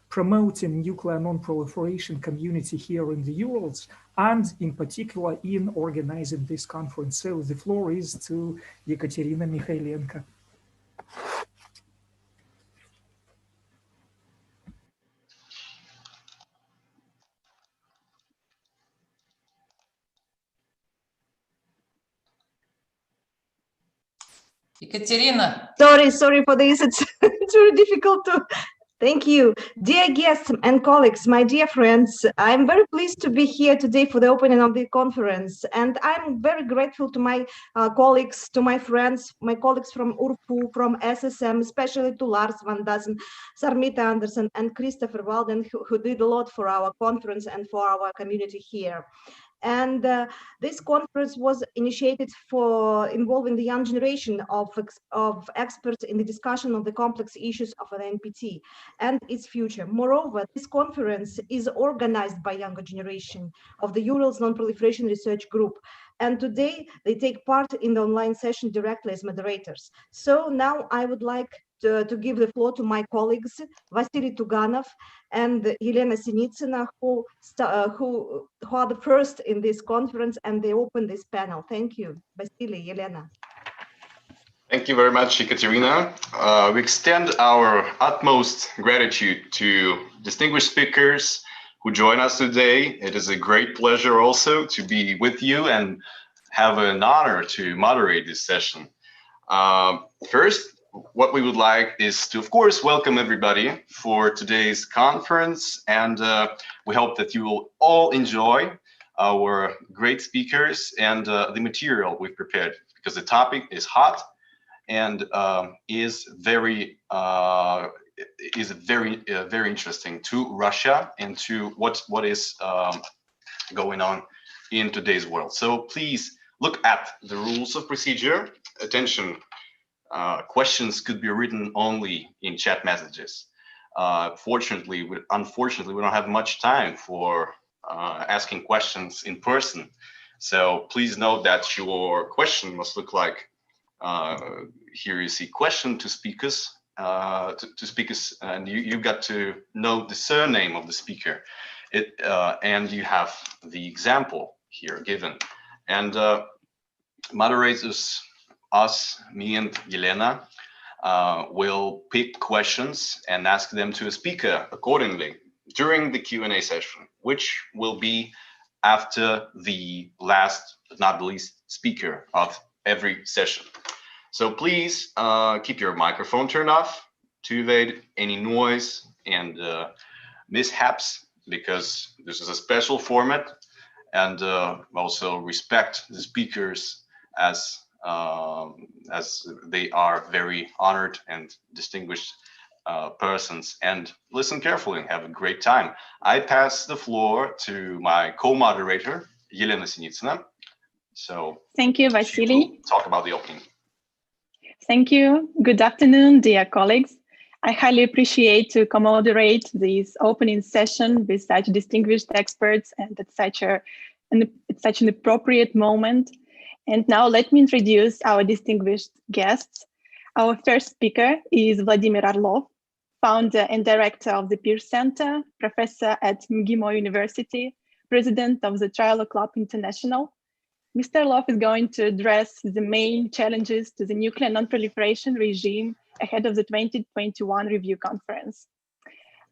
promoting nuclear non-proliferation community here in the Urals, and in particular in organizing this conference. So the floor is to Ekaterina Mikhailenko. Ekaterina. Sorry for this. It's very difficult to. Thank you. Dear guests and colleagues, my dear friends, I'm very pleased to be here today for the opening of the conference. And I'm very grateful to my colleagues, to my friends, my colleagues from URFU, from SSM, especially to Lars van Dassen, Sarmita Andersen, and Christopher Walden, who did a lot for our conference and for our community here. And this conference was initiated for involving the young generation of experts in the discussion of the complex issues of an NPT and its future. Moreover, this conference is organized by younger generation of the Urals Non-Proliferation Research Group. And today they take part in the online session directly as moderators. So now I would like to give the floor to my colleagues, Vasily Tuganov and Elena Sinitsina, who are the first in this conference, and they open this panel. Thank you, Vasily, Elena. Thank you very much, Ekaterina. We extend our utmost gratitude to distinguished speakers who join us today. It is a great pleasure also to be with you and have an honor to moderate this session. First, what we would like is to, of course, welcome everybody for today's conference, and we hope that you will all enjoy our great speakers and the material we've prepared, because the topic is hot and is very interesting to Russia and to what is going on in today's world. So please look at the rules of procedure. Attention. Questions could be written only in chat messages. Unfortunately, we don't have much time for asking questions in person. So please note that your question must look like, here you see question to speakers, and you got to know the surname of the speaker. And you have the example here given. And moderators, us, me and Yelena, will pick questions and ask them to a speaker accordingly during the Q&A session, which will be after the last but not the least speaker of every session. So please keep your microphone turned off to evade any noise and mishaps, because this is a special format, and also respect the speakers as they are very honored and distinguished persons, and listen carefully and have a great time. I pass the floor to my co-moderator, Elena Sinitsina. So thank you, Vasily. Talk about the opening. Thank you. Good afternoon, dear colleagues. I highly appreciate to co-moderate this opening session with such distinguished experts and at such an appropriate moment. And now let me introduce our distinguished guests. Our first speaker is Vladimir Orlov, founder and director of the ПИР-Центра, professor at MGIMO University, president of the Trial Club International. Mr. Orlov is going to address the main challenges to the nuclear non-proliferation regime ahead of the 2021 review conference.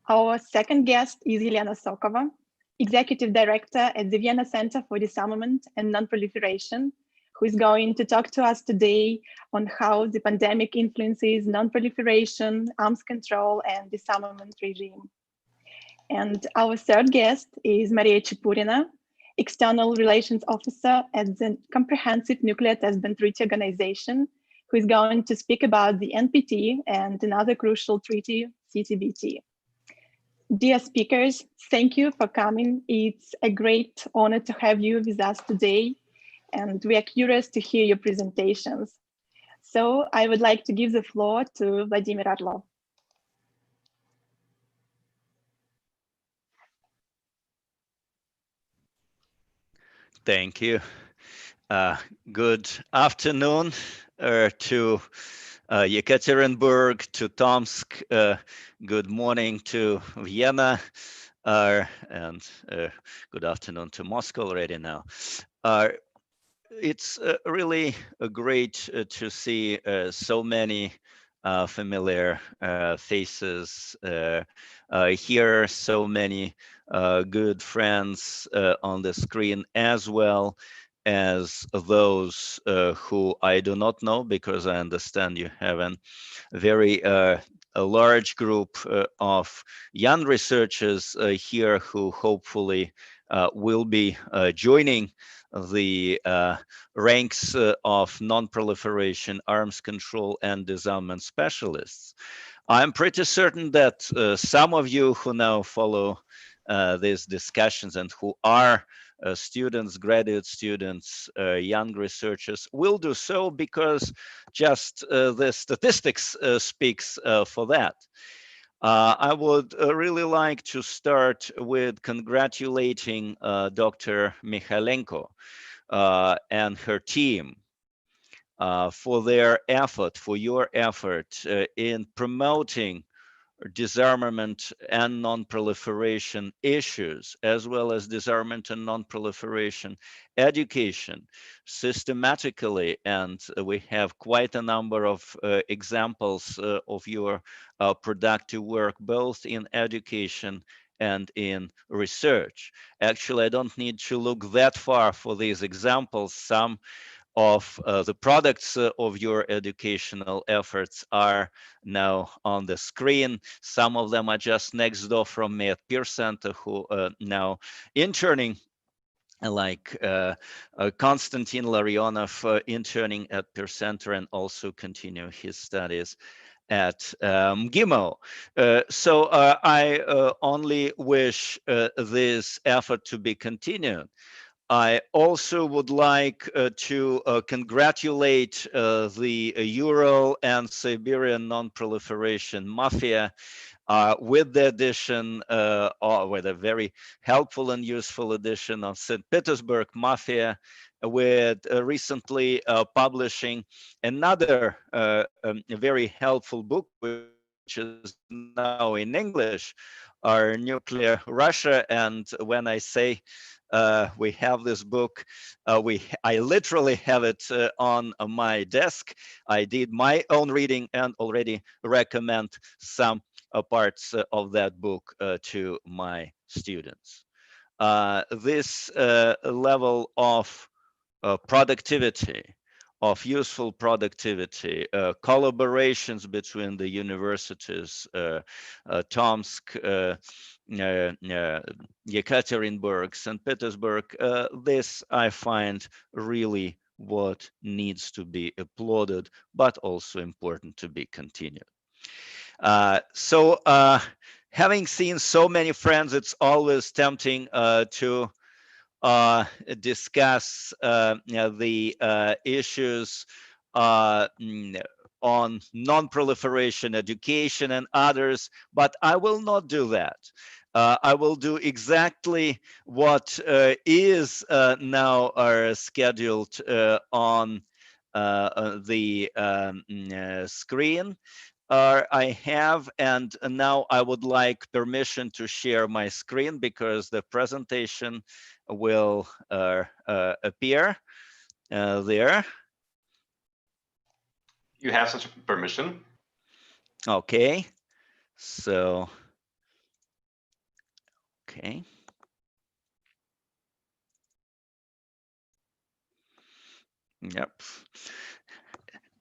Our second guest is Elena Sokova, executive director at the Vienna Center for Disarmament and Non-Proliferation, who is going to talk to us today on how the pandemic influences non-proliferation, arms control, and disarmament regime. And our third guest is Maria Chipurina, External Relations Officer at the Comprehensive Nuclear Test Ban Treaty Organization, who is going to speak about the NPT and another crucial treaty, CTBT. Dear speakers, thank you for coming. It's a great honor to have you with us today, and we are curious to hear your presentations. So I would like to give the floor to Vladimir Orlov. Thank you. Good afternoon to Yekaterinburg to Tomsk. Good morning to Vienna, and good afternoon to Moscow already now. It's really great to see so many familiar faces here, so many good friends on the screen, as well as those who I do not know, because I understand you have a very a large group of young researchers here who hopefully will be joining the ranks of non-proliferation, arms control, and disarmament specialists. I'm pretty certain that some of you who now follow these discussions and who are students, graduate students, young researchers will do so because just the statistics speaks for that. I would really like to start with congratulating Dr. Mikhailenko and her team for their effort, for your effort in promoting disarmament and non-proliferation issues, as well as disarmament and non-proliferation education systematically. And we have quite a number of examples of your productive work, both in education and in research. Actually, I don't need to look that far for these examples. Some of the products of your educational efforts are now on the screen. Some of them are just next door from me at ＰИР-Центра, who now interning, like Konstantin Larionov interning at ПИР-Центра and also continue his studies at GIMO. So I only wish this effort to be continued. I also would like to congratulate the Ural and Siberian non-proliferation mafia with the addition, or with a very helpful and useful addition of St. Petersburg mafia, with recently publishing another very helpful book, which is now in English, our Nuclear Russia. And when I say we have this book, I literally have it on my desk. I did my own reading and already recommend some parts of that book to my students. This level of productivity, of useful productivity, collaborations between the universities, Tomsk, Yekaterinburg, St. Petersburg, this I find really what needs to be applauded, but also important to be continued. So having seen so many friends, it's always tempting to discuss the issues on non-proliferation education and others, but I will not do that. I will do exactly what is now scheduled on the screen. I have, and now I would like permission to share my screen because the presentation will appear there. You have such a permission. Okay, so, okay. Yep.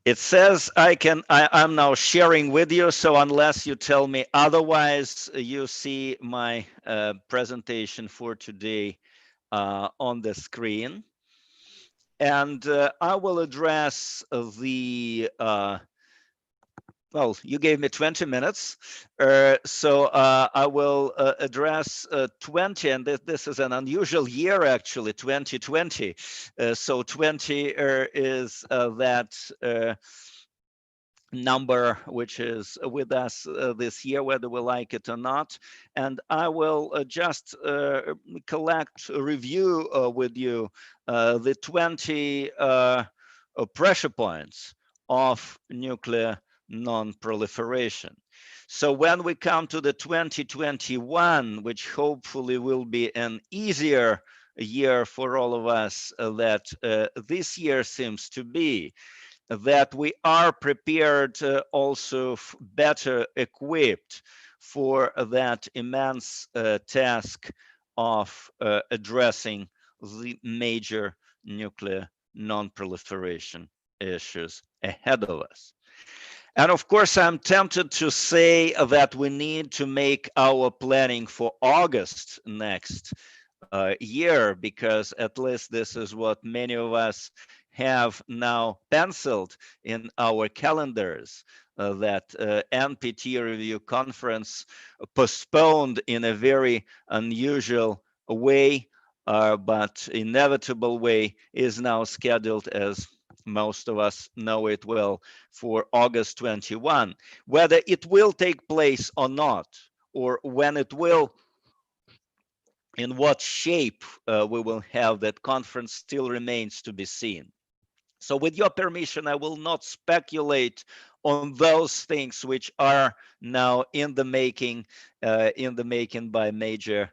It says I'm now sharing with you, so unless you tell me otherwise, you see my presentation for today on the screen. And I will address the, well, you gave me 20 minutes, so I will address 20, and this is an unusual year, actually, 2020. So 20 is that number which is with us this year, whether we like it or not. And I will just collect a review with you the 20 pressure points of nuclear non-proliferation. So when we come to the 2021, which hopefully will be an easier year for all of us that this year seems to be, that we are prepared also better equipped for that immense task of addressing the major nuclear non-proliferation issues ahead of us. And of course, I'm tempted to say that we need to make our planning for August next year, because at least this is what many of us have now penciled in our calendars, that NPT review conference postponed in a very unusual way, but inevitable way, is now scheduled, as most of us know it well, for August 21. Whether it will take place or not, or when it will, in what shape we will have that conference, still remains to be seen. So with your permission, I will not speculate on those things which are now in the making by major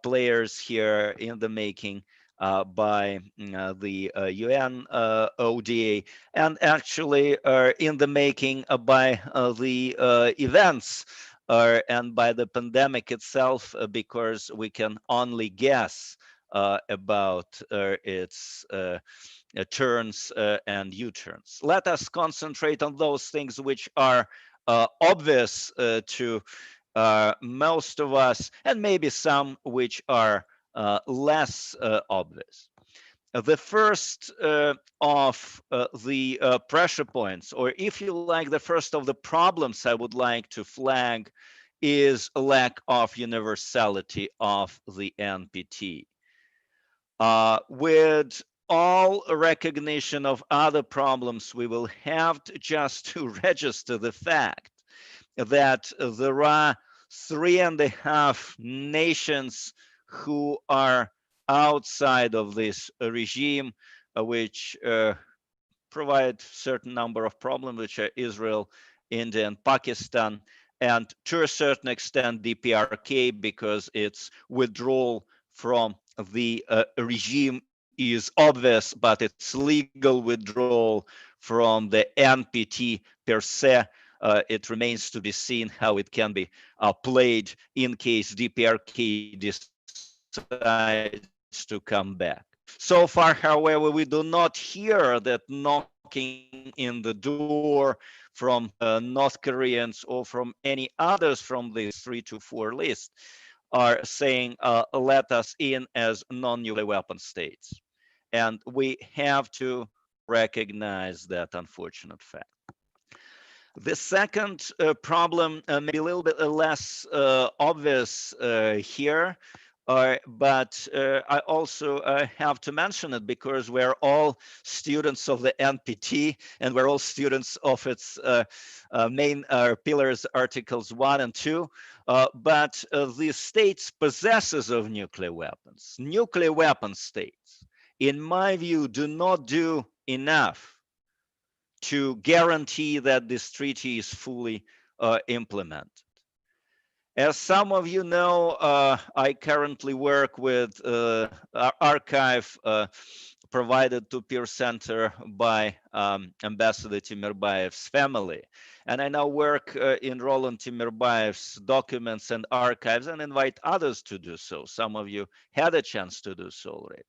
players here, in the making by the UN ODA, and actually in the making by the events and by the pandemic itself, because we can only guess about its turns and U-turns. Let us concentrate on those things which are obvious to most of us, and maybe some which are less obvious. The first of the pressure points, or if you like, the first of the problems I would like to flag, is a lack of universality of the NPT. With all recognition of other problems, we will have to register the fact that there are 3.5 nations who are outside of this regime, which provide certain number of problems, which are Israel, India, and Pakistan, and to a certain extent DPRK, because its withdrawal from the regime is obvious, but its legal withdrawal from the NPT per se, it remains to be seen how it can be played in case DPRK decides to come back. So far, however, we do not hear that knocking in the door from North Koreans or from any others from this 3 to 4 list are saying, let us in as non-nuclear weapon states. And we have to recognize that unfortunate fact. The second problem may be a little bit less obvious here, but I also have to mention it because we're all students of the NPT, and we're all students of its main pillars, Articles 1 and 2. But the states possessors of nuclear weapon states, in my view, do not do enough to guarantee that this treaty is fully implemented. As some of you know, I currently work with an archive provided to ПИР-Центра by Ambassador Timirbayev's family. And I now work in Roland Timirbayev's documents and archives and invite others to do so. Some of you had a chance to do so already.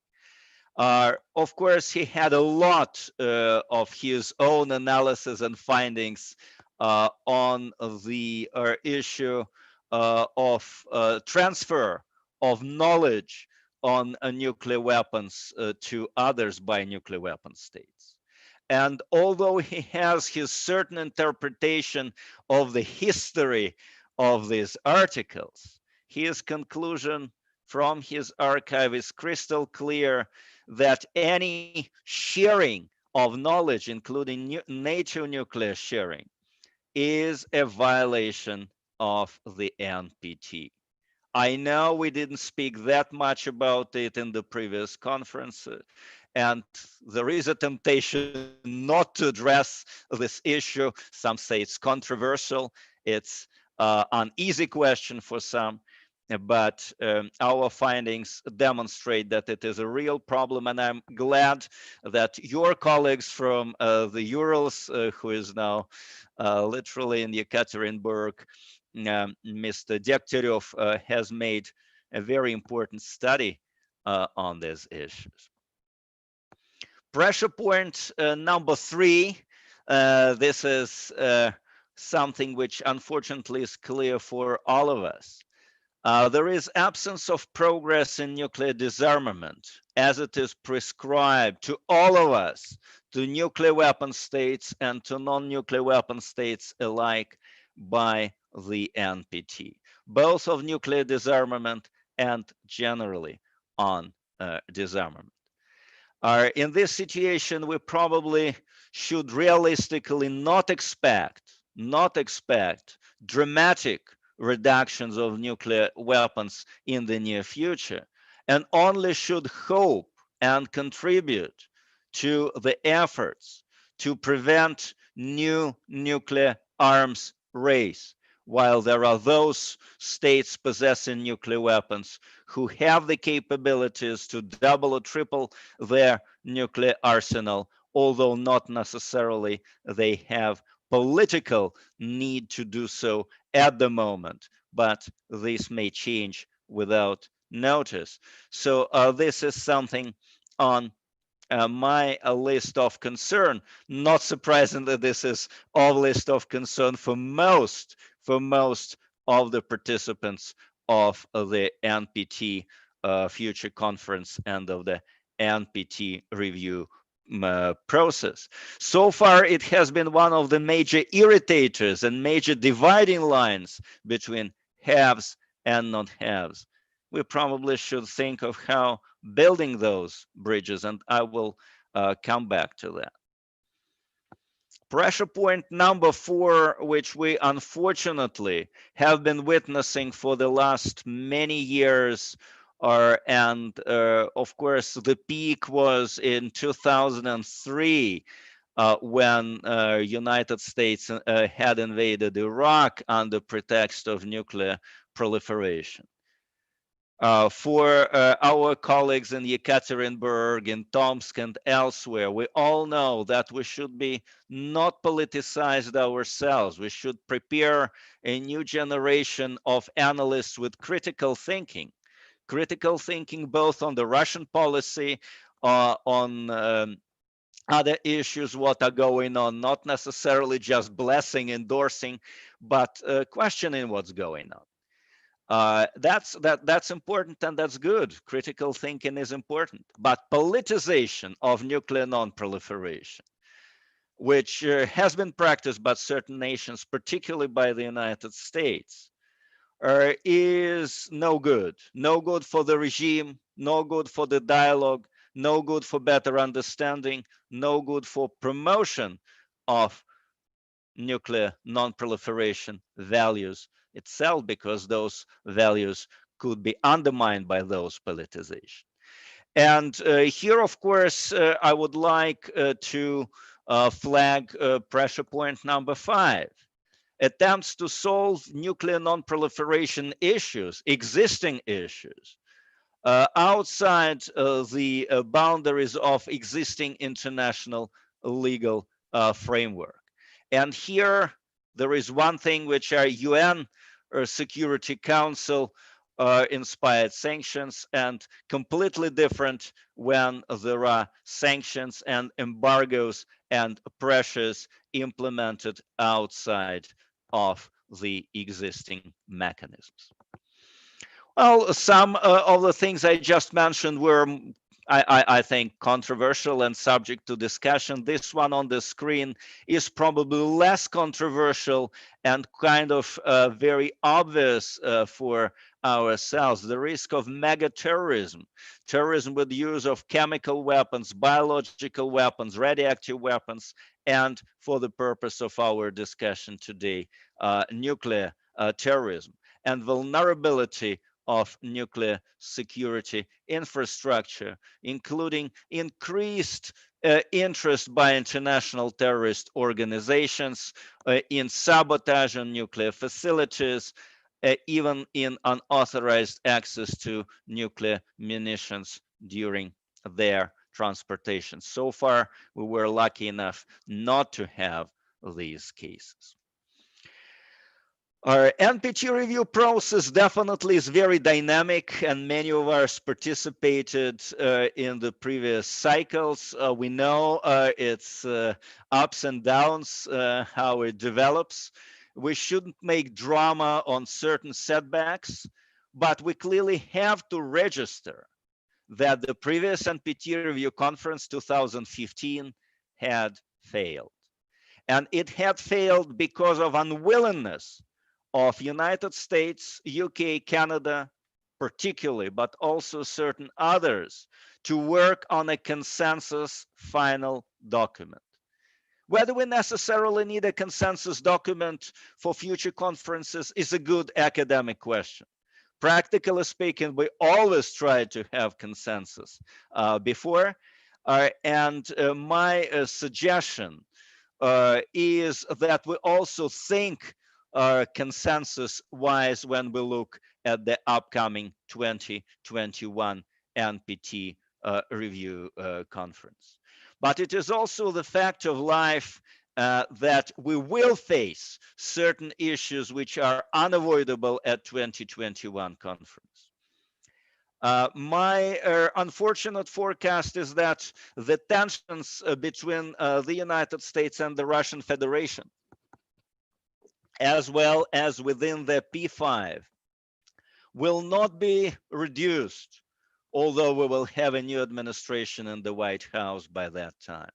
Of course, he had a lot of his own analysis and findings on the issue of transfer of knowledge on nuclear weapons to others by nuclear weapon states. And although he has his certain interpretation of the history of these articles, his conclusion from his archive is crystal clear that any sharing of knowledge, including NATO nuclear sharing, is a violation of the NPT. I know we didn't speak that much about it in the previous conference, And there is a temptation not to address this issue. Some say it's controversial. It's an easy question for some, but our findings demonstrate that it is a real problem. And I'm glad that your colleagues from the Urals, who is now literally in Yekaterinburg, Mr. Degtyaryov, has made a very important study on these issues. Pressure point number 3. This is something which unfortunately is clear for all of us. There is absence of progress in nuclear disarmament as it is prescribed to all of us, to nuclear weapon states and to non-nuclear weapon states alike by the NPT, both of nuclear disarmament and generally on disarmament. In this situation, we probably should realistically not expect dramatic reductions of nuclear weapons in the near future, and only should hope and contribute to the efforts to prevent new nuclear arms race, while there are those states possessing nuclear weapons who have the capabilities to double or triple their nuclear arsenal, although not necessarily they have political need to do so at the moment, but this may change without notice. So this is something on my list of concern. Not surprisingly, this is a list of concern for most of the participants of the NPT Future Conference and of the NPT review process. So far, it has been one of the major irritators and major dividing lines between haves and non-haves. We probably should think of how building those bridges, and I will come back to that. Pressure point number 4, which we unfortunately have been witnessing for the last many years, and of course the peak was in 2003 when United States had invaded Iraq under pretext of nuclear proliferation. For our colleagues in Yekaterinburg, in Tomsk, and elsewhere, we all know that we should be not politicized ourselves. We should prepare a new generation of analysts with critical thinking both on the Russian policy, on other issues, what are going on, not necessarily just blessing, endorsing, but questioning what's going on. That's important and that's good. Critical thinking is important, but politicization of nuclear non-proliferation, which has been practiced by certain nations, particularly by the United States, is no good. No good for the regime, no good for the dialogue, no good for better understanding, no good for promotion of nuclear non-proliferation values itself, because those values could be undermined by those politicization. And here, of course, I would like to flag pressure point number 5. Attempts to solve nuclear non-proliferation issues, existing issues, outside the boundaries of existing international legal framework. And here, there is one thing which are UN Security Council inspired sanctions, and completely different when there are sanctions and embargoes and pressures implemented outside of the existing mechanisms. Well, some of the things I just mentioned were, I think, controversial and subject to discussion. This one on the screen is probably less controversial and kind of very obvious for ourselves. The risk of mega terrorism with the use of chemical weapons, biological weapons, radioactive weapons, and for the purpose of our discussion today, nuclear terrorism, and vulnerability of nuclear security infrastructure, including increased interest by international terrorist organizations in sabotage on nuclear facilities, even in unauthorized access to nuclear munitions during their transportation. So far, we were lucky enough not to have these cases. Our NPT review process definitely is very dynamic, and many of us participated in the previous cycles. We know its ups and downs, how it develops. We shouldn't make drama on certain setbacks, but we clearly have to register that the previous NPT review conference 2015 had failed. And it had failed because of unwillingness of United States, UK, Canada, particularly, but also certain others, to work on a consensus final document. Whether we necessarily need a consensus document for future conferences is a good academic question. Practically speaking, we always try to have consensus before. And my suggestion is that we also think consensus-wise when we look at the upcoming 2021 NPT review conference. But it is also the fact of life that we will face certain issues which are unavoidable at 2021 conference. My unfortunate forecast is that the tensions between the United States and the Russian Federation, as well as within the P5, will not be reduced, although we will have a new administration in the White House by that time.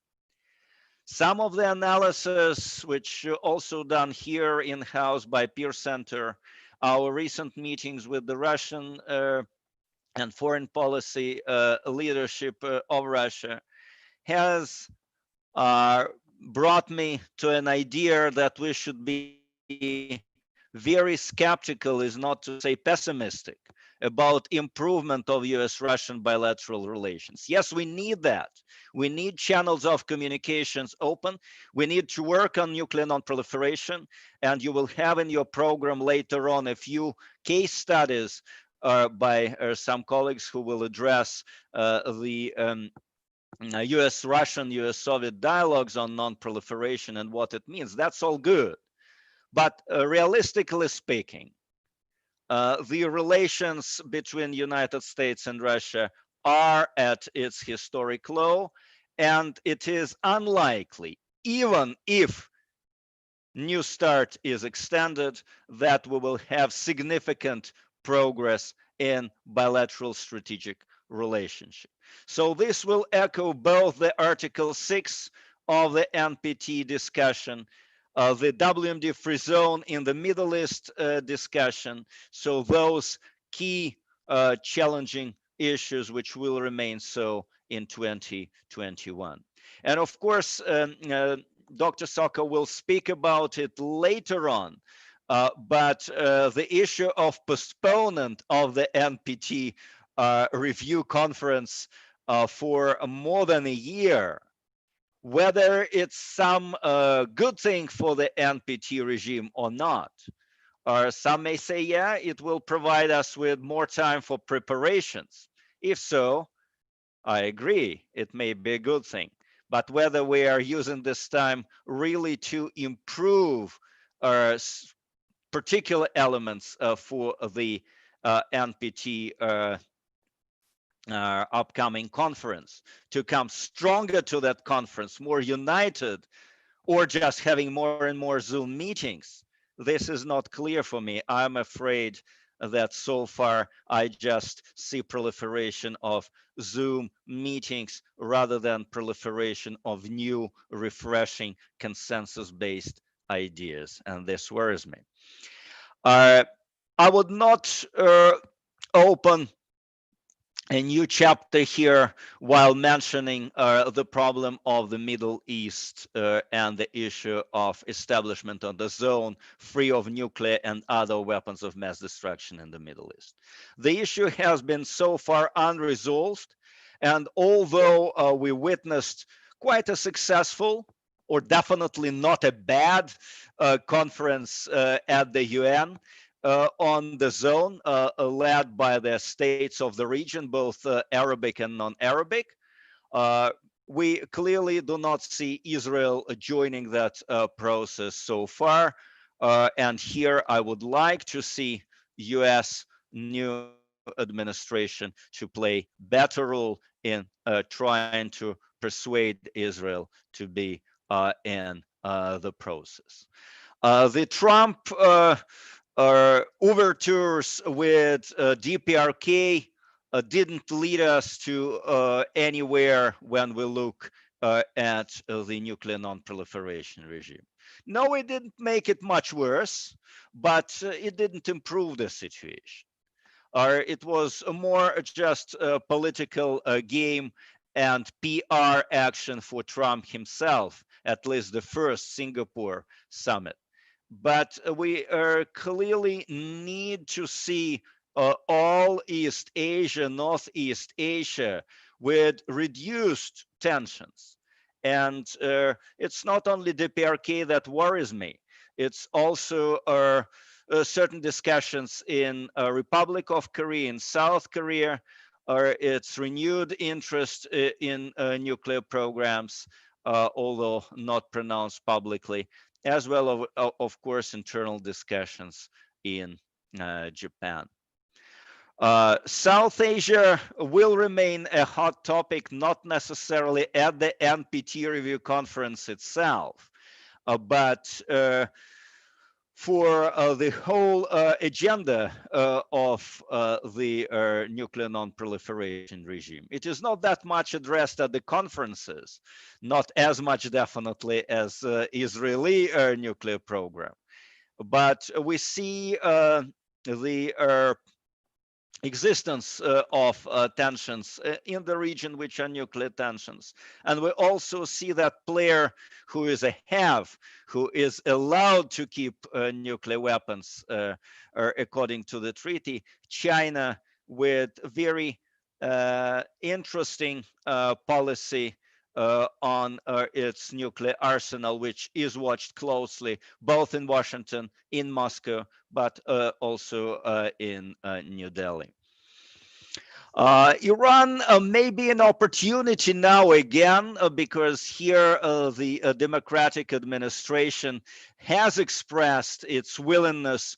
Some of the analysis, which also done here in-house by ПИР-Центра, our recent meetings with the Russian and foreign policy leadership of Russia, has brought me to an idea that we should be very skeptical, is not to say pessimistic, about improvement of US-Russian bilateral relations. Yes, we need that. We need channels of communications open. We need to work on nuclear non-proliferation, and you will have in your program later on a few case studies by some colleagues who will address the US-Russian, US-Soviet dialogues on non-proliferation and what it means. That's all good. But realistically speaking, the relations between United States and Russia are at its historic low, and it is unlikely, even if New START is extended, that we will have significant progress in bilateral strategic relationship. So this will echo both the Article 6 of the NPT discussion, the WMD free zone in the Middle East discussion. So those key challenging issues which will remain so in 2021. And of course, Dr. Sokol will speak about it later on, but the issue of postponement of the NPT review conference for more than a year, whether it's some good thing for the NPT regime or not. Or some may say, yeah, it will provide us with more time for preparations. If so, I agree, it may be a good thing. But whether we are using this time really to improve particular elements for the NPT upcoming conference, to come stronger to that conference, more united, or just having more and more Zoom meetings, this is not clear for me. I'm afraid that so far I just see proliferation of Zoom meetings rather than proliferation of new, refreshing, consensus-based ideas, and this worries me. I would not open a new chapter here while mentioning the problem of the Middle East and the issue of establishment of the zone free of nuclear and other weapons of mass destruction in the Middle East. The issue has been so far unresolved, and although we witnessed quite a successful, or definitely not a bad, conference at the UN, on the zone, led by the states of the region, both Arabic and non-Arabic. We clearly do not see Israel joining that process so far. And here I would like to see US new administration to play better role in trying to persuade Israel to be in the process. The Trump overtures with DPRK didn't lead us to anywhere when we look at the nuclear non-proliferation regime. No, it didn't make it much worse, but it didn't improve the situation. It was more just a political game and PR action for Trump himself, at least the first Singapore summit. But we clearly need to see all East Asia, Northeast Asia with reduced tensions. And it's not only the PRK that worries me, it's also certain discussions in Republic of Korea, in South Korea, its renewed interest in nuclear programs, although not pronounced publicly, as well of course, internal discussions in Japan. South Asia will remain a hot topic, not necessarily at the NPT review conference itself, but for the whole agenda of the nuclear non-proliferation regime. It is not that much addressed at the conferences, not as much definitely as Israeli nuclear program. But we see the existence of tensions in the region, which are nuclear tensions. And we also see that player who is a have, who is allowed to keep nuclear weapons according to the treaty, China, with very interesting policy on its nuclear arsenal, which is watched closely, both in Washington, in Moscow, but also in New Delhi. Iran may be an opportunity now again, because here the democratic administration has expressed its willingness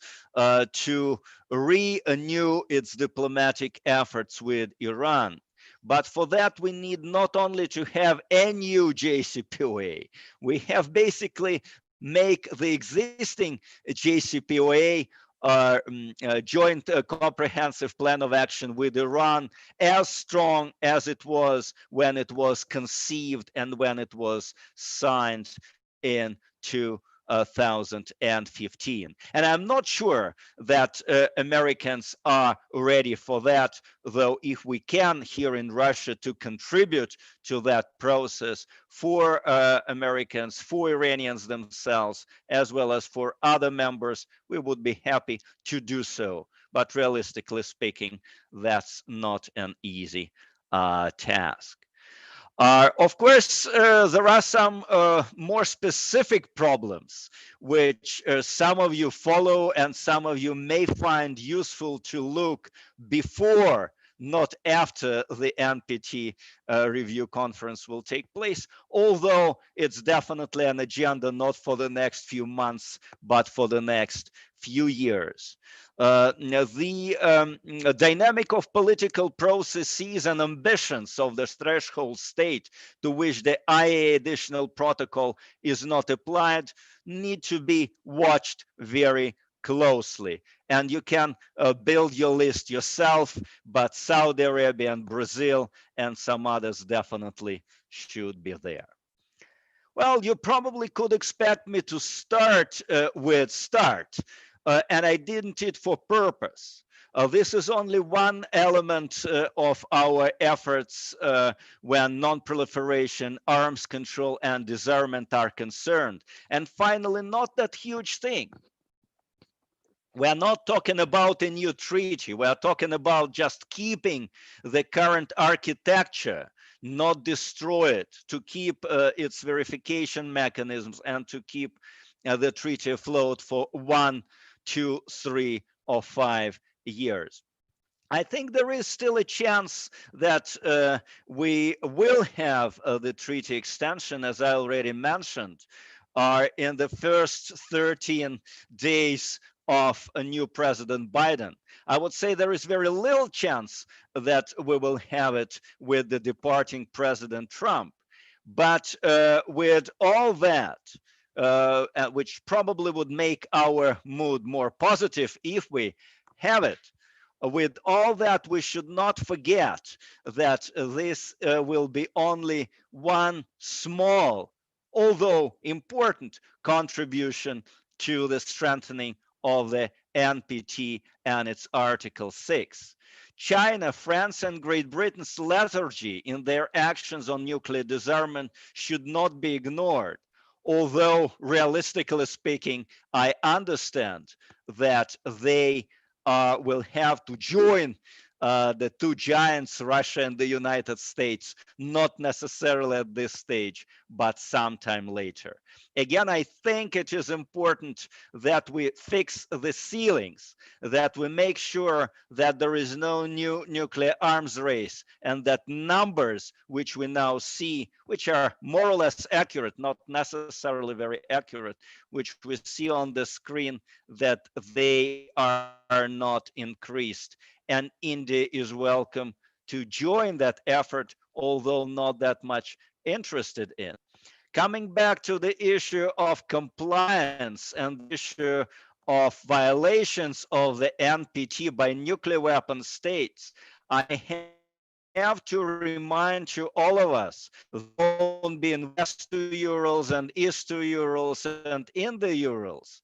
to renew its diplomatic efforts with Iran. But for that, we need not only to have a new JCPOA, we have basically make the existing JCPOA joint comprehensive plan of action with Iran as strong as it was when it was conceived and when it was signed in 2015. And I'm not sure that Americans are ready for that, though if we can here in Russia to contribute to that process for Americans, for Iranians themselves, as well as for other members, we would be happy to do so. But realistically speaking, that's not an easy task. Of course, there are some more specific problems which some of you follow and some of you may find useful to look before, not after the NPT review conference will take place, although it's definitely an agenda not for the next few months, but for the next few years. The dynamic of political processes and ambitions of the threshold state to which the IA additional protocol is not applied need to be watched very closely. And you can build your list yourself, but Saudi Arabia and Brazil and some others definitely should be there. Well, you probably could expect me to start with START. And I didn't it for purpose. This is only one element of our efforts when non-proliferation, arms control, and disarmament are concerned. And finally, not that huge thing. We are not talking about a new treaty. We are talking about just keeping the current architecture, not destroy it, to keep its verification mechanisms and to keep the treaty afloat for 1, 2, 3, or 5 years. I think there is still a chance that we will have the treaty extension, as I already mentioned, in the first 13 days of a new President Biden. I would say there is very little chance that we will have it with the departing President Trump. But with all that, which probably would make our mood more positive if we have it, with all that, we should not forget that this will be only one small, although important, contribution to the strengthening of the NPT and its Article 6. China, France, and Great Britain's lethargy in their actions on nuclear disarmament should not be ignored. Although, realistically speaking, I understand that they will have to join the two giants, Russia and the United States, not necessarily at this stage, but sometime later. Again, I think it is important that we fix the ceilings, that we make sure that there is no new nuclear arms race, and that numbers which we now see, which are more or less accurate, not necessarily very accurate, which we see on the screen, that they are not increased. And India is welcome to join that effort, although not that much interested in. Coming back to the issue of compliance and the issue of violations of the NPT by nuclear weapon states, I have to remind you, all of us, don't be in West to Urals and East to Urals and in the Urals,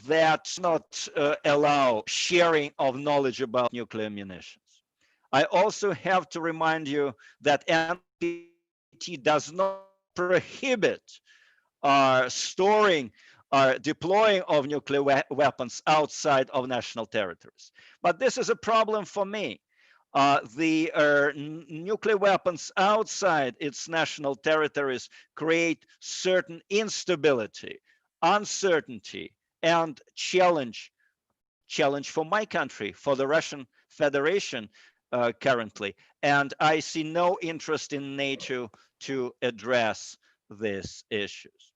that not allow sharing of knowledge about nuclear munitions. I also have to remind you that NPT does not prohibit storing or deploying of nuclear weapons outside of national territories. But this is a problem for me. The nuclear weapons outside its national territories create certain instability, uncertainty, and challenge for my country, for the Russian Federation currently. And I see no interest in NATO to address these issues.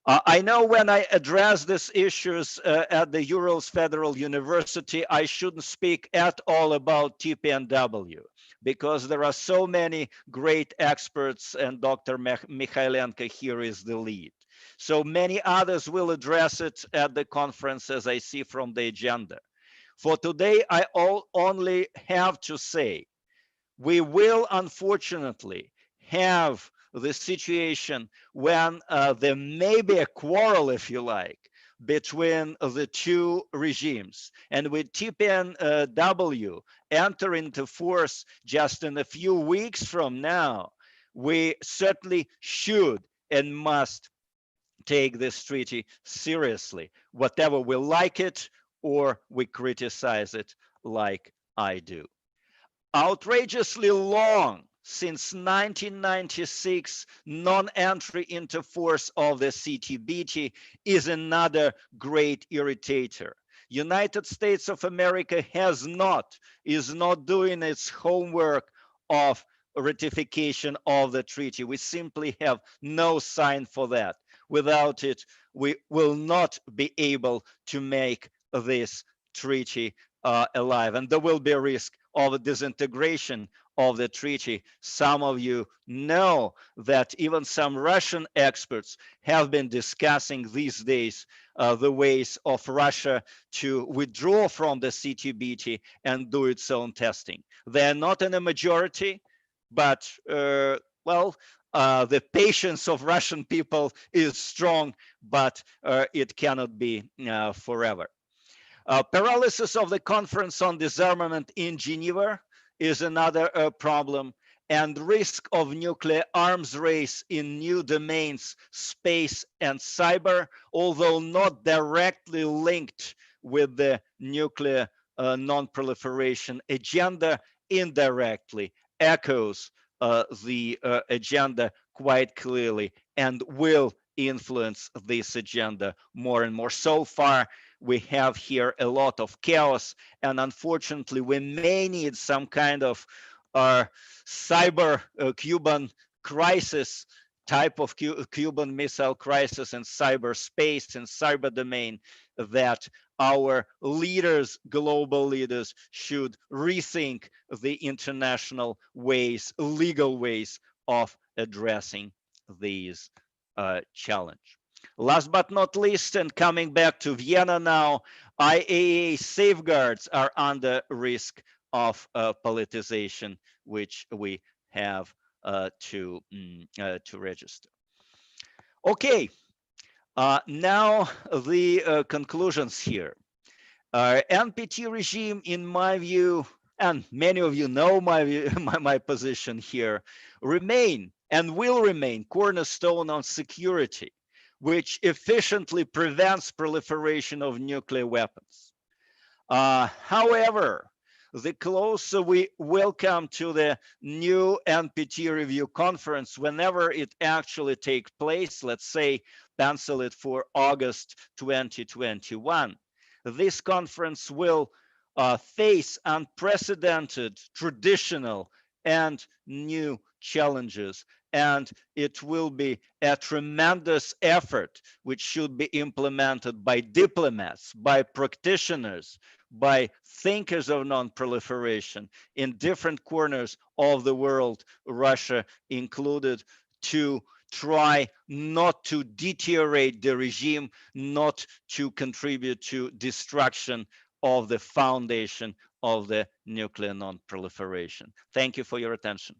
I know when I address these issues at the Urals Federal University, I shouldn't speak at all about TPNW, because there are so many great experts, and Dr. Mikhailenko here is the lead. So many others will address it at the conference, as I see from the agenda. For today, I only have to say, we will unfortunately have the situation when there may be a quarrel, if you like, between the two regimes. And with TPNW enter into force just in a few weeks from now, we certainly should and must take this treaty seriously, whatever we like it or we criticize it like I do. Outrageously long, since 1996, non-entry into force of the CTBT is another great irritator. United States of America is not doing its homework of ratification of the treaty. We simply have no sign for that. Without it, we will not be able to make this treaty alive, and there will be a risk of a disintegration of the treaty. Some of you know that even some Russian experts have been discussing these days the ways of Russia to withdraw from the CTBT and do its own testing. They're not in a majority, but well, the patience of Russian people is strong, but it cannot be forever. Paralysis of the conference on disarmament in Geneva is another problem, and risk of nuclear arms race in new domains, space and cyber, although not directly linked with the nuclear non-proliferation agenda, indirectly echoes the agenda quite clearly and will influence this agenda more and more. So far, we have here a lot of chaos, and unfortunately, we may need some kind of cyber Cuban crisis, type of Cuban missile crisis in cyberspace and cyber domain, that our leaders, global leaders, should rethink the international ways, legal ways of addressing these challenge. Last but not least, and coming back to Vienna now, IAEA safeguards are under risk of politicization, which we have to register. Okay, now the conclusions here. NPT regime, in my view, and many of you know my position here, remain and will remain cornerstone on security, which efficiently prevents proliferation of nuclear weapons. However, the closer we will come to the new NPT review conference, whenever it actually takes place, let's say pencil it for August 2021, this conference will face unprecedented traditional and new challenges, and it will be a tremendous effort which should be implemented by diplomats, by practitioners, by thinkers of non-proliferation in different corners of the world, Russia included, to try not to deteriorate the regime, not to contribute to destruction of the foundation of the nuclear non-proliferation. Thank you for your attention.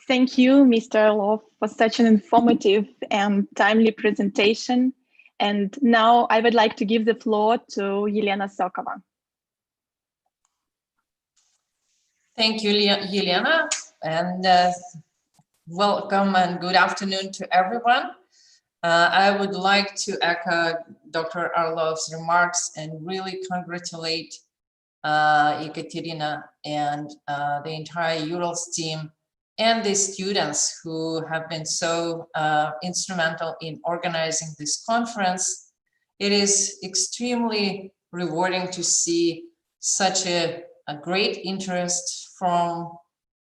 Thank you, Mr. Orlov, for such an informative and timely presentation. And now I would like to give the floor to Elena Sokova. Thank you, Elena, and welcome and good afternoon to everyone. I would like to echo Dr. Orlov's remarks and really congratulate Ekaterina and the entire Urals team and the students who have been so instrumental in organizing this conference. It is extremely rewarding to see such a great interest from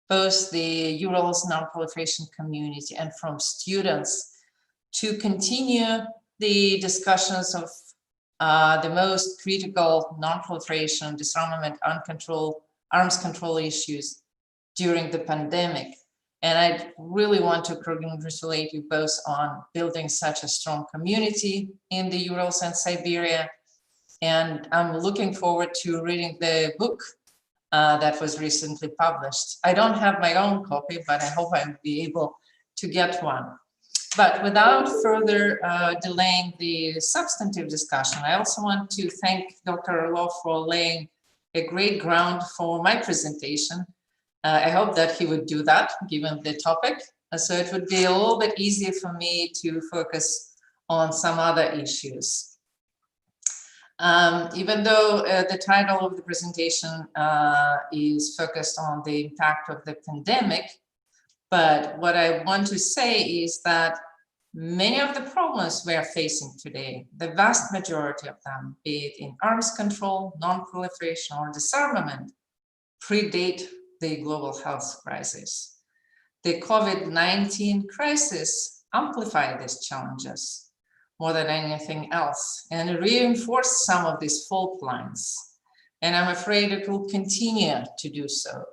both the Urals non-proliferation community and from students to continue the discussions of the most critical non-proliferation, disarmament, arms control issues during the pandemic. And I really want to congratulate you both on building such a strong community in the Urals and Siberia. And I'm looking forward to reading the book that was recently published. I don't have my own copy, but I hope I'll be able to get one. But without further delaying the substantive discussion, I also want to thank Dr. Orlov for laying a great ground for my presentation. I hope that he would do that, given the topic. So it would be a little bit easier for me to focus on some other issues. Even though the title of the presentation is focused on the impact of the pandemic, but what I want to say is that many of the problems we are facing today, the vast majority of them, be it in arms control, non-proliferation, or disarmament, predate the global health crisis. The COVID-19 crisis amplified these challenges more than anything else, and it reinforced some of these fault lines. And I'm afraid it will continue to do so.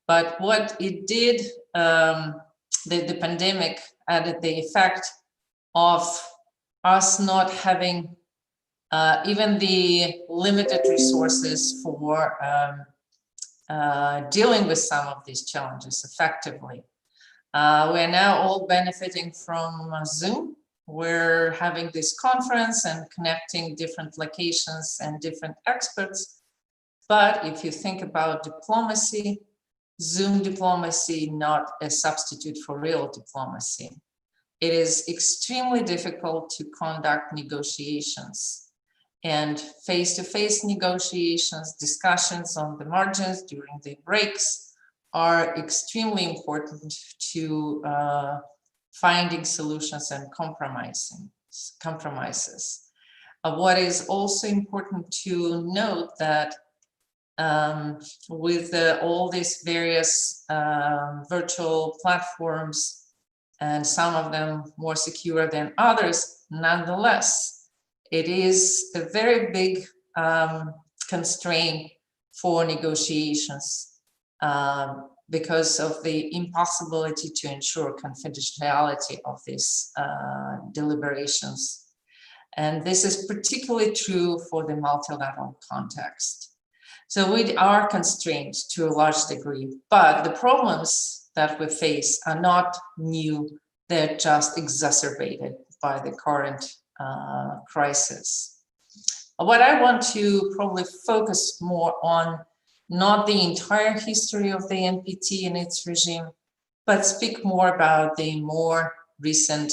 But what it did, the pandemic added the effect of us not having even the limited resources for dealing with some of these challenges effectively. We're now all benefiting from Zoom we're having this conference and connecting different locations and different experts. But if you think about diplomacy, Zoom diplomacy, not a substitute for real diplomacy. It is extremely difficult to conduct negotiations, and face-to-face negotiations, discussions on the margins during the breaks are extremely important to finding solutions and compromises. What is also important to note that with all these various virtual platforms, and some of them more secure than others, nonetheless, it is a very big constraint for negotiations because of the impossibility to ensure confidentiality of these deliberations. And this is particularly true for the multilateral context. So we are constrained to a large degree, but the problems that we face are not new, they're just exacerbated by the current crisis. What I want to probably focus more on, not the entire history of the NPT and its regime, but speak more about the more recent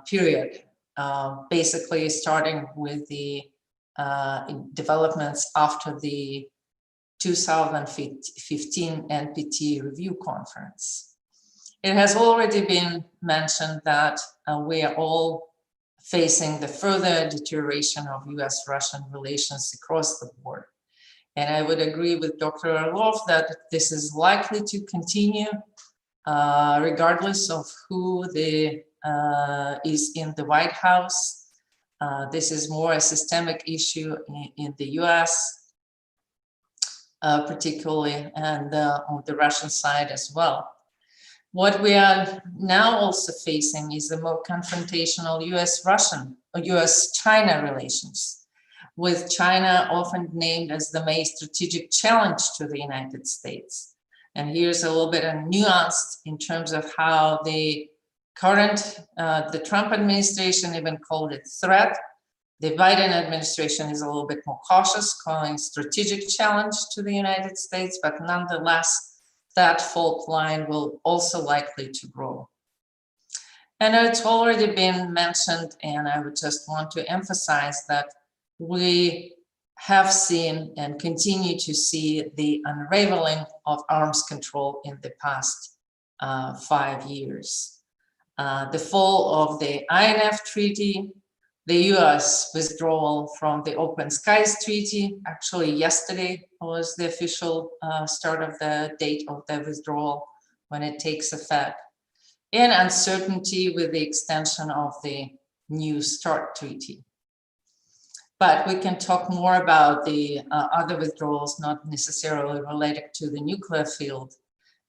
period, basically starting with the developments after the 2015 NPT review conference. It has already been mentioned that we are all facing the further deterioration of US-Russian relations across the board. And I would agree with Dr. Orlov that this is likely to continue regardless of who is in the White House. This is more a systemic issue in the US, particularly, and on the Russian side as well. What we are now also facing is the more confrontational US-Russian or US-China relations, with China often named as the main strategic challenge to the United States. And here's a little bit of nuance in terms of how the current, the Trump administration even called it threat. The Biden administration is a little bit more cautious, calling strategic challenge to the United States, but nonetheless, that fault line will also likely to grow. And it's already been mentioned, and I would just want to emphasize that we have seen and continue to see the unraveling of arms control in the past 5 years. The fall of the INF Treaty, the US withdrawal from the Open Skies Treaty. Actually, yesterday was the official start of the date of the withdrawal when it takes effect, and uncertainty with the extension of the New START Treaty. But we can talk more about the other withdrawals, not necessarily related to the nuclear field,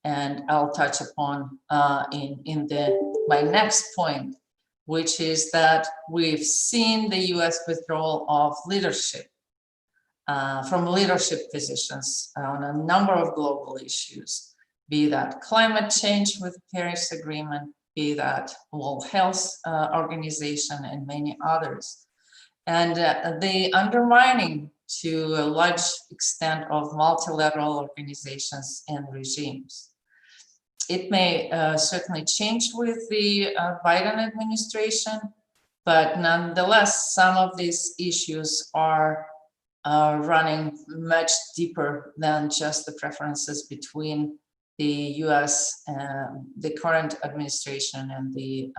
and I'll touch upon in my next point, which is that we've seen the US withdrawal of leadership from leadership positions on a number of global issues, be that climate change with Paris Agreement, be that World Health Organization, and many others. And the undermining to a large extent of multilateral organizations and regimes. It may certainly change with the Biden administration, but nonetheless, some of these issues are running much deeper than just the preferences between the US, the current administration, and the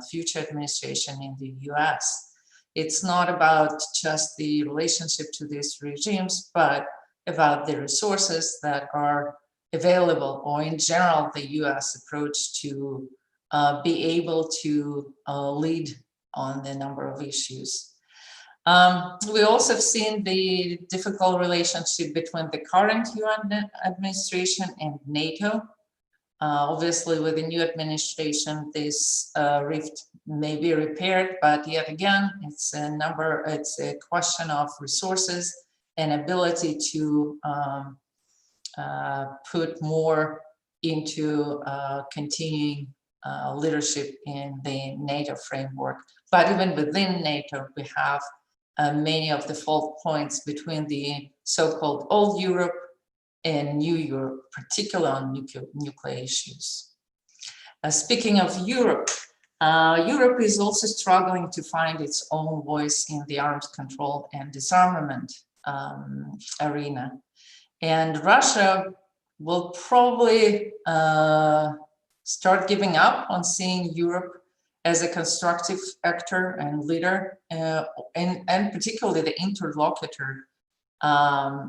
future administration in the US. It's not about just the relationship to these regimes, but about the resources that are available, or in general, the US approach to be able to lead on the number of issues. We also have seen the difficult relationship between the current UN administration and NATO. Obviously, with the new administration, this rift may be repaired, but yet again, it's a question of resources and ability to put more into continuing leadership in the NATO framework. But even within NATO, we have many of the fault points between the so-called old Europe and new Europe, particularly on nuclear issues. Speaking of Europe, Europe is also struggling to find its own voice in the arms control and disarmament arena. And Russia will probably start giving up on seeing Europe as a constructive actor and leader, and particularly the interlocutor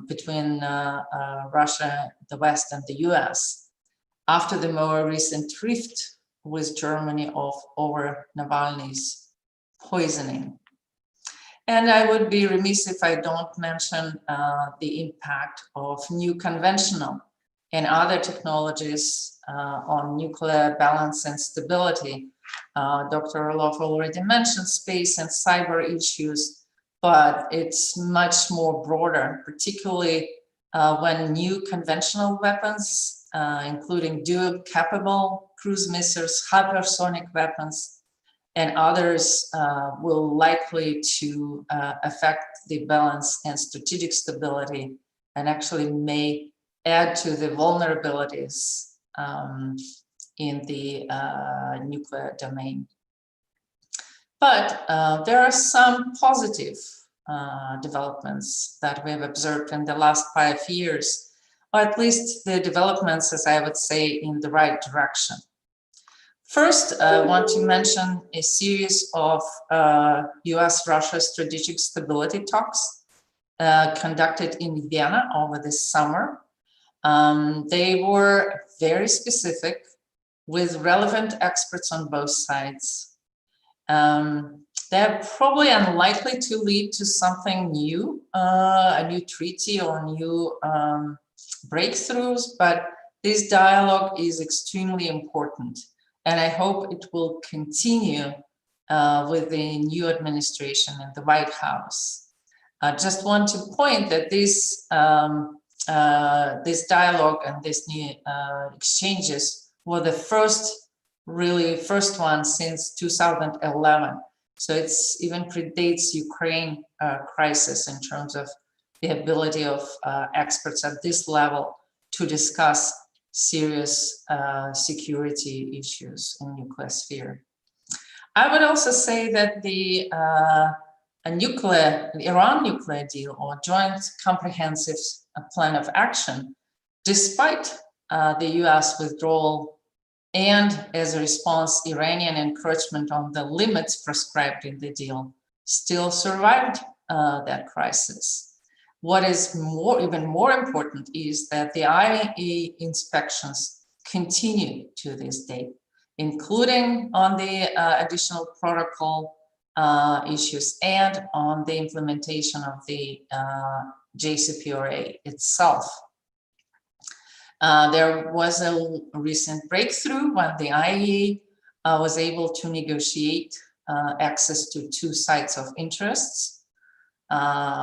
between Russia, the West, and the US, after the more recent rift with Germany over Navalny's poisoning. And I would be remiss if I don't mention the impact of new conventional and other technologies on nuclear balance and stability. Dr. Orlov already mentioned space and cyber issues, but it's much more broader, particularly when new conventional weapons, including dual-capable cruise missiles, hypersonic weapons, and others will likely to affect the balance and strategic stability, and actually may add to the vulnerabilities in the nuclear domain. But there are some positive developments that we've observed in the last 5 years, or at least the developments, as I would say, in the right direction. First, I want to mention a series of US-Russia strategic stability talks conducted in Vienna over this summer. They were very specific, with relevant experts on both sides. They're probably unlikely to lead to something new, a new treaty or new breakthroughs, but this dialogue is extremely important. And I hope it will continue with the new administration and the White House. I just want to point that this dialogue and these new exchanges were the first one since 2011. So it's even predates Ukraine crisis in terms of the ability of experts at this level to discuss serious security issues in nuclear sphere. I would also say that the Iran nuclear deal, or joint comprehensive plan of action, despite the US withdrawal and as a response, Iranian encroachment on the limits prescribed in the deal, still survived that crisis. What is even more important is that the IAEA inspections continue to this day, including on the additional protocol issues and on the implementation of the JCPOA itself. There was a recent breakthrough when the IAEA was able to negotiate access to 2 sites of interests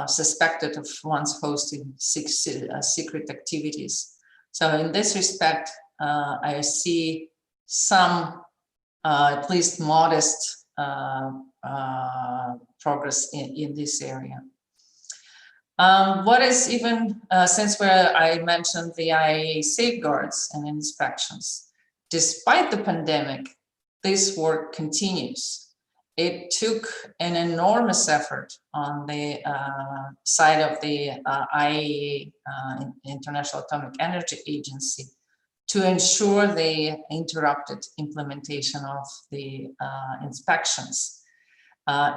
suspected of once hosting secret activities. So in this respect, I see some at least modest progress in this area. What is even, since I mentioned the IAEA safeguards and inspections, despite the pandemic, this work continues. It took an enormous effort on the side of the IAEA, International Atomic Energy Agency, to ensure the interrupted implementation of the inspections,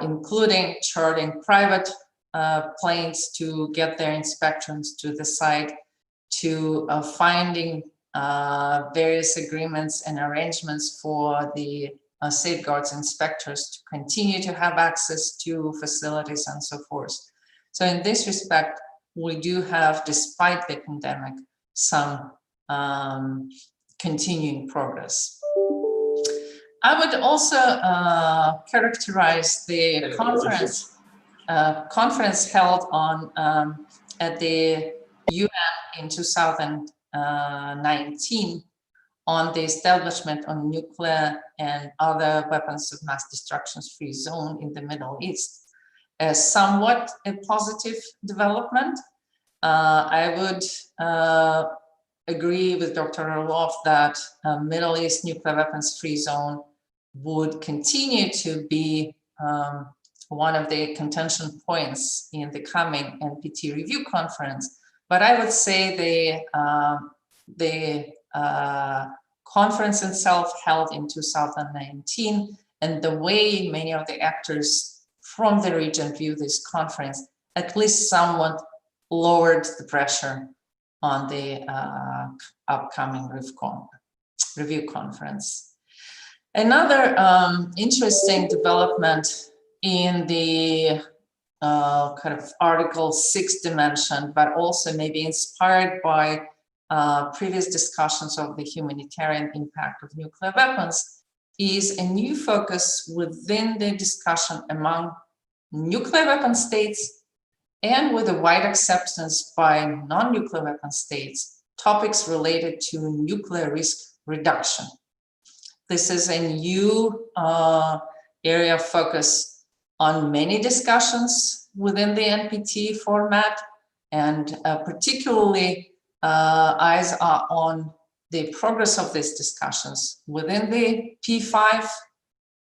including chartering private planes to get their inspections to the site, to finding various agreements and arrangements for the safeguards inspectors to continue to have access to facilities and so forth. So in this respect, we do have, despite the pandemic, some continuing progress. I would also characterize the conference held on at the UN in 2019 on the establishment of nuclear and other weapons of mass destruction free zone in the Middle East as somewhat a positive development. I would agree with Dr. Orlov that Middle East nuclear weapons free zone would continue to be one of the contention points in the coming NPT review conference. But I would say the conference itself held in 2019 and the way many of the actors from the region view this conference at least somewhat lowered the pressure on the upcoming review conference. Another interesting development in the kind of Article 6 dimension, but also maybe inspired by previous discussions of the humanitarian impact of nuclear weapons, is a new focus within the discussion among nuclear weapon states and with a wide acceptance by non-nuclear weapon states, topics related to nuclear risk reduction. This is a new area of focus on many discussions within the NPT format, and particularly eyes are on the progress of these discussions within the P5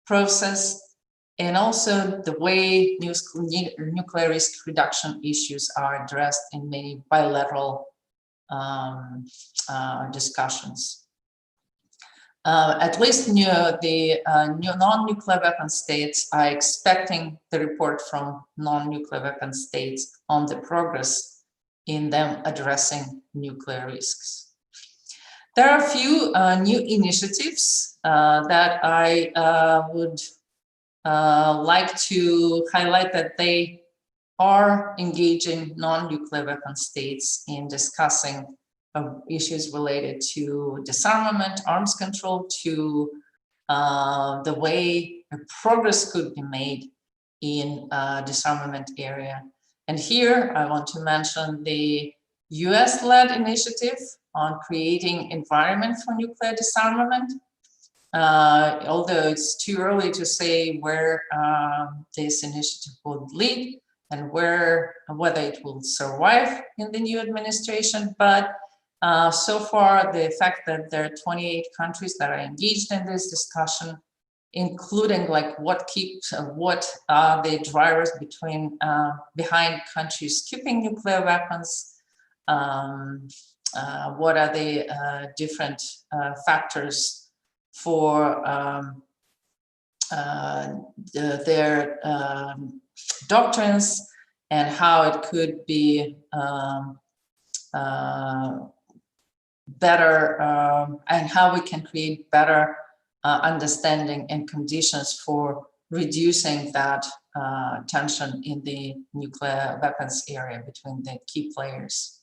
process, and also the way nuclear risk reduction issues are addressed in many bilateral discussions. At least the non-nuclear weapon states are expecting the report from non-nuclear weapon states on the progress in them addressing nuclear risks. There are a few new initiatives that I would like to highlight, that they are engaging non-nuclear weapon states in discussing issues related to disarmament, arms control, to the way progress could be made in disarmament area. And here I want to mention the US-led initiative on creating environment for nuclear disarmament. Although it's too early to say where this initiative would lead and whether it will survive in the new administration, but so far the fact that there are 28 countries that are engaged in this discussion, including like what are the drivers behind countries keeping nuclear weapons, what are the different factors for their doctrines, and how it could be better, and how we can create better understanding and conditions for reducing that tension in the nuclear weapons area between the key players.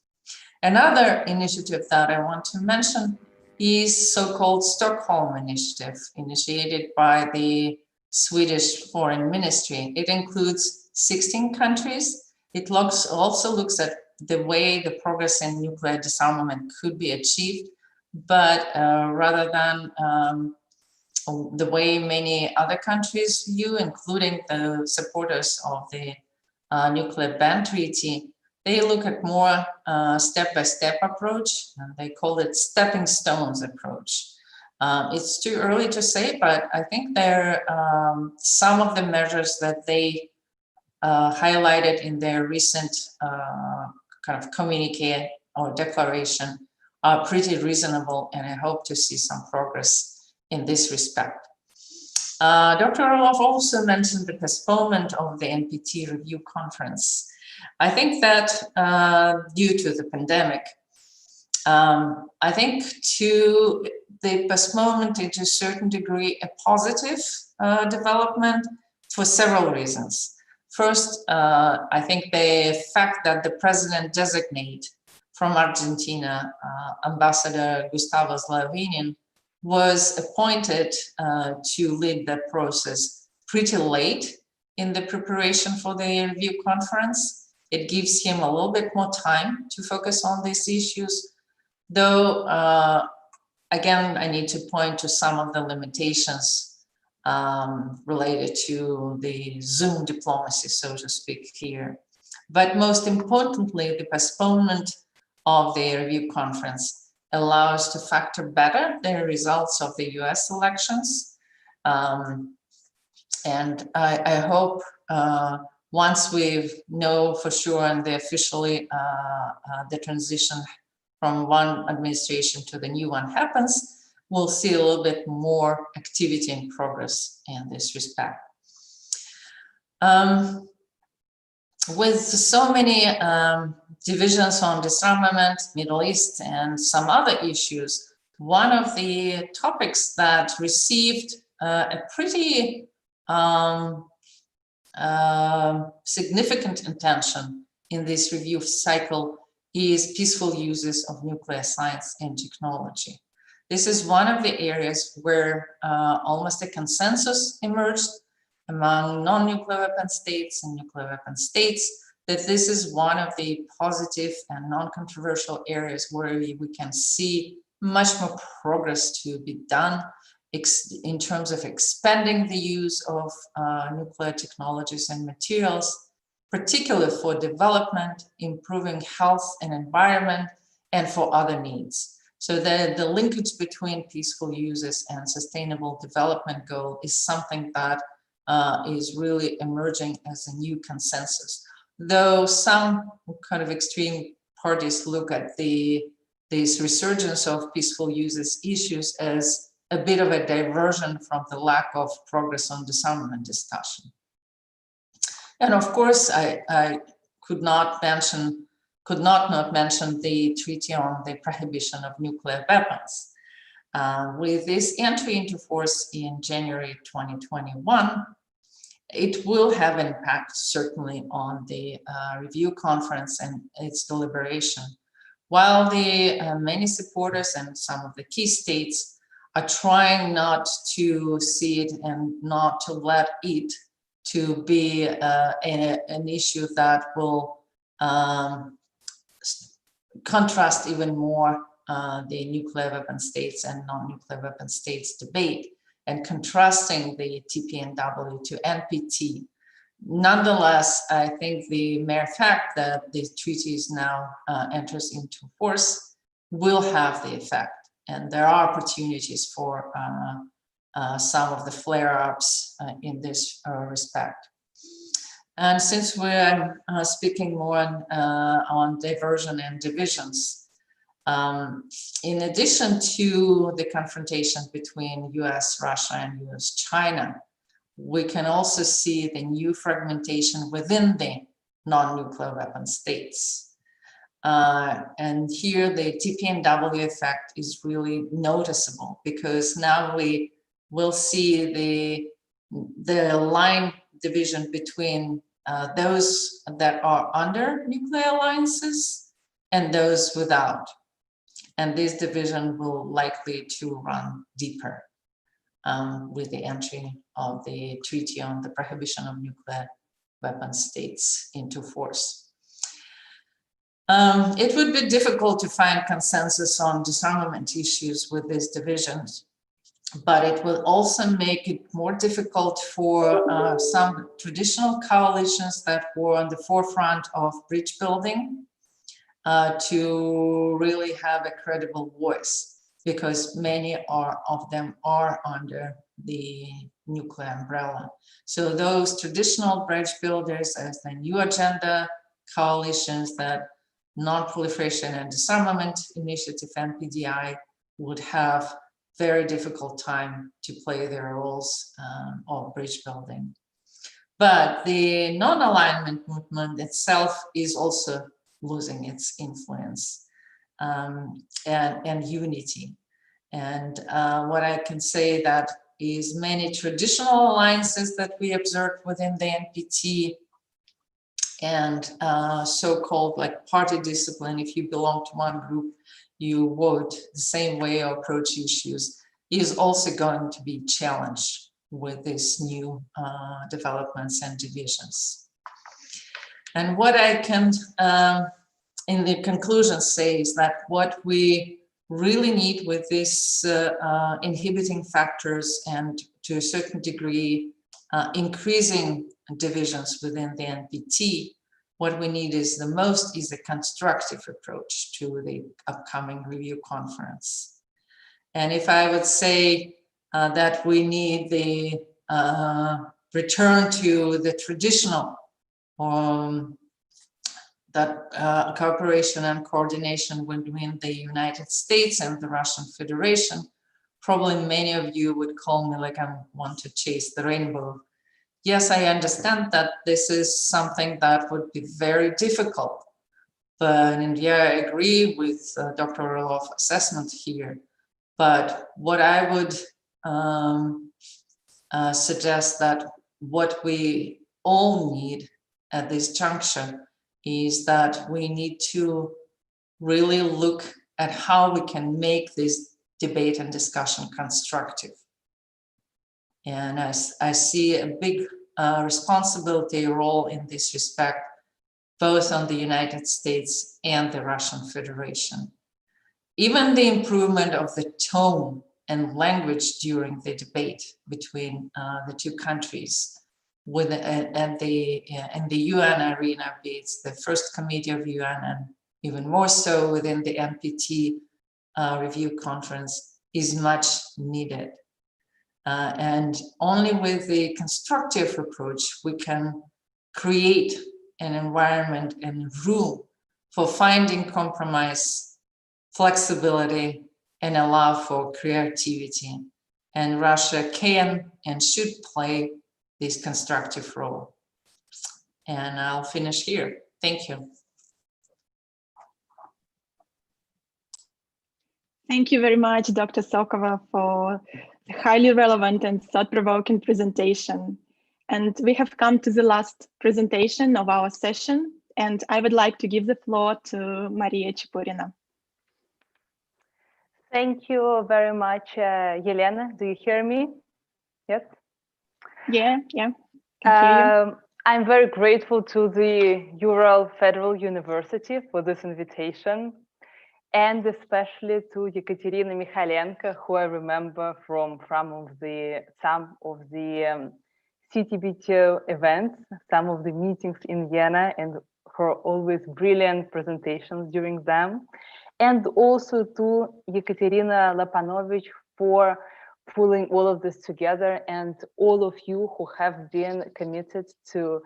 Another initiative that I want to mention is so-called Stockholm Initiative, initiated by the Swedish Foreign Ministry. It includes 16 countries. It also looks at the way the progress in nuclear disarmament could be achieved, but rather than the way many other countries view, including the supporters of the nuclear ban treaty, they look at more step-by-step approach, and they call it stepping stones approach. It's too early to say, but I think there some of the measures that they highlighted in their recent kind of communique or declaration are pretty reasonable, and I hope to see some progress in this respect. Dr. Orlov also mentioned the postponement of the NPT review conference. I think that due to the pandemic, I think to the postponement is to a certain degree a positive development for several reasons. First, I think the fact that the president-designate from Argentina, Ambassador Gustavo Slovenian, was appointed to lead that process pretty late in the preparation for the review conference. It gives him a little bit more time to focus on these issues, though I again, I need to point to some of the limitations related to the Zoom diplomacy, so to speak, here. But most importantly, the postponement of the review conference allows to factor better the results of the US elections. And I hope once we know for sure and officially the transition from one administration to the new one happens, we'll see a little bit more activity and progress in this respect. With so many divisions on disarmament, Middle East, and some other issues, one of the topics that received a pretty significant attention in this review cycle is peaceful uses of nuclear science and technology. This is one of the areas where almost a consensus emerged among non-nuclear weapon states and nuclear weapon states that this is one of the positive and non-controversial areas where we can see much more progress to be done in terms of expanding the use of nuclear technologies and materials, particularly for development, improving health and environment, and for other needs. So the linkage between peaceful uses and sustainable development goal is something that is really emerging as a new consensus. Though some kind of extreme parties look at this resurgence of peaceful uses issues as a bit of a diversion from the lack of progress on disarmament discussion. And of course, I could not not mention the Treaty on the Prohibition of Nuclear Weapons. With this entry into force in January 2021, it will have an impact certainly on the review conference and its deliberation. While the many supporters and some of the key states are trying not to see it and not to let it to be an issue that will contrast even more the nuclear weapon states and non-nuclear weapon states debate, and contrasting the TPNW to NPT. Nonetheless, I think the mere fact that the treaties now enters into force will have the effect, and there are opportunities for some of the flare-ups in this respect. And since we're speaking more on diversion and divisions, in addition to the confrontation between US, Russia, and US, China, we can also see the new fragmentation within the non-nuclear weapon states. And here the TPNW effect is really noticeable, because now we will see the line division between those that are under nuclear alliances and those without. And this division will likely to run deeper with the entry of the Treaty on the Prohibition of Nuclear Weapon States into force. It would be difficult to find consensus on disarmament issues with these divisions, but it will also make it more difficult for some traditional coalitions that were on the forefront of bridge building to really have a credible voice, because many of them are under the nuclear umbrella. So those traditional bridge builders as the new agenda coalitions, that Non-Proliferation and Disarmament Initiative, NPDI, would have very difficult time to play their roles of bridge building. But the non-alignment movement itself is also losing its influence and unity. And what I can say that is many traditional alliances that we observed within the NPT and so-called like party discipline, if you belong to one group, you vote the same way or approach issues, is also going to be challenged with these new developments and divisions. And what I can, in the conclusion, say is that what we really need with these inhibiting factors and to a certain degree increasing divisions within the NPT, what we need is a constructive approach to the upcoming review conference. And if I would say that we need the return to the traditional cooperation and coordination between the United States and the Russian Federation, probably many of you would call me like I want to chase the rainbow. Yes, I understand that this is something that would be very difficult, but I agree with Dr. Orlov's assessment here. But what I would suggest that what we all need at this juncture is that we need to really look at how we can make this debate and discussion constructive. And I see a big responsibility role in this respect, both on the United States and the Russian Federation. Even the improvement of the tone and language during the debate between the two countries in the UN arena, be it the first committee of UN and even more so within the NPT review conference, is much needed. And only with the constructive approach we can create an environment and room for finding compromise, flexibility, and allow for creativity. And Russia can and should play this constructive role. And I'll finish here. Thank you. Thank you very much, Dr. Sokova, for a highly relevant and thought-provoking presentation. And we have come to the last presentation of our session, and I would like to give the floor to Maria Chipurina. Thank you very much, Yelena. Do you hear me? Yes? Yeah. Can hear you. I'm very grateful to the Ural Federal University for this invitation, and especially to Ekaterina Mikhailenko, who I remember from some of the CTBTO events, some of the meetings in Vienna, and her always brilliant presentations during them. And also to Ekaterina Lapanovich for pulling all of this together, and all of you who have been committed to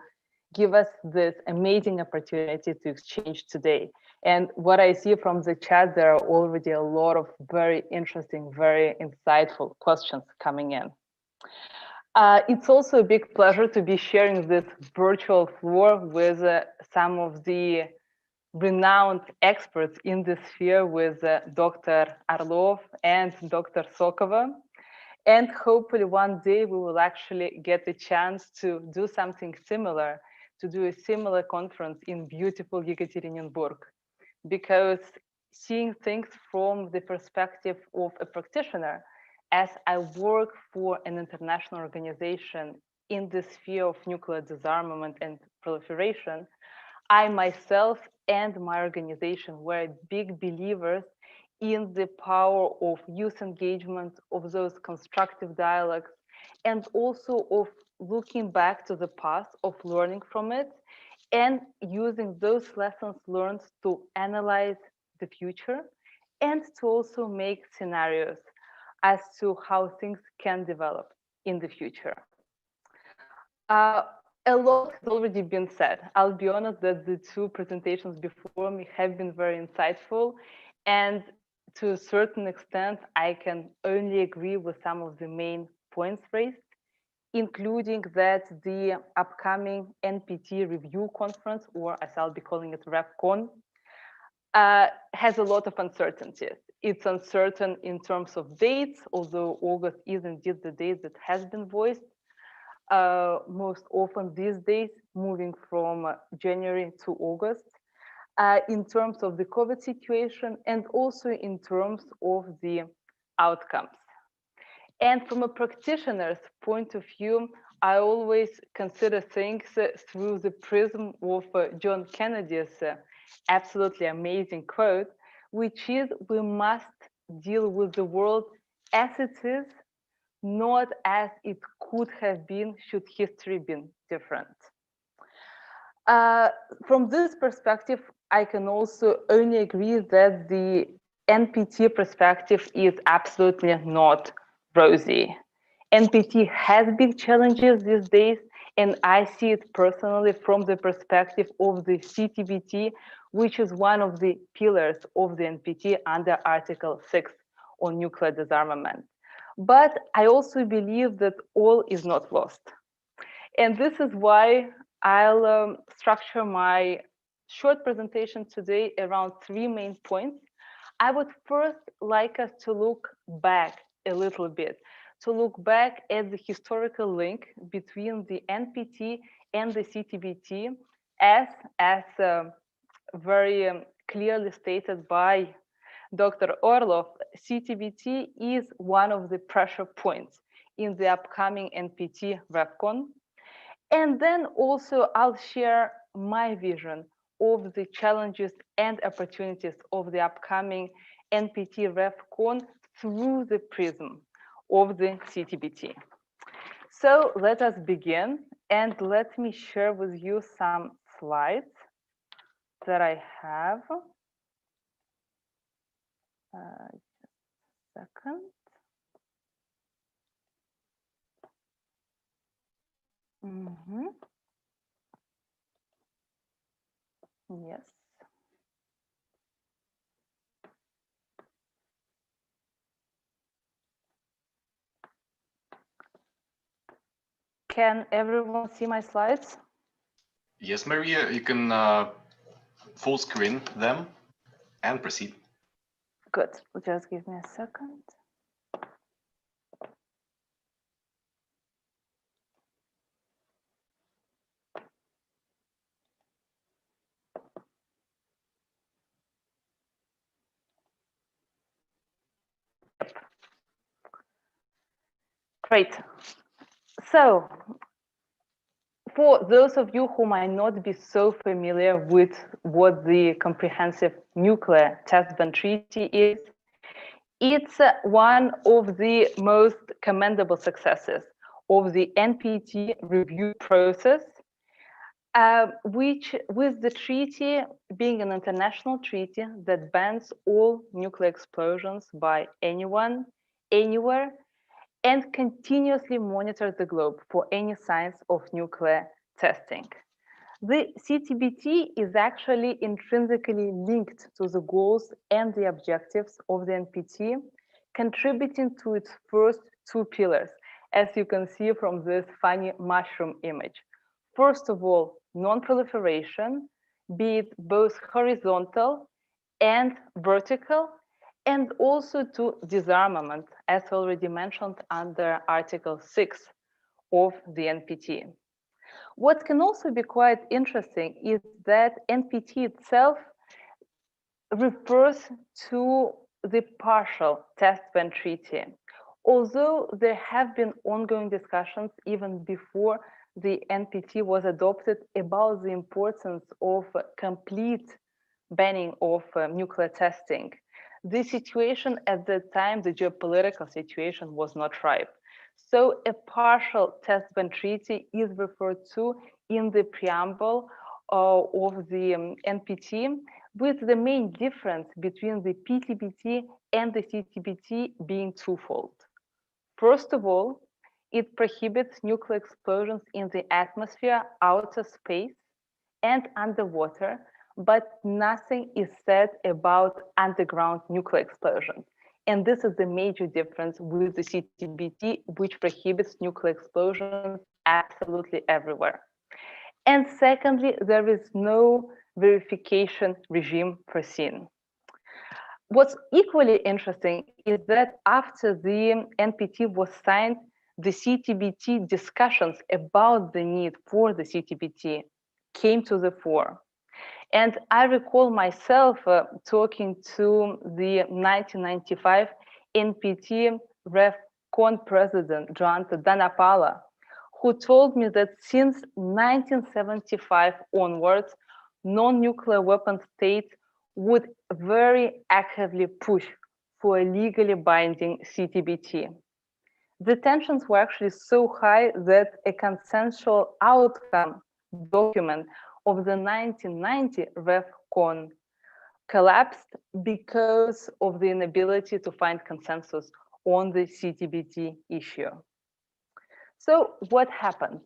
give us this amazing opportunity to exchange today. And what I see from the chat, there are already a lot of very interesting, very insightful questions coming in. It's also a big pleasure to be sharing this virtual floor with some of the renowned experts in this sphere, with Dr. Orlov and Dr. Sokova. And hopefully one day we will actually get a chance to do something similar, to do a similar conference in beautiful Yekaterinburg. Because seeing things from the perspective of a practitioner, as I work for an international organization in the sphere of nuclear disarmament and proliferation, I myself and my organization were big believers in the power of youth engagement, of those constructive dialogues, and also of looking back to the past, of learning from it, and using those lessons learned to analyze the future, and to also make scenarios as to how things can develop in the future. A lot has already been said. I'll be honest that the two presentations before me have been very insightful, and to a certain extent, I can only agree with some of the main points raised, including that the upcoming NPT review conference, or as I'll be calling it, RevCon, has a lot of uncertainties. It's uncertain in terms of dates, although August is indeed the date that has been voiced. Most often these days, moving from January to August, in terms of the COVID situation, and also in terms of the outcomes. And from a practitioner's point of view, I always consider things through the prism of John Kennedy's absolutely amazing quote, which is, we must deal with the world as it is, not as it could have been should history been different. From this perspective, I can also only agree that the NPT perspective is absolutely not rosy. NPT has big challenges these days, and I see it personally from the perspective of the CTBT, which is one of the pillars of the NPT under Article 6 on nuclear disarmament. But I also believe that all is not lost. And this is why I'll structure my short presentation today around 3 main points. I would first like us to look back a little bit, to look back at the historical link between the NPT and the CTBT, as very clearly stated by Dr. Orlov. CTBT is one of the pressure points in the upcoming NPT REFCON. And then also I'll share my vision of the challenges and opportunities of the upcoming NPT REFCON through the prism of the CTBT. So let us begin, and let me share with you some slides that I have. Just a second. Yes. Can everyone see my slides? Yes, Maria, you can full screen them and proceed. Good. Just give me a second. Great. So, for those of you who might not be so familiar with what the Comprehensive Nuclear Test Ban Treaty is, it's one of the most commendable successes of the NPT review process, which, with the treaty being an international treaty that bans all nuclear explosions by anyone, anywhere, and continuously monitors the globe for any signs of nuclear testing. The CTBT is actually intrinsically linked to the goals and the objectives of the NPT, contributing to its first 2 pillars, as you can see from this funny mushroom image. First of all, non-proliferation, be it both horizontal and vertical, and also to disarmament, as already mentioned under Article 6 of the NPT. What can also be quite interesting is that NPT itself refers to the partial test ban treaty, although there have been ongoing discussions even before the NPT was adopted about the importance of complete banning of nuclear testing. The situation at that time, the geopolitical situation, was not ripe. So a partial test ban treaty is referred to in the preamble of the NPT, with the main difference between the PTBT and the CTBT being twofold. First of all, it prohibits nuclear explosions in the atmosphere, outer space, and underwater, but nothing is said about underground nuclear explosions. And this is the major difference with the CTBT, which prohibits nuclear explosions absolutely everywhere. And secondly, there is no verification regime foreseen. What's equally interesting is that after the NPT was signed, the CTBT discussions about the need for the CTBT came to the fore. And I recall myself talking to the 1995 NPT REFCON president, Joanta Dhanapala, who told me that since 1975 onwards, non-nuclear weapon states would very actively push for a legally binding CTBT. The tensions were actually so high that a consensual outcome document of the 1990 REFCON collapsed because of the inability to find consensus on the CTBT issue. So what happened?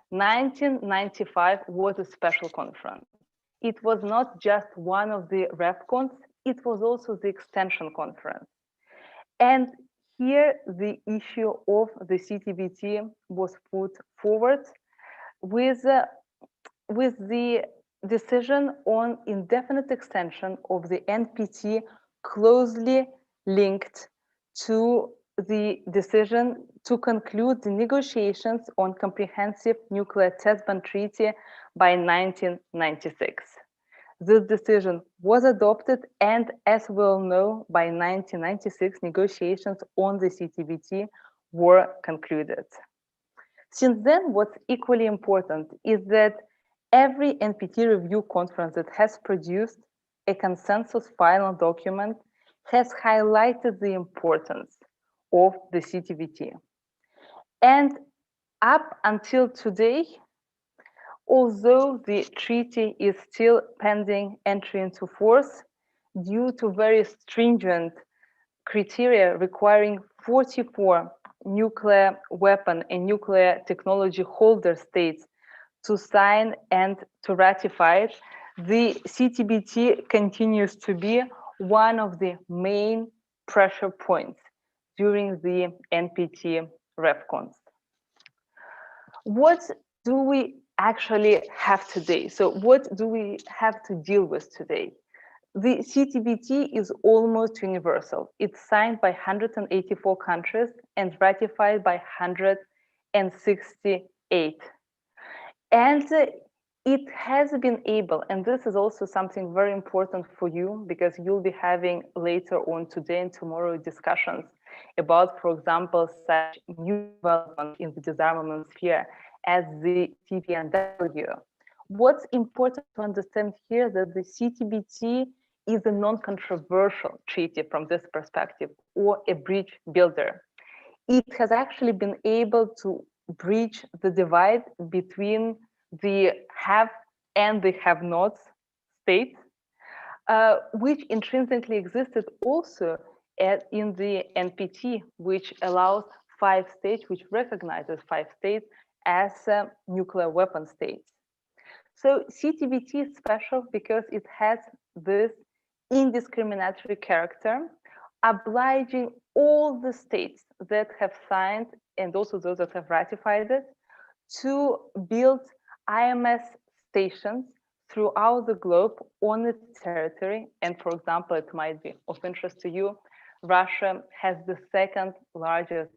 1995 was a special conference. It was not just one of the REFCONs, it was also the extension conference. And here the issue of the CTBT was put forward with the decision on indefinite extension of the NPT closely linked to the decision to conclude the negotiations on comprehensive nuclear test ban treaty by 1996. This decision was adopted, and as we all know, by 1996, negotiations on the CTBT were concluded. Since then, what's equally important is that every NPT review conference that has produced a consensus final document has highlighted the importance of the CTBT. And up until today, although the treaty is still pending entry into force due to very stringent criteria requiring 44 nuclear weapon and nuclear technology holder states to sign and to ratify it, the CTBT continues to be one of the main pressure points during the NPT REFCONs. What do we actually have today? So what do we have to deal with today? The CTBT is almost universal. It's signed by 184 countries and ratified by 168. And it has been able, and this is also something very important for you, because you'll be having later on today and tomorrow discussions about, for example, such new developments in the disarmament sphere as the TPNW. What's important to understand here that the CTBT is a non-controversial treaty from this perspective, or a bridge builder. It has actually been able to bridge the divide between the have and the have-nots states, which intrinsically existed also in the NPT, which allows 5 states, which recognizes 5 states as nuclear weapon states. So CTBT is special because it has this indiscriminatory character, obliging all the states that have signed, and also those that have ratified it, to build IMS stations throughout the globe on its territory. And for example, it might be of interest to you, Russia has the 2nd largest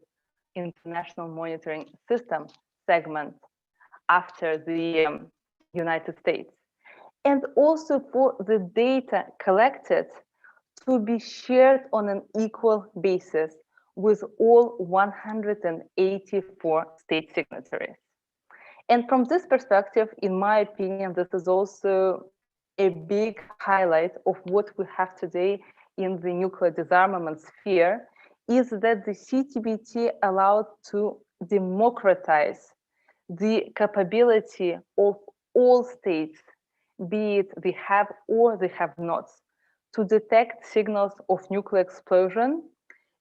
international monitoring system segment after the United States. And also for the data collected to be shared on an equal basis with all 184 state signatories. And from this perspective, in my opinion, this is also a big highlight of what we have today in the nuclear disarmament sphere, is that the CTBT allowed to democratize the capability of all states, be it the have or the have-nots, to detect signals of nuclear explosion,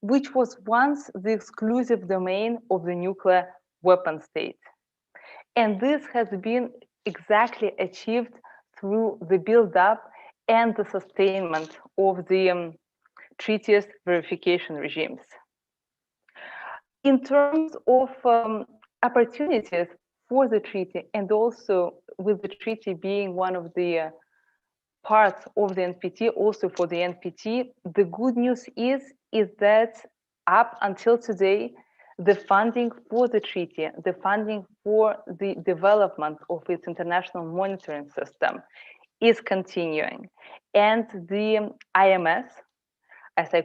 which was once the exclusive domain of the nuclear weapon state. And this has been exactly achieved through the build-up and the sustainment of the treaties verification regimes. In terms of opportunities for the treaty, and also with the treaty being one of the parts of the NPT, also for the NPT, the good news is that up until today, the funding for the treaty, the funding for the development of its international monitoring system is continuing. And the IMS, as I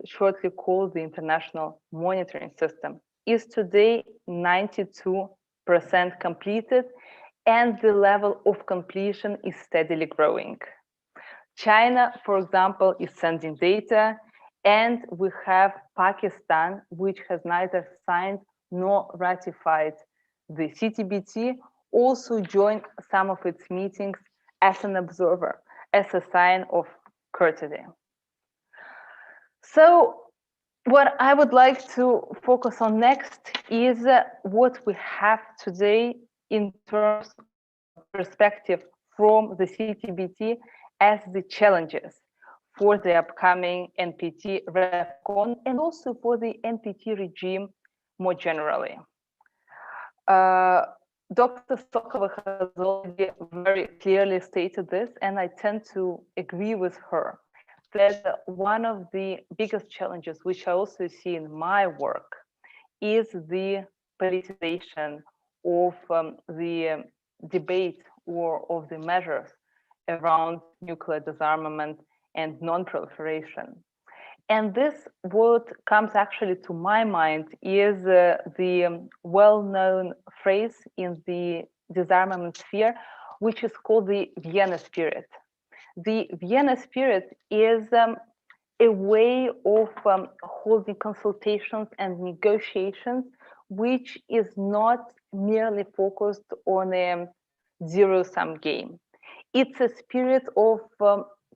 shortly call the international monitoring system, is today 92% completed, and the level of completion is steadily growing. China, for example, is sending data, And we have Pakistan, which has neither signed nor ratified the CTBT, also joined some of its meetings as an observer, as a sign of courtesy. So what I would like to focus on next is what we have today in terms of perspective from the CTBT as the challenges for the upcoming NPT REFCON and also for the NPT regime more generally. Dr. Sokova has already very clearly stated this, and I tend to agree with her that one of the biggest challenges, which I also see in my work, is the politicization of the debate or of the measures around nuclear disarmament and non-proliferation. And this, what comes actually to my mind is the well-known phrase in the disarmament sphere, which is called the Vienna spirit. The Vienna spirit is a way of holding consultations and negotiations, which is not merely focused on a zero-sum game. It's a spirit of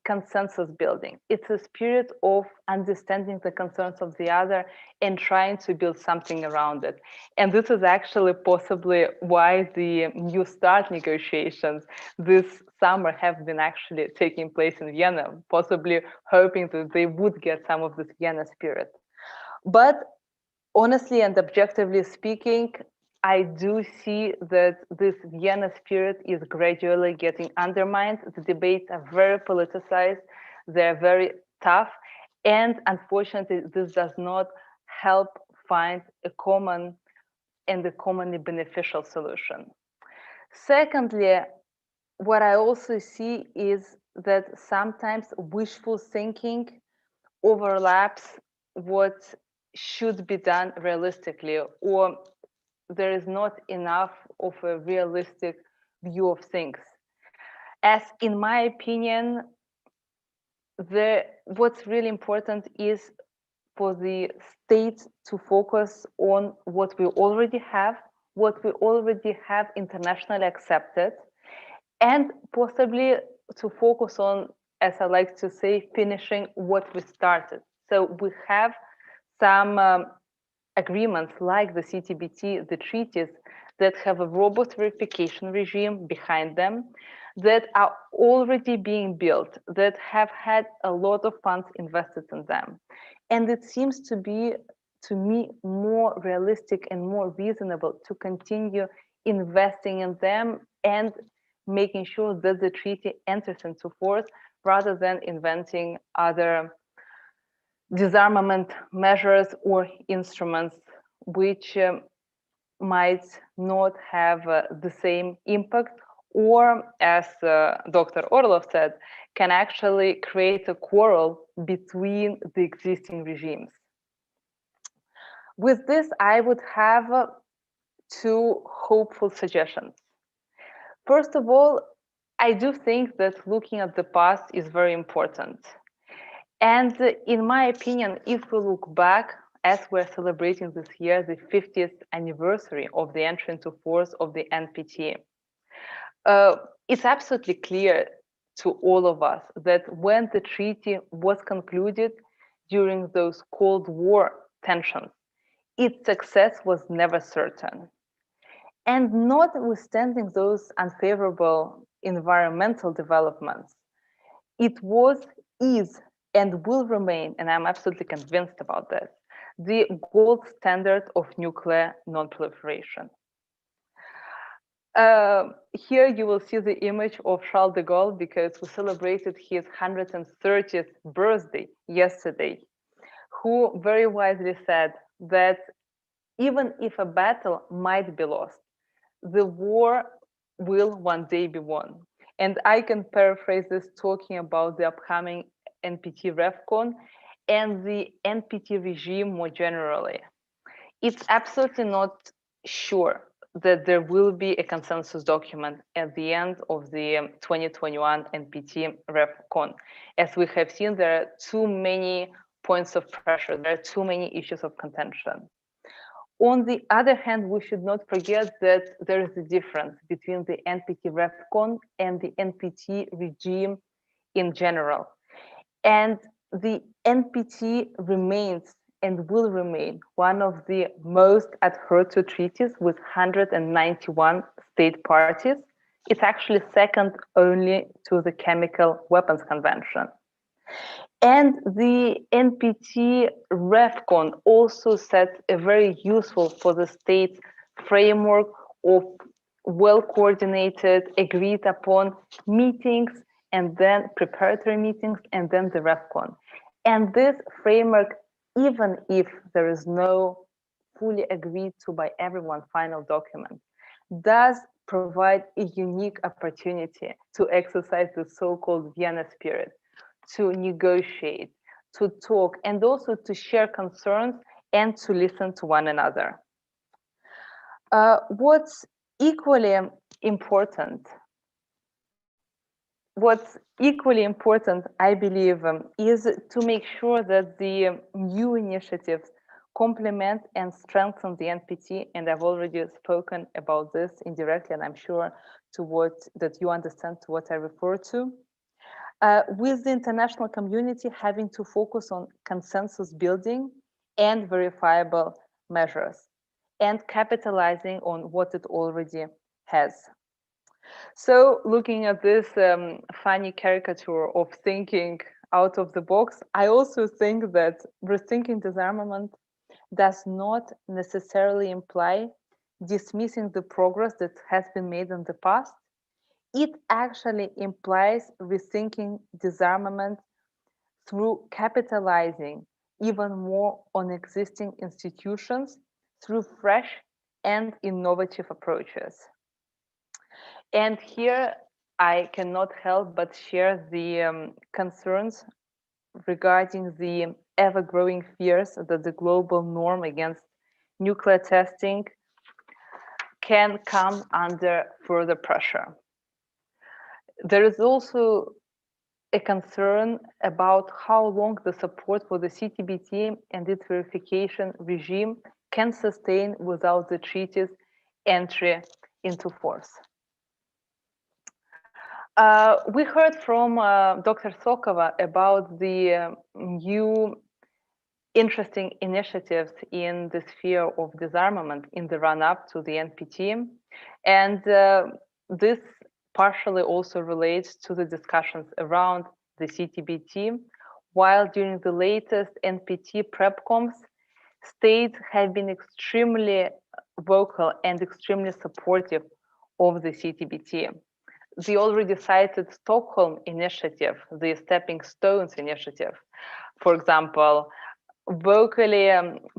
consensus building. It's a spirit of understanding the concerns of the other and trying to build something around it. And this is actually possibly why the New START negotiations this summer have been actually taking place in Vienna, possibly hoping that they would get some of this Vienna spirit. But honestly and objectively speaking, I do see that this Vienna spirit is gradually getting undermined. The debates are very politicized, they're very tough, and unfortunately, this does not help find a common and a commonly beneficial solution. Secondly, what I also see is that sometimes wishful thinking overlaps what should be done realistically, or there is not enough of a realistic view of things. As in my opinion, what's really important is for the state to focus on what we already have internationally accepted, and possibly to focus on, as I like to say, finishing what we started. So we have some agreements like the CTBT, the treaties that have a robust verification regime behind them, that are already being built, that have had a lot of funds invested in them. And it seems to be, to me, more realistic and more reasonable to continue investing in them and making sure that the treaty enters into force rather than inventing other disarmament measures or instruments which might not have the same impact, or as Dr. Orlov said, can actually create a quarrel between the existing regimes. With this, I would have two hopeful suggestions. First of all, I do think that looking at the past is very important. And in my opinion, if we look back, as we're celebrating this year, the 50th anniversary of the entry into force of the NPT, it's absolutely clear to all of us that when the treaty was concluded during those Cold War tensions, its success was never certain. And notwithstanding those unfavorable environmental developments, it was, is, and will remain, and I'm absolutely convinced about this, the gold standard of nuclear non-proliferation. Here you will see the image of Charles de Gaulle, because we celebrated his 130th birthday yesterday, who very wisely said that even if a battle might be lost, the war will one day be won. And I can paraphrase this talking about the upcoming NPT REFCON and the NPT regime more generally. It's absolutely not sure that there will be a consensus document at the end of the 2021 NPT REFCON. As we have seen, there are too many points of pressure. There are too many issues of contention. On the other hand, we should not forget that there is a difference between the NPT REFCON and the NPT regime in general. And the NPT remains and will remain one of the most adhered to treaties with 191 state parties. It's actually second only to the Chemical Weapons Convention. And the NPT REFCON also sets a very useful for the states framework of well-coordinated, agreed upon meetings, and then preparatory meetings, and then the REFCON. And this framework, even if there is no fully agreed to by everyone final document, does provide a unique opportunity to exercise the so-called Vienna spirit, to negotiate, to talk, and also to share concerns and to listen to one another. What's equally important, I believe, is to make sure that the new initiatives complement and strengthen the NPT, and I've already spoken about this indirectly, and I'm sure that you understand to what I refer to. With the international community having to focus on consensus building and verifiable measures, and capitalizing on what it already has. So looking at this funny caricature of thinking out of the box, I also think that rethinking disarmament does not necessarily imply dismissing the progress that has been made in the past. It actually implies rethinking disarmament through capitalizing even more on existing institutions through fresh and innovative approaches. And here I cannot help but share the concerns regarding the ever-growing fears that the global norm against nuclear testing can come under further pressure. There is also a concern about how long the support for the CTBT and its verification regime can sustain without the treaty's entry into force. We heard from Dr. Sokova about the new interesting initiatives in the sphere of disarmament in the run-up to the NPT. And this partially also relates to the discussions around the CTBT, while during the latest NPT prepcoms, states have been extremely vocal and extremely supportive of the CTBT. The already cited Stockholm initiative, the Stepping Stones initiative, for example, vocally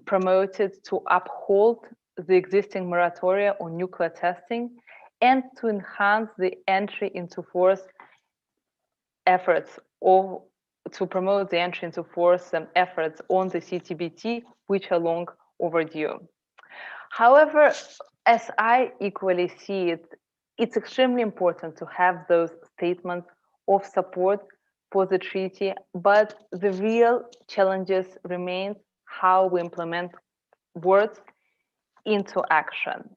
promoted to uphold the existing moratoria on nuclear testing and to enhance the entry into force efforts, or to promote the entry into force efforts on the CTBT, which are long overdue. However, as I equally see it, it's extremely important to have those statements of support for the treaty, but the real challenges remain how we implement words into action.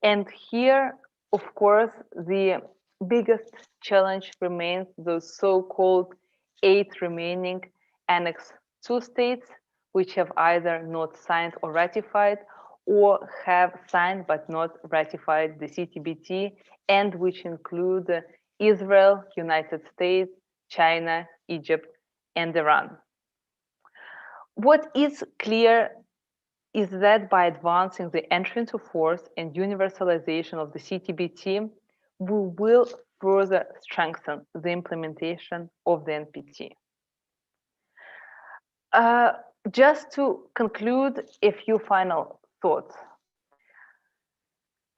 And here, of course, the biggest challenge remains those so-called 8 remaining Annex II states, which have either not signed or ratified, or have signed but not ratified the CTBT, and which include Israel, United States, China, Egypt, and Iran. What is clear is that by advancing the entry into force and universalization of the CTBT, we will further strengthen the implementation of the NPT. Just to conclude, a few final thoughts.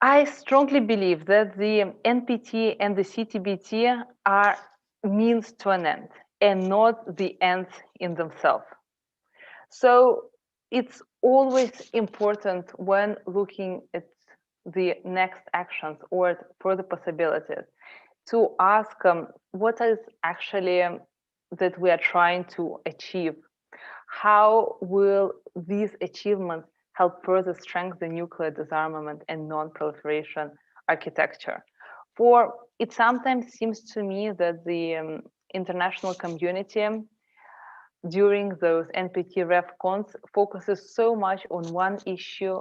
I strongly believe that the NPT and the CTBT are means to an end and not the ends in themselves. So it's always important when looking at the next actions or further possibilities to ask what is actually that we are trying to achieve. how will these achievements help further strengthen nuclear disarmament and non-proliferation architecture? For it sometimes seems to me that the international community during those NPT-REF cons focuses so much on one issue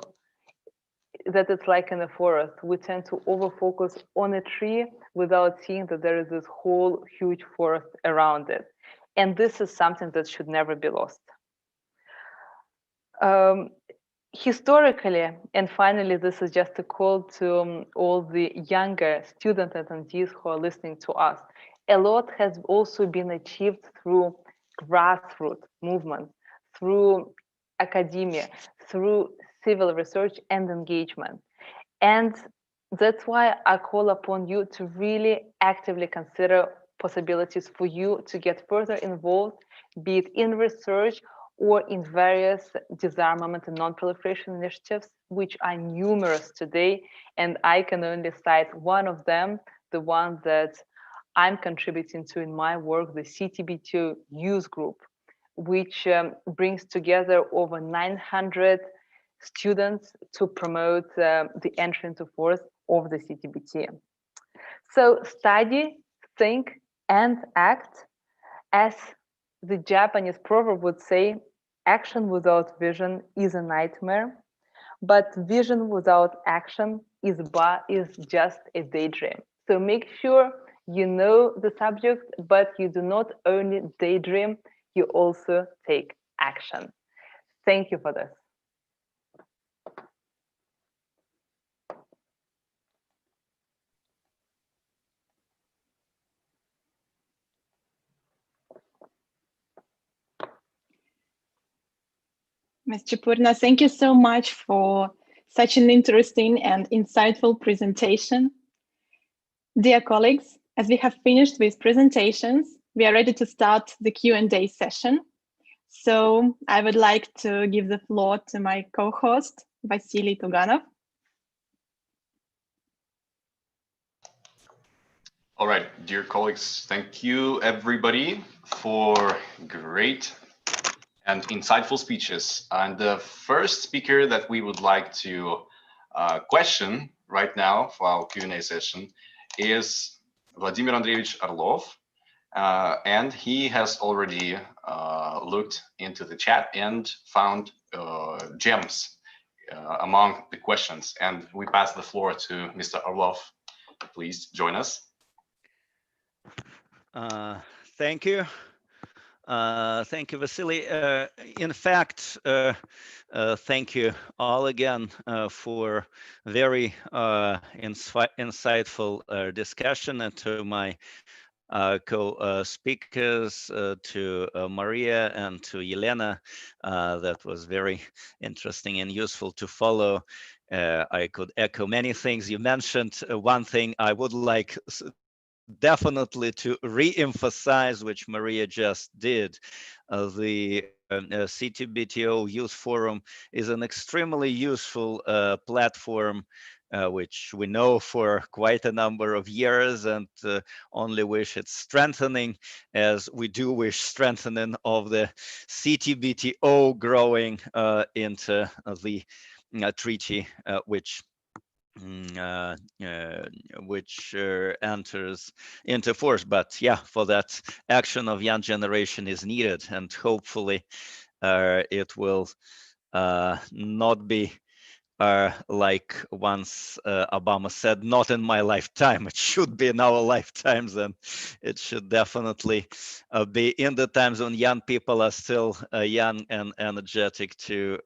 that it's like in a forest. We tend to over-focus on a tree without seeing that there is this whole huge forest around it. And this is something that should never be lost. Historically, and finally, this is just a call to all the younger student attendees who are listening to us. A lot has also been achieved through grassroots movements, through academia, through civil research and engagement. And that's why I call upon you to really actively consider possibilities for you to get further involved, be it in research or in various disarmament and non-proliferation initiatives, which are numerous today. And I can only cite one of them, the one that I'm contributing to in my work, the CTBTO Youth Group, which brings together over 900 students to promote the entry into force of the CTBT. So study, think, and act. As the Japanese proverb would say, action without vision is a nightmare, but vision without action is just a daydream. So make sure you know the subject, but you do not only daydream, you also take action. Thank you for this. Ms. Chipurna, thank you so much for such an interesting and insightful presentation. Dear colleagues, as we have finished with presentations, we are ready to start the Q&A session. So I would like to give the floor to my co-host, Vasily Tuganov. All right, dear colleagues, thank you everybody for great and insightful speeches. And the first speaker that we would like to question right now for our Q&A session is Vladimir Andreevich Orlov. And he has already looked into the chat and found gems among the questions. And we pass the floor to Mr. Orlov. Please join us. Thank you. Thank you, Vasily. In fact, thank you all again for very insightful discussion, and to my co-speakers, to Maria and to Yelena. That was very interesting and useful to follow. I could echo many things you mentioned. One thing I would like definitely to re-emphasize, which Maria just did, the CTBTO Youth Forum is an extremely useful platform, which we know for quite a number of years, and only wish it's strengthening, as we do wish strengthening of the CTBTO growing into the treaty, which enters into force. But yeah, for that, action of young generation is needed, and hopefully it will not be like once Obama said, not in my lifetime. It should be in our lifetimes, and it should definitely be in the times when young people are still young and energetic to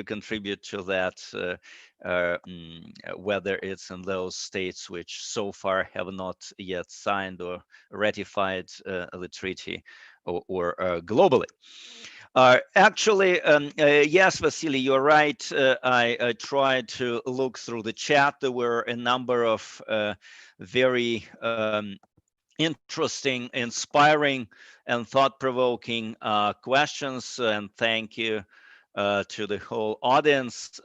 contribute to that, whether it's in those states which so far have not yet signed or ratified the treaty, or globally. Actually, yes, Vasily, you're right. I tried to look through the chat. There were a number of very interesting, inspiring, and thought-provoking questions. And thank you to the whole audience.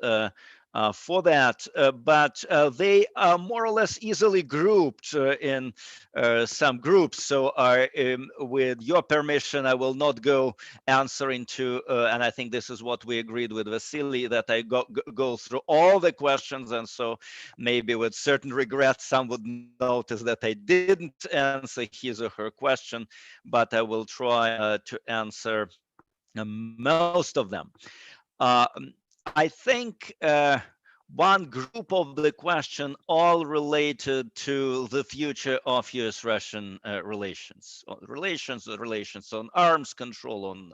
for that, but they are more or less easily grouped in some groups. So with your permission, I will not go answering to, and I think this is what we agreed with Vasily, that I go through all the questions. And so maybe with certain regret, some would notice that I didn't answer his or her question, but I will try to answer most of them. I think one group of the question all related to the future of US-Russian relations on arms control, on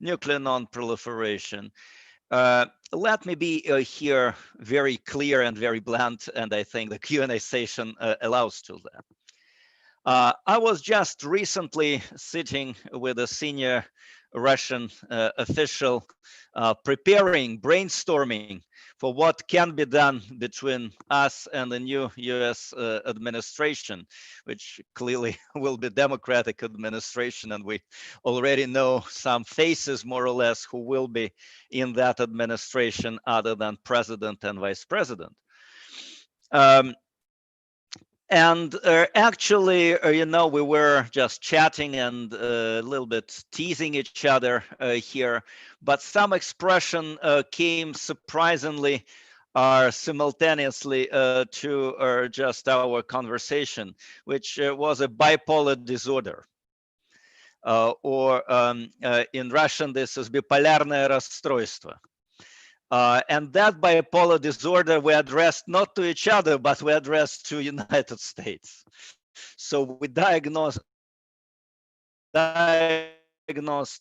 nuclear non-proliferation. Let me be here very clear and very blunt, and I think the Q&A session allows to that. I was just recently sitting with a senior Russian official brainstorming for what can be done between us and the new US administration, which clearly will be Democratic administration. And we already know some faces more or less who will be in that administration other than president and vice president. And actually, you know, we were just chatting and a little bit teasing each other here, but some expression came surprisingly simultaneously to just our conversation, which was a bipolar disorder. Or in Russian, this is пленарное расстройство. And that bipolar disorder we addressed not to each other, but we addressed to United States. So we diagnosed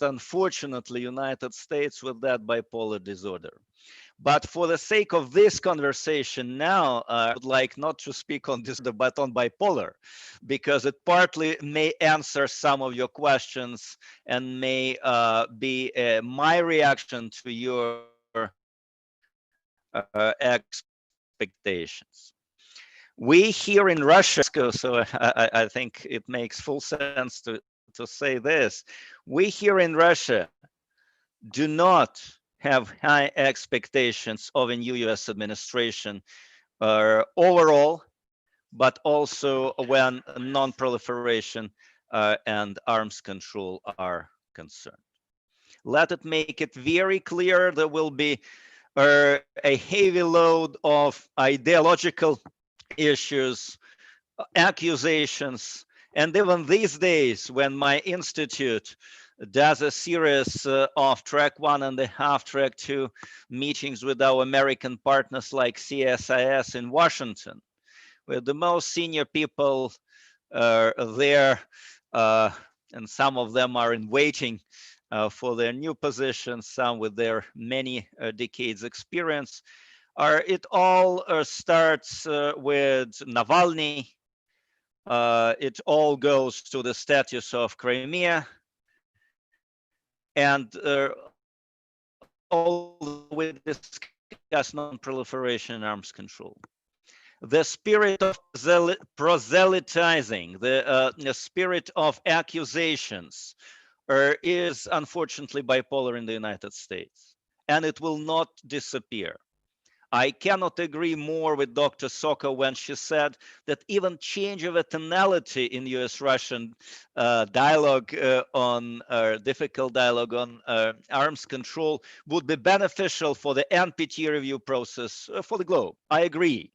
unfortunately United States with that bipolar disorder. But for the sake of this conversation now, I would like not to speak on this, but on bipolar, because it partly may answer some of your questions and may be my reaction to your expectations. We here in Russia, so I think it makes full sense to say this. We here in Russia do not have high expectations of a new US administration overall, but also when non-proliferation and arms control are concerned. Let it make it very clear there will be a heavy load of ideological issues, accusations, and even these days when my institute does a series of track 1.5, track 2 meetings with our American partners like CSIS in Washington, where the most senior people are there, and some of them are in waiting for their new positions, some with their many decades experience. It all starts with Navalny. It all goes to the status of Crimea. And all we discuss non-proliferation and arms control. The spirit of proselytizing, the spirit of accusations is unfortunately bipolar in the United States, and it will not disappear. I cannot agree more with Dr. Sokol when she said that even change of a tonality in US-Russian dialogue difficult dialogue on arms control would be beneficial for the NPT review process for the globe. I agree.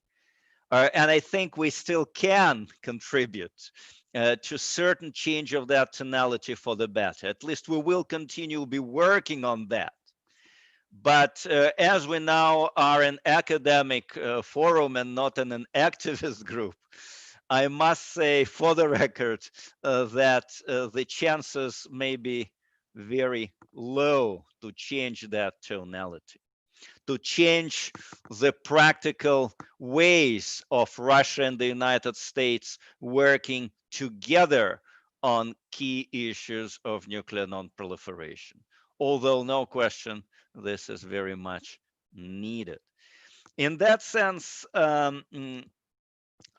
And I think we still can contribute to certain change of that tonality for the better. At least we will continue to be working on that. But as we now are an academic forum and not in an activist group, I must say for the record that the chances may be very low to change that tonality, to change the practical ways of Russia and the United States working together on key issues of nuclear non-proliferation. Although no question, this is very much needed. In that sense, on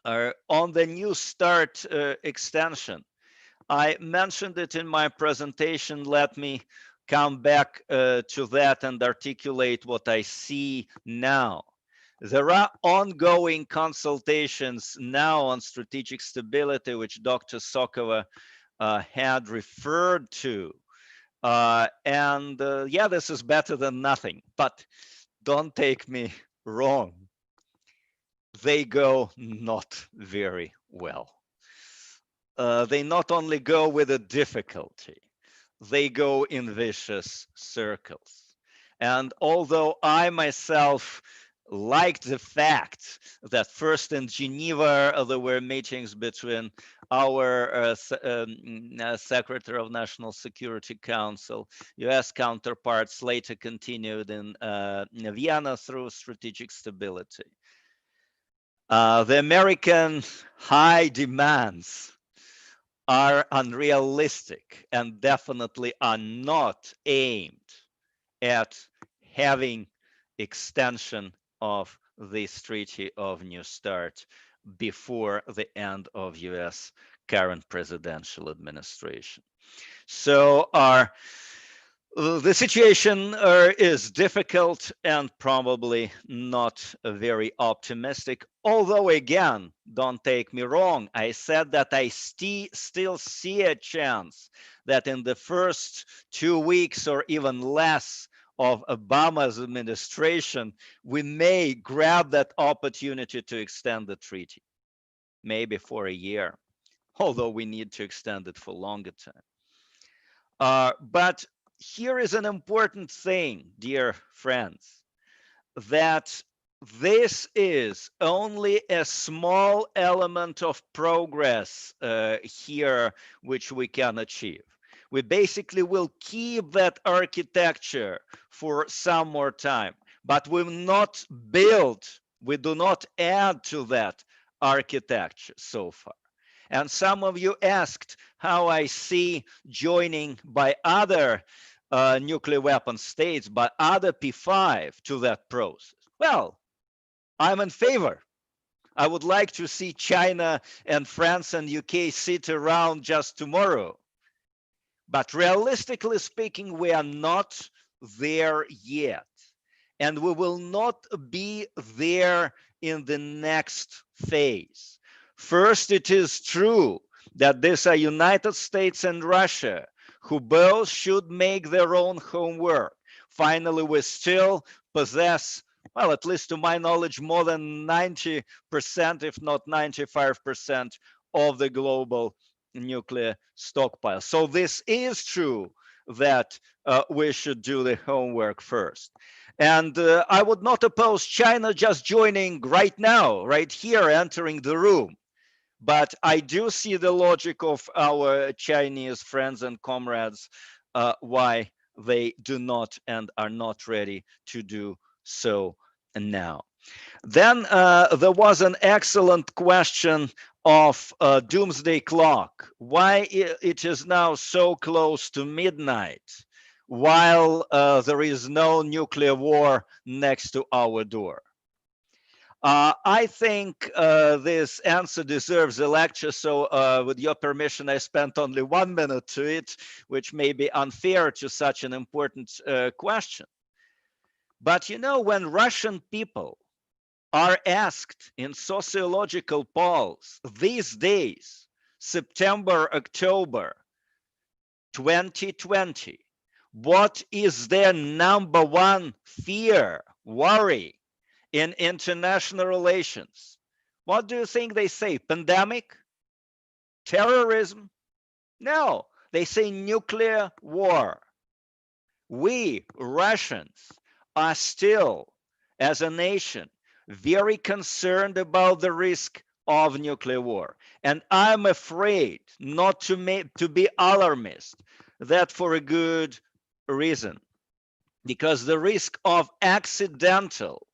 the New START extension, I mentioned it in my presentation. Let me come back to that and articulate what I see now. There are ongoing consultations now on strategic stability, which Dr. Sokova had referred to. Yeah, this is better than nothing, but don't take me wrong. They go not very well. They not only go with a difficulty, they go in vicious circles. And although I myself liked the fact that first in Geneva, there were meetings between our Secretary of National Security Council, US counterparts, later continued in Vienna through strategic stability. The American high demands are unrealistic and definitely are not aimed at having extension of this Treaty of New START before the end of US current presidential administration. So the situation is difficult and probably not very optimistic. Although, again, don't take me wrong, I said that I still see a chance that in the first 2 weeks or even less of Obama's administration, we may grab that opportunity to extend the treaty, maybe for a year, although we need to extend it for longer time. But here is an important thing, dear friends, that this is only a small element of progress here which we can achieve. We basically will keep that architecture for some more time, but we will not build, we do not add to that architecture so far. And some of you asked how I see joining by other nuclear weapon states, by other P5 to that process. Well, I'm in favor. I would like to see China and France and UK sit around just tomorrow. But realistically speaking, we are not there yet. And we will not be there in the next phase. First, it is true that these are United States and Russia, who both should make their own homework. Finally, we still possess, well, at least to my knowledge, more than 90%, if not 95% of the global nuclear stockpile. So this is true that we should do the homework first. And I would not oppose China just joining right now, right here, entering the room. But I do see the logic of our Chinese friends and comrades, why they do not and are not ready to do so now. Then there was an excellent question of doomsday clock. Why it is now so close to midnight while there is no nuclear war next to our door? I think this answer deserves a lecture, so with your permission, I spent only 1 minute to it, which may be unfair to such an important question. But you know, when Russian people are asked in sociological polls these days, September, October 2020, what is their #1 fear, worry in international relations? What do you think they say? Pandemic? Terrorism? No, they say nuclear war. We Russians are still, as a nation, very concerned about the risk of nuclear war. And I'm afraid not to be alarmist, that for a good reason, because the risk of accidental,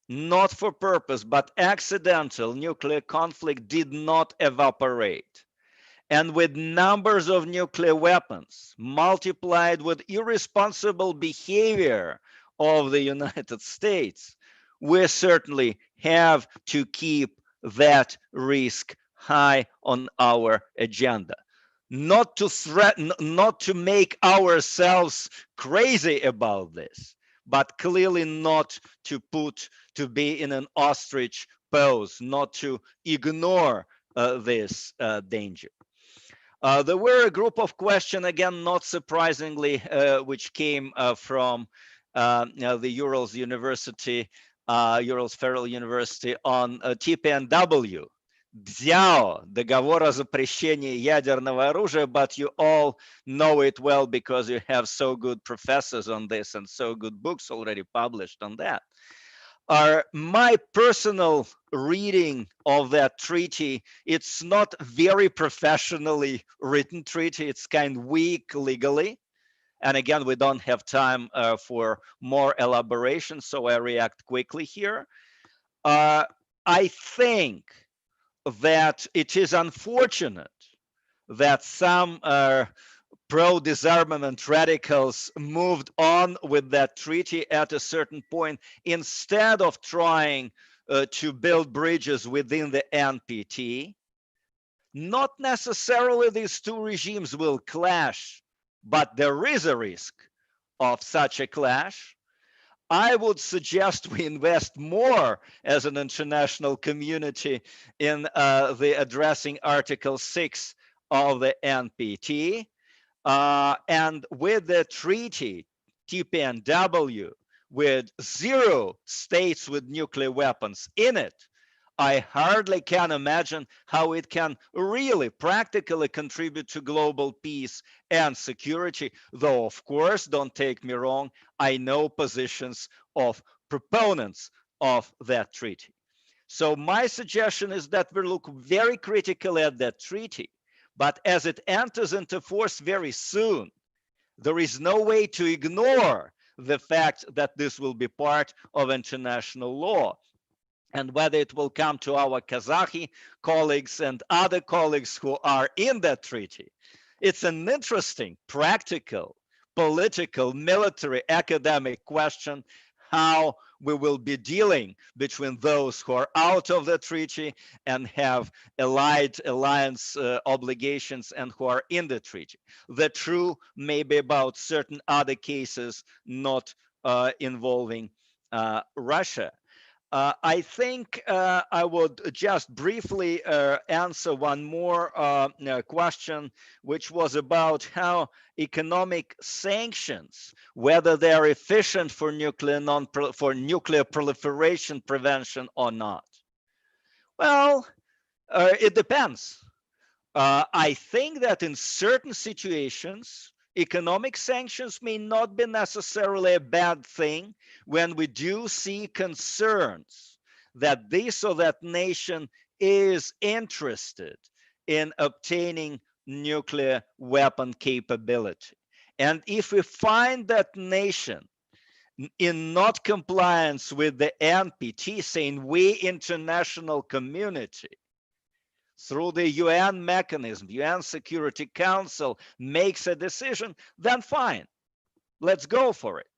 not for purpose, but accidental nuclear conflict did not evaporate. And with numbers of nuclear weapons multiplied with irresponsible behavior of the United States, we certainly have to keep that risk high on our agenda. Not to threaten, not to make ourselves crazy about this, but clearly not to be in an ostrich pose, not to ignore this danger. There were a group of questions, again, not surprisingly, which came from the Urals University, Urals Federal University on TPNW. ДНЯО, Договор о запрещении ядерного оружия, but you all know it well because you have so good professors on this and so good books already published on that. My personal reading of that treaty, it's not very professionally written treaty, it's kind of weak legally. And again, we don't have time for more elaboration, so I react quickly here. I think that it is unfortunate that some pro-disarmament radicals moved on with that treaty at a certain point instead of trying to build bridges within the NPT. Not necessarily these two regimes will clash, but there is a risk of such a clash. I would suggest we invest more as an international community in the addressing Article 6 of the NPT. And with the treaty, TPNW, with 0 states with nuclear weapons in it, I hardly can imagine how it can really practically contribute to global peace and security, though, of course, don't take me wrong, I know positions of proponents of that treaty. So my suggestion is that we look very critically at that treaty, but as it enters into force very soon, there is no way to ignore the fact that this will be part of international law. And whether it will come to our Kazakh colleagues and other colleagues who are in that treaty, it's an interesting, practical, political, military, academic question how we will be dealing between those who are out of the treaty and have alliance obligations and who are in the treaty. The true may be about certain other cases not involving Russia. I think I would just briefly answer one more question, which was about how economic sanctions, whether they are efficient for nuclear proliferation prevention or not. Well, it depends. I think that in certain situations, economic sanctions may not be necessarily a bad thing when we do see concerns that this or that nation is interested in obtaining nuclear weapon capability. And if we find that nation in not compliance with the NPT, saying we international community, through the UN mechanism, UN Security Council makes a decision, then fine, let's go for it.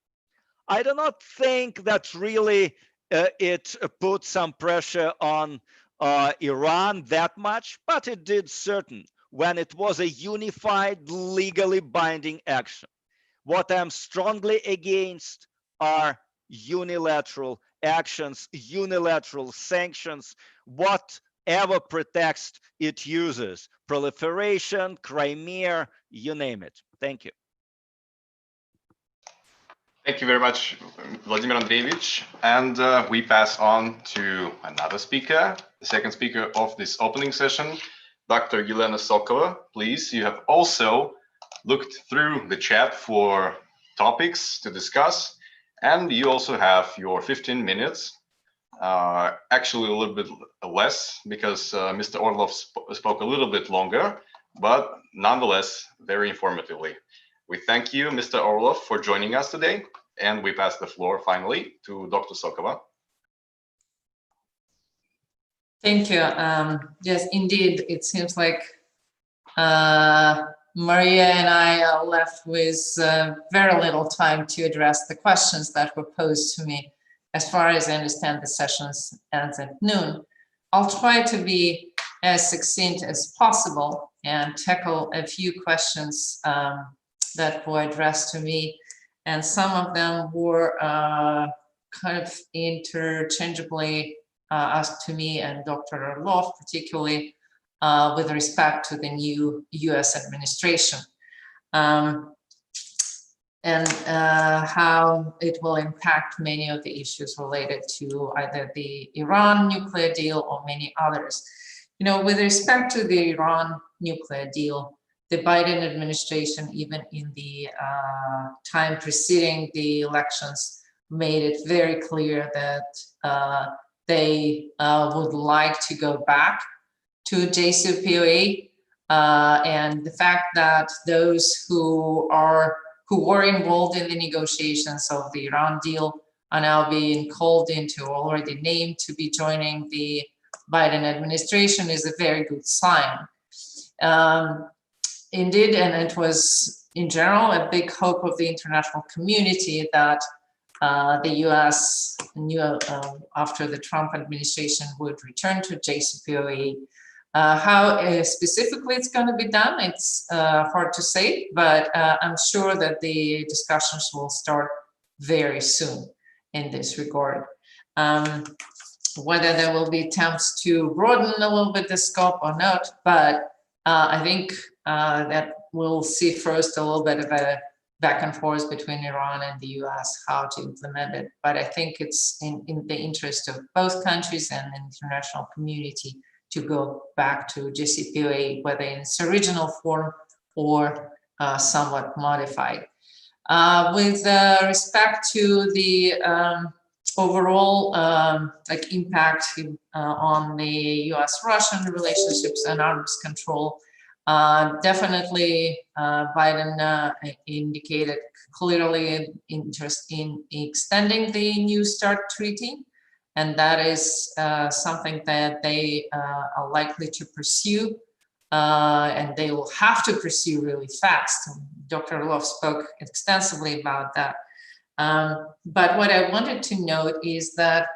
I do not think that really it put some pressure on Iran that much, but it did certain when it was a unified, legally binding action. What I'm strongly against are unilateral actions, unilateral sanctions, whatever pretext it uses, proliferation, Crimea, you name it. Thank you. Thank you very much, Vladimir Andreevich. And we pass on to another speaker, the second speaker of this opening session, Dr. Yelena Sokova. Please, you have also looked through the chat for topics to discuss, and you also have your 15 minutes. Actually a little bit less because Mr. Orlov spoke a little bit longer, but nonetheless, very informatively. We thank you, Mr. Orlov, for joining us today, and we pass the floor finally to Dr. Sokova. Thank you. Yes, indeed, it seems like Maria and I are left with very little time to address the questions that were posed to me. As far as I understand, the sessions ends at noon. I'll try to be as succinct as possible and tackle a few questions that were addressed to me and some of them were kind of interchangeably asked to me and Dr. Orlov, particularly with respect to the new US administration. And how it will impact many of the issues related to either the Iran nuclear deal or many others. You know, with respect to the Iran nuclear deal, the Biden administration, even in the time preceding the elections, made it very clear that they would like to go back to JCPOA, and the fact that those who were involved in the negotiations of the Iran deal are now being called into, already named to be joining the Biden administration is a very good sign. Indeed, and it was in general a big hope of the international community that the US after the Trump administration would return to JCPOA. How specifically it's going to be done, it's hard to say, but I'm sure that the discussions will start very soon in this regard. Whether there will be attempts to broaden a little bit the scope or not, but I think that we'll see first a little bit of a back and forth between Iran and the US, how to implement it. But I think it's in the interest of both countries and the international community to go back to JCPOA, whether in its original form or somewhat modified. With respect to the overall like impact on the US-Russian relationships and arms control, definitely Biden indicated clearly interest in extending the New START treaty. And that is something that they are likely to pursue, and they will have to pursue really fast. Dr. Orlov spoke extensively about that. But what I wanted to note is that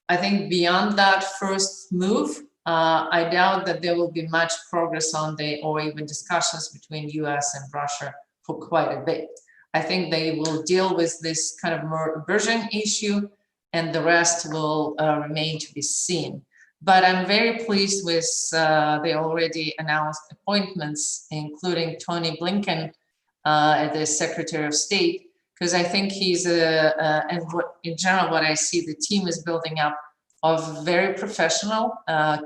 I think beyond that first move, I doubt that there will be much progress on the, or even discussions between US and Russia for quite a bit. I think they will deal with this kind of more emerging issue, and the rest will remain to be seen. But I'm very pleased with the already announced appointments, including Tony Blinken as the Secretary of State, because I think he's and what, in general, what I see the team is building up of very professional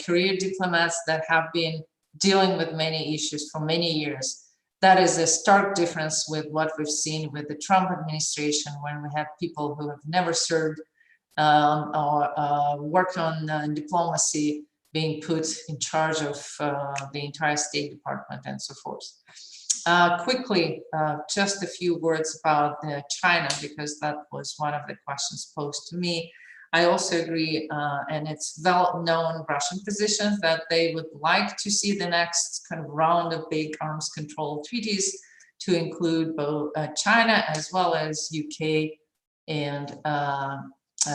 career diplomats that have been dealing with many issues for many years. That is a stark difference with what we've seen with the Trump administration, when we had people who have never served or worked on diplomacy being put in charge of the entire State Department and so forth. Quickly, just a few words about China, because that was one of the questions posed to me. I also agree, and it's well-known Russian position, that they would like to see the next kind of round of big arms control treaties to include both China as well as UK and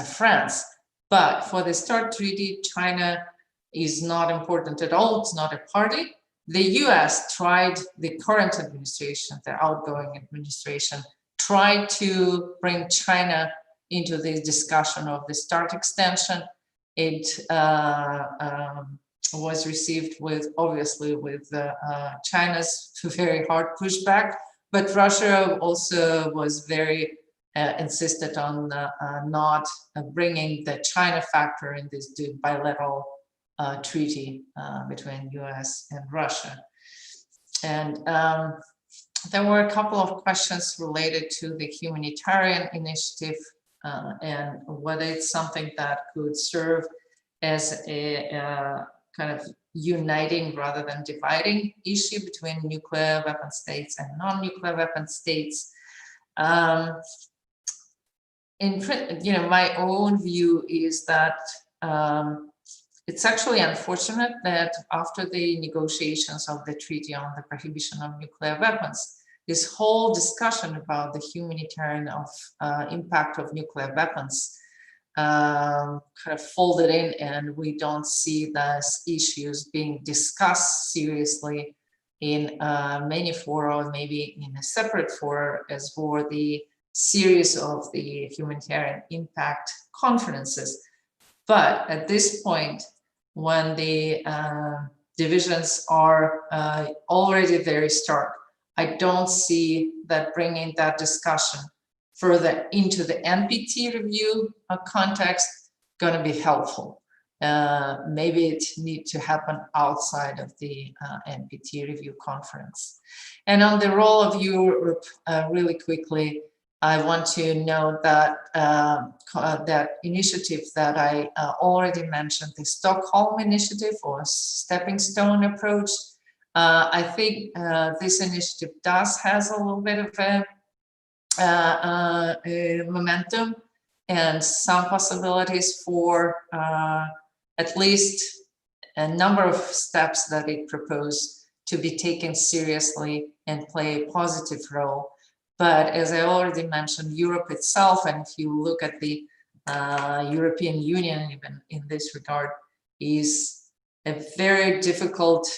France. But for the START treaty, China is not important at all. It's not a party. The US tried, the current administration, the outgoing administration, tried to bring China into the discussion of the START extension. It was received with, obviously, with China's very hard pushback, but Russia also was very insisted on not bringing the China factor in this bilateral treaty between US and Russia. And there were a couple of questions related to the humanitarian initiative and whether it's something that could serve as a kind of uniting rather than dividing issue between nuclear weapon states and non-nuclear weapon states. My own view is that it's actually unfortunate that after the negotiations of the Treaty on the Prohibition of Nuclear Weapons, this whole discussion about the humanitarian impact of nuclear weapons kind of folded in, and we don't see those issues being discussed seriously in many fora, or maybe in a separate fora, as for the series of the humanitarian impact conferences. But at this point, when the divisions are already very stark, I don't see that bringing that discussion further into the NPT review context going to be helpful. Maybe it needs to happen outside of the NPT review conference. And on the role of Europe, really quickly, I want to note that that initiative that I already mentioned, the Stockholm initiative or stepping stone approach, I think this initiative has a little bit of a momentum and some possibilities for at least a number of steps that it proposed to be taken seriously and play a positive role. But as I already mentioned, Europe itself, and if you look at the European Union, even in this regard, is a very difficult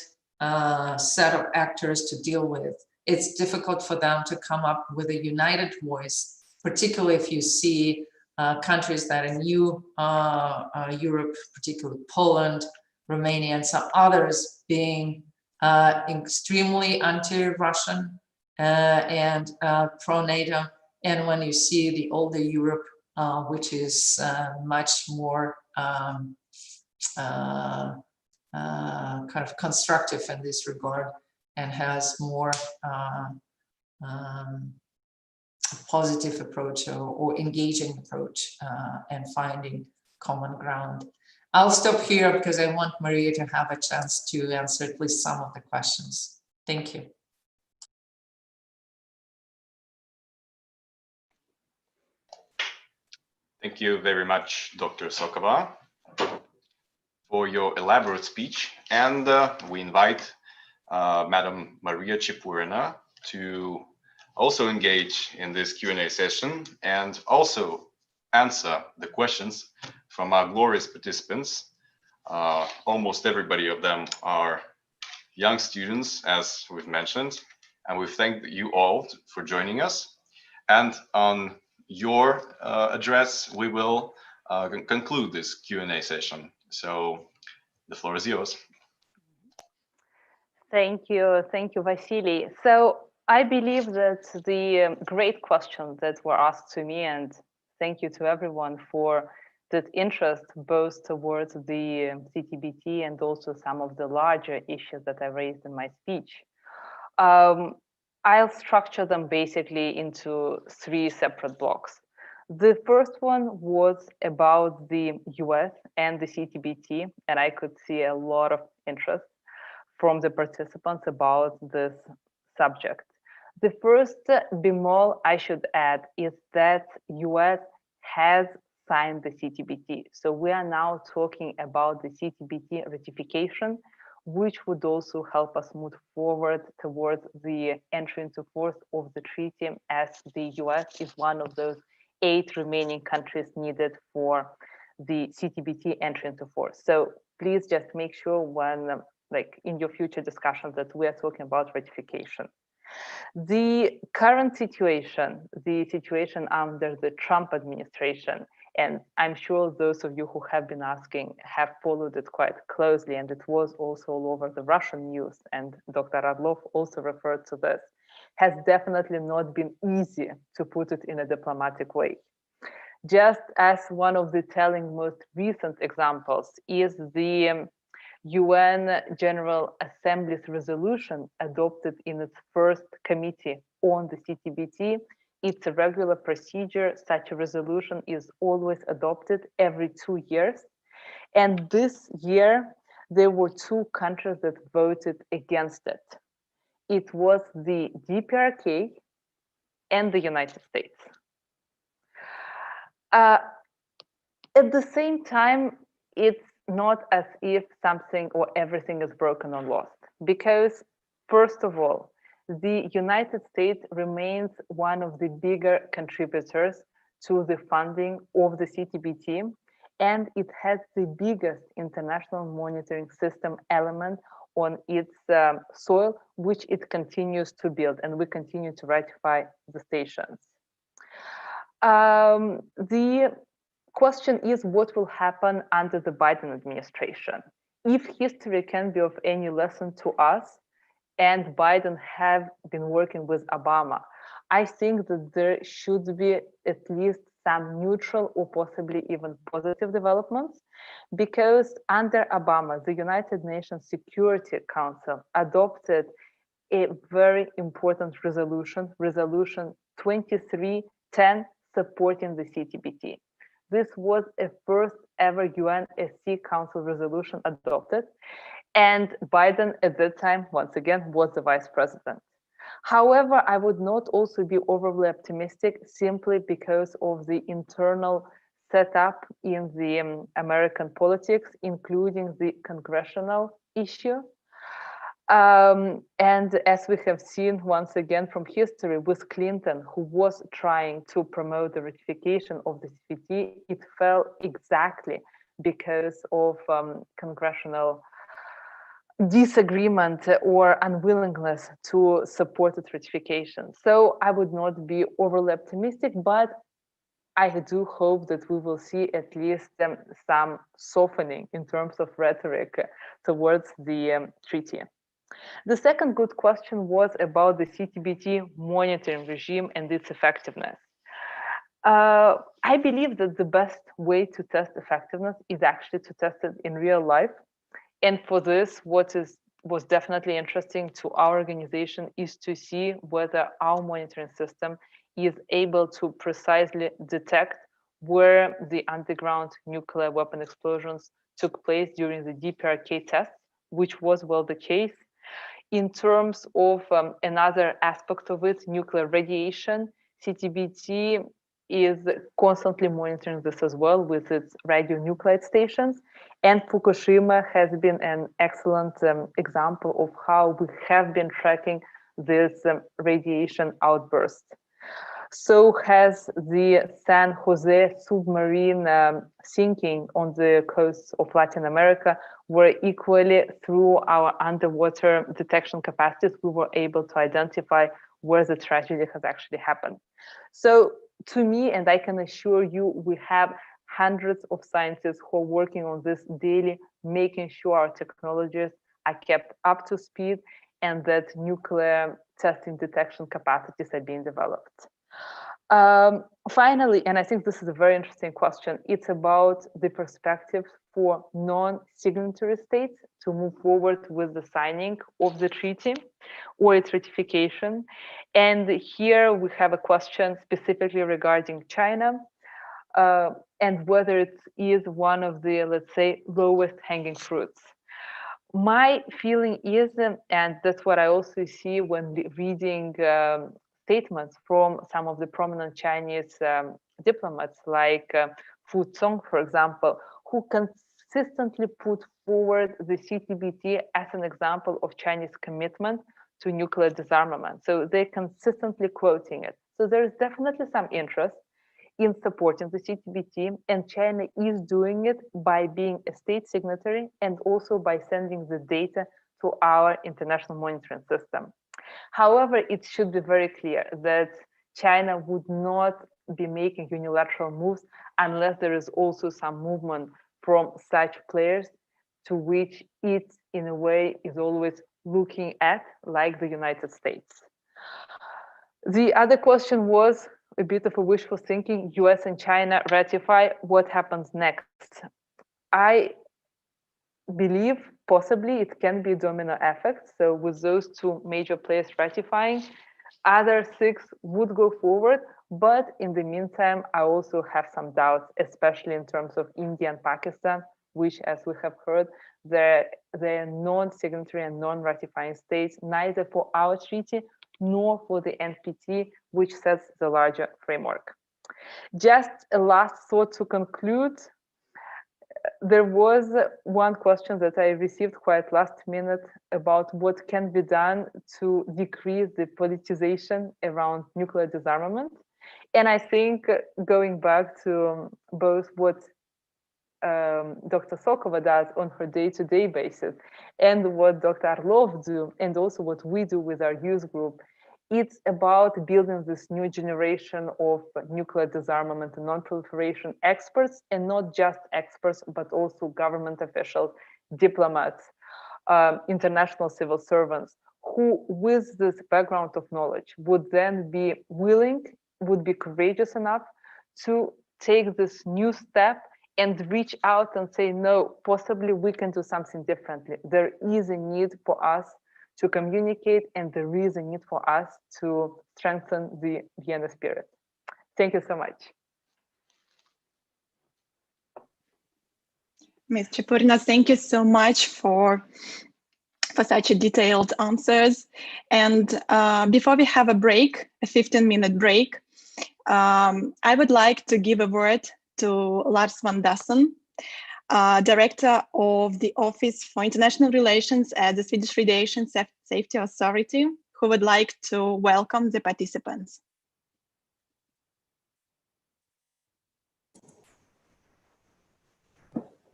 set of actors to deal with. It's difficult for them to come up with a united voice, particularly if you see countries that are new Europe, particularly Poland, Romania, and some others being extremely anti-Russian and pro-NATO. And when you see the older Europe, which is much more kind of constructive in this regard and has more positive approach or engaging approach and finding common ground. I'll stop here because I want Maria to have a chance to answer at least some of the questions. Thank you. Thank you very much, Dr. Sokova, for your elaborate speech. And we invite Madam Maria Chipurina to also engage in this Q&A session and also answer the questions from our glorious participants. Almost everybody of them are young students, as we've mentioned, and we thank you all for joining us. And on your address, we will conclude this Q&A session. So the floor is yours. Thank you, Vasily. So I believe that the great questions that were asked to me, and thank you to everyone for that interest both towards the CTBT and also some of the larger issues that I raised in my speech. I'll structure them basically into 3 separate blocks. The first one was about the US and the CTBT, and I could see a lot of interest from the participants about this subject. The first bemol I should add is that US has signed the CTBT. So we are now talking about the CTBT ratification, which would also help us move forward towards the entry into force of the treaty, as the US is one of those 8 remaining countries needed for the CTBT entry into force. So please just make sure when, like in your future discussions, that we are talking about ratification. The current situation, the situation under the Trump administration, and I'm sure those of you who have been asking have followed it quite closely, and it was also all over the Russian news, and Dr. Radlov also referred to this, has definitely not been easy, to put it in a diplomatic way. Just as one of the telling most recent examples is the UN General Assembly's resolution adopted in its first committee on the CTBT. It's a regular procedure. Such a resolution is always adopted every 2 years. And this year, there were 2 countries that voted against it. It was the DPRK and the United States. At the same time, it's not as if something or everything is broken or lost, because first of all, the United States remains one of the bigger contributors to the funding of the CTBT, and it has the biggest international monitoring system element on its soil, which it continues to build, and we continue to ratify the stations. The question is what will happen under the Biden administration. If history can be of any lesson to us, and Biden have been working with Obama, I think that there should be at least some neutral or possibly even positive developments, because under Obama, the United Nations Security Council adopted a very important resolution, Resolution 2310, supporting the CTBT. This was a first ever UNSC Council resolution adopted, and Biden at that time, once again, was the vice president. However, I would not also be overly optimistic simply because of the internal setup in the American politics, including the congressional issue. And as we have seen once again from history with Clinton, who was trying to promote the ratification of the CTBT, it fell exactly because of congressional disagreement or unwillingness to support its ratification. So I would not be overly optimistic, but I do hope that we will see at least some softening in terms of rhetoric towards the treaty. The second good question was about the CTBT monitoring regime and its effectiveness. I believe that the best way to test effectiveness is actually to test it in real life. And for this, what was definitely interesting to our organization is to see whether our monitoring system is able to precisely detect where the underground nuclear weapon explosions took place during the DPRK tests, which was well the case. In terms of another aspect of it, nuclear radiation, CTBT is constantly monitoring this as well with its radionuclide stations. And Fukushima has been an excellent example of how we have been tracking this radiation outburst. So has the San Jose submarine sinking on the coast of Latin America, where equally through our underwater detection capacities, we were able to identify where the tragedy has actually happened. So to me, and I can assure you, we have hundreds of scientists who are working on this daily, making sure our technologies are kept up to speed and that nuclear testing detection capacities are being developed. Finally, and I think this is a very interesting question, it's about the perspectives for non-signatory states to move forward with the signing of the treaty or its ratification. And here we have a question specifically regarding China and whether it is one of the, let's say, lowest hanging fruits. My feeling is, and that's what I also see when reading statements from some of the prominent Chinese diplomats like Fu Zong, for example, who consistently put forward the CTBT as an example of Chinese commitment to nuclear disarmament. So they're consistently quoting it. So there is definitely some interest in supporting the CTBT, and China is doing it by being a state signatory and also by sending the data to our international monitoring system. However, it should be very clear that China would not be making unilateral moves unless there is also some movement from such players to which it, in a way, is always looking at, like the United States. The other question was a bit of a wishful thinking. US and China ratify, what happens next? I believe possibly it can be a domino effect. So with those two major players ratifying, other 6 would go forward. But in the meantime, I also have some doubts, especially in terms of India and Pakistan, which, as we have heard, they're non-signatory and non-ratifying states, neither for our treaty nor for the NPT, which sets the larger framework. Just a last thought to conclude. There was one question that I received quite last minute about what can be done to decrease the politicization around nuclear disarmament. And I think going back to both what Dr. Sokova does on her day-to-day basis and what Dr. Arlov do, and also what we do with our youth group, It's about building this new generation of nuclear disarmament and non-proliferation experts, and not just experts, but also government officials, diplomats, international civil servants, who with this background of knowledge would then be willing, would be courageous enough to take this new step and reach out and say, no, possibly we can do something differently. There is a need for us to communicate, and there is a need for us to strengthen the Vienna spirit. Thank you so much. Ms. Chapurina, thank you so much for such a detailed answers. And before we have a break, a 15-minute break, I would like to give a word to Lars van Dassen, Director of the Office for International Relations at the Swedish Radiation Safety Authority, who would like to welcome the participants.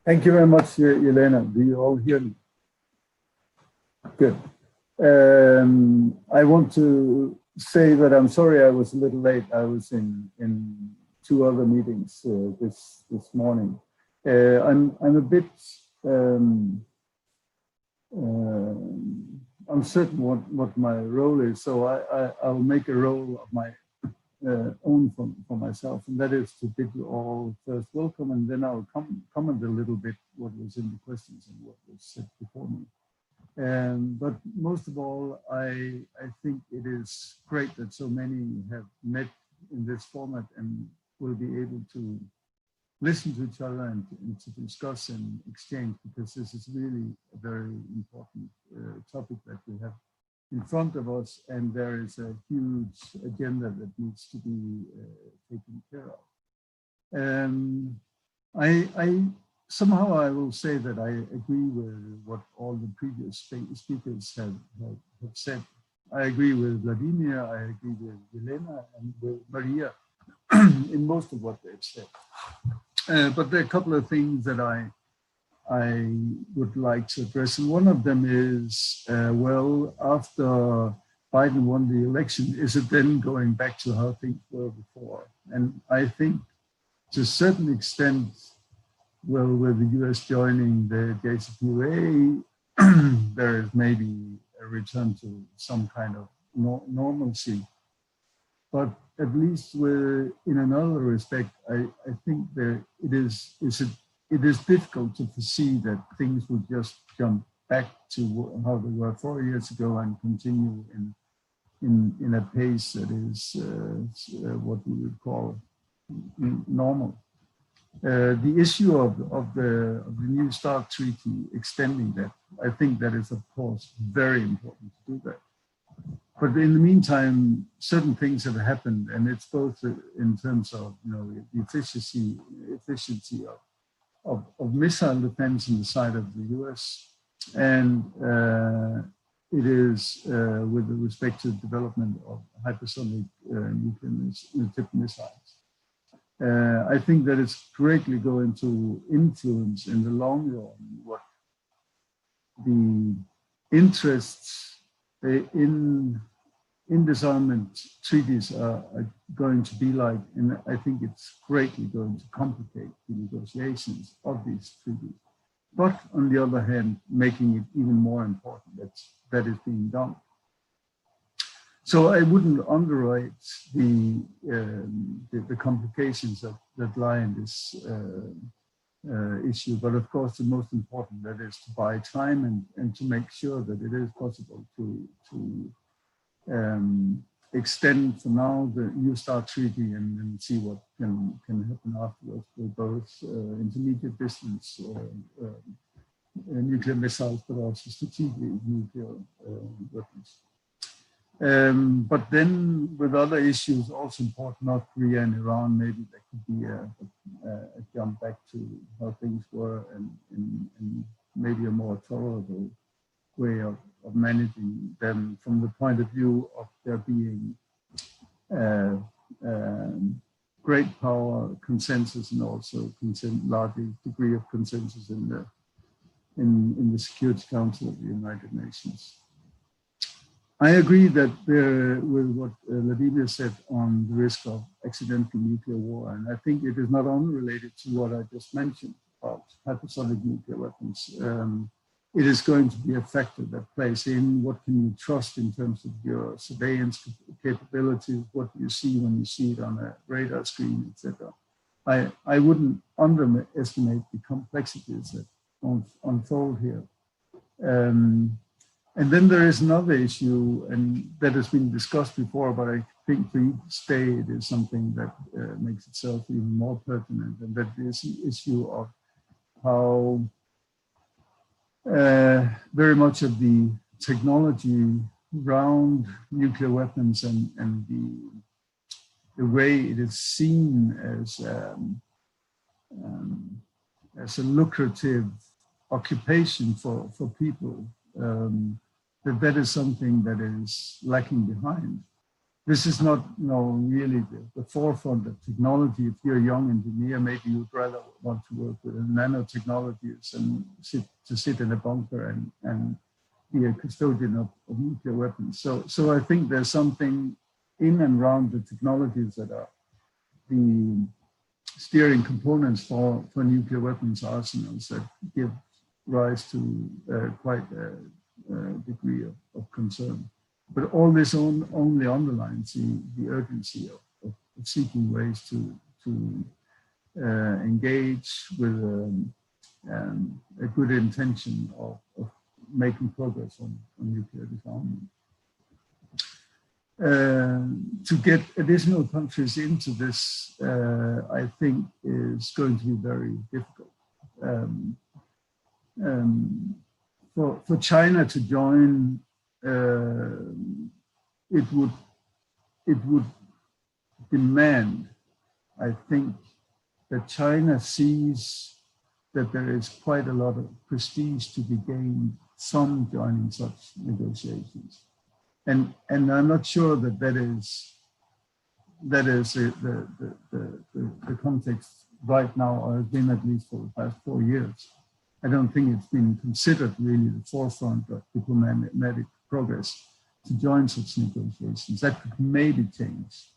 Thank you very much, Elena. Do you all hear me? Good. I want to say that I'm sorry I was a little late. I was in 2 other meetings this morning. I'm a bit uncertain what my role is, so I'll make a role of my own for myself, and that is to bid you all first welcome, and then I'll comment a little bit what was in the questions and what was said before me. But most of all, I think it is great that so many have met in this format and will be able to listen to each other and to discuss and exchange, because this is really a very important topic that we have in front of us, and there is a huge agenda that needs to be taken care of. Somehow I will say that I agree with what all the previous speakers have said. I agree with Vladimir, I agree with Elena and with Maria in most of what they've said. But there are a couple of things that I would like to address. And one of them is, well, after Biden won the election, is it then going back to how things were before? And I think to a certain extent, well, with the US joining the JCPOA, there is maybe a return to some kind of normalcy. But at least in another respect, I think that it is difficult to foresee that things would just jump back to how they were 4 years ago and continue in a pace that is what we would call normal. The issue of the New START treaty, extending that, I think that is of course very important to do that. But in the meantime, certain things have happened, and it's both in terms of the efficiency of missile defense on the side of the US, and it is with respect to the development of hypersonic nuclear missiles. I think that it's greatly going to influence in the long run what the interests in disarmament treaties are going to be like, and I think it's greatly going to complicate the negotiations of these treaties. But on the other hand, making it even more important that is being done. So I wouldn't underwrite the complications that lie in this issue, but of course the most important, that is to buy time and to make sure that it is possible to extend for now the New START treaty and see what can happen afterwards with both intermediate distance nuclear missiles, but also strategic nuclear weapons. But then with other issues also important, North Korea and Iran, maybe there could be a jump back to how things were and maybe a more tolerable way of managing them from the point of view of there being great power consensus and also large degree of consensus in the Security Council of the United Nations. I agree that with what Vladimir said on the risk of accidental nuclear war, and I think it is not only related to what I just mentioned about hypersonic nuclear weapons. It is going to be a factor that plays in what can you trust in terms of your surveillance capabilities, what do you see when you see it on a radar screen, etc. I wouldn't underestimate the complexities that unfold here. And then there is another issue, and that has been discussed before, but I think for each state is something that makes itself even more pertinent, and that is the issue of how very much of the technology around nuclear weapons and the way it is seen as a lucrative occupation for people, that is something that is lacking behind. This is not, really the forefront of technology. If you're a young engineer, maybe you'd rather want to work with nanotechnologies and sit in a bunker and be a custodian of nuclear weapons. So I think there's something in and around the technologies that are the steering components for nuclear weapons arsenals that give rise to quite a degree of concern. But all this only underlines the urgency of seeking ways to engage with a good intention of making progress on nuclear disarmament. To get additional countries into this, I think is going to be very difficult. For China to join, it would demand, I think, that China sees that there is quite a lot of prestige to be gained from joining such negotiations, and I'm not sure that is the context right now, or has been at least for the past 4 years. I don't think it's been considered really the forefront of diplomatic progress to join such negotiations. That could maybe change.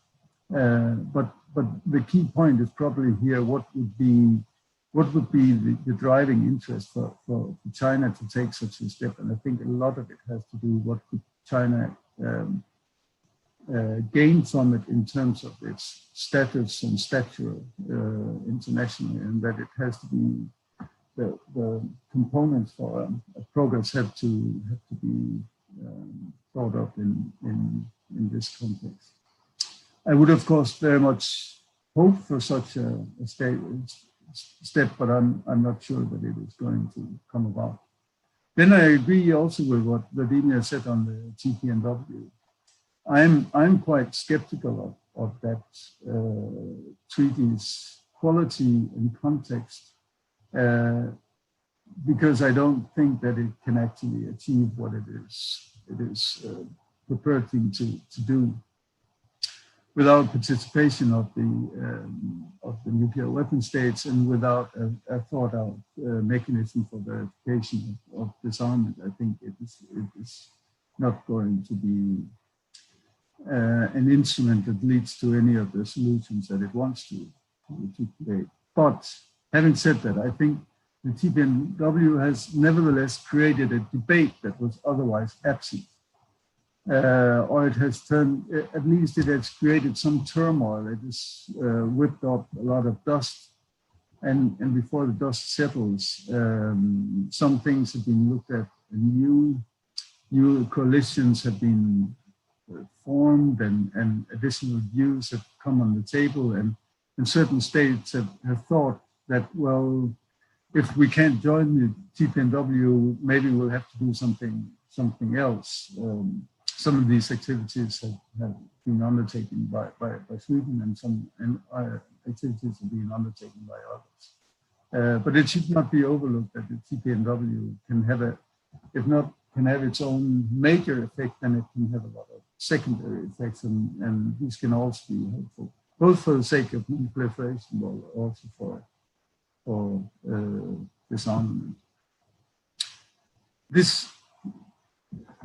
But the key point is probably here, what would be the driving interest for China to take such a step? And I think a lot of it has to do what could China gain from it in terms of its status and stature internationally, and that it has to be the components for progress have to be thought of in this context. I would, of course, very much hope for such a step, but I'm not sure that it is going to come about. Then I agree also with what Vladimir said on the TPNW. I'm quite skeptical of that treaty's quality and context, because I don't think that it can actually achieve what it is purporting to do without participation of the nuclear weapon states and without a thought out mechanism for verification of disarmament. I think it is not going to be an instrument that leads to any of the solutions that it wants to create. But having said that, I think the TPNW has nevertheless created a debate that was otherwise absent. Or it has turned, at least it has created some turmoil. It has whipped up a lot of dust. And before the dust settles, some things have been looked at, and new coalitions have been formed, and additional views have come on the table. And certain states have thought that, well, if we can't join the TPNW, maybe we'll have to do something else. Some of these activities have been undertaken by Sweden, and some activities have been undertaken by others. But it should not be overlooked that the TPNW can have its own major effect, and it can have a lot of secondary effects, and these can also be helpful, both for the sake of non-proliferation, but also for disarmament.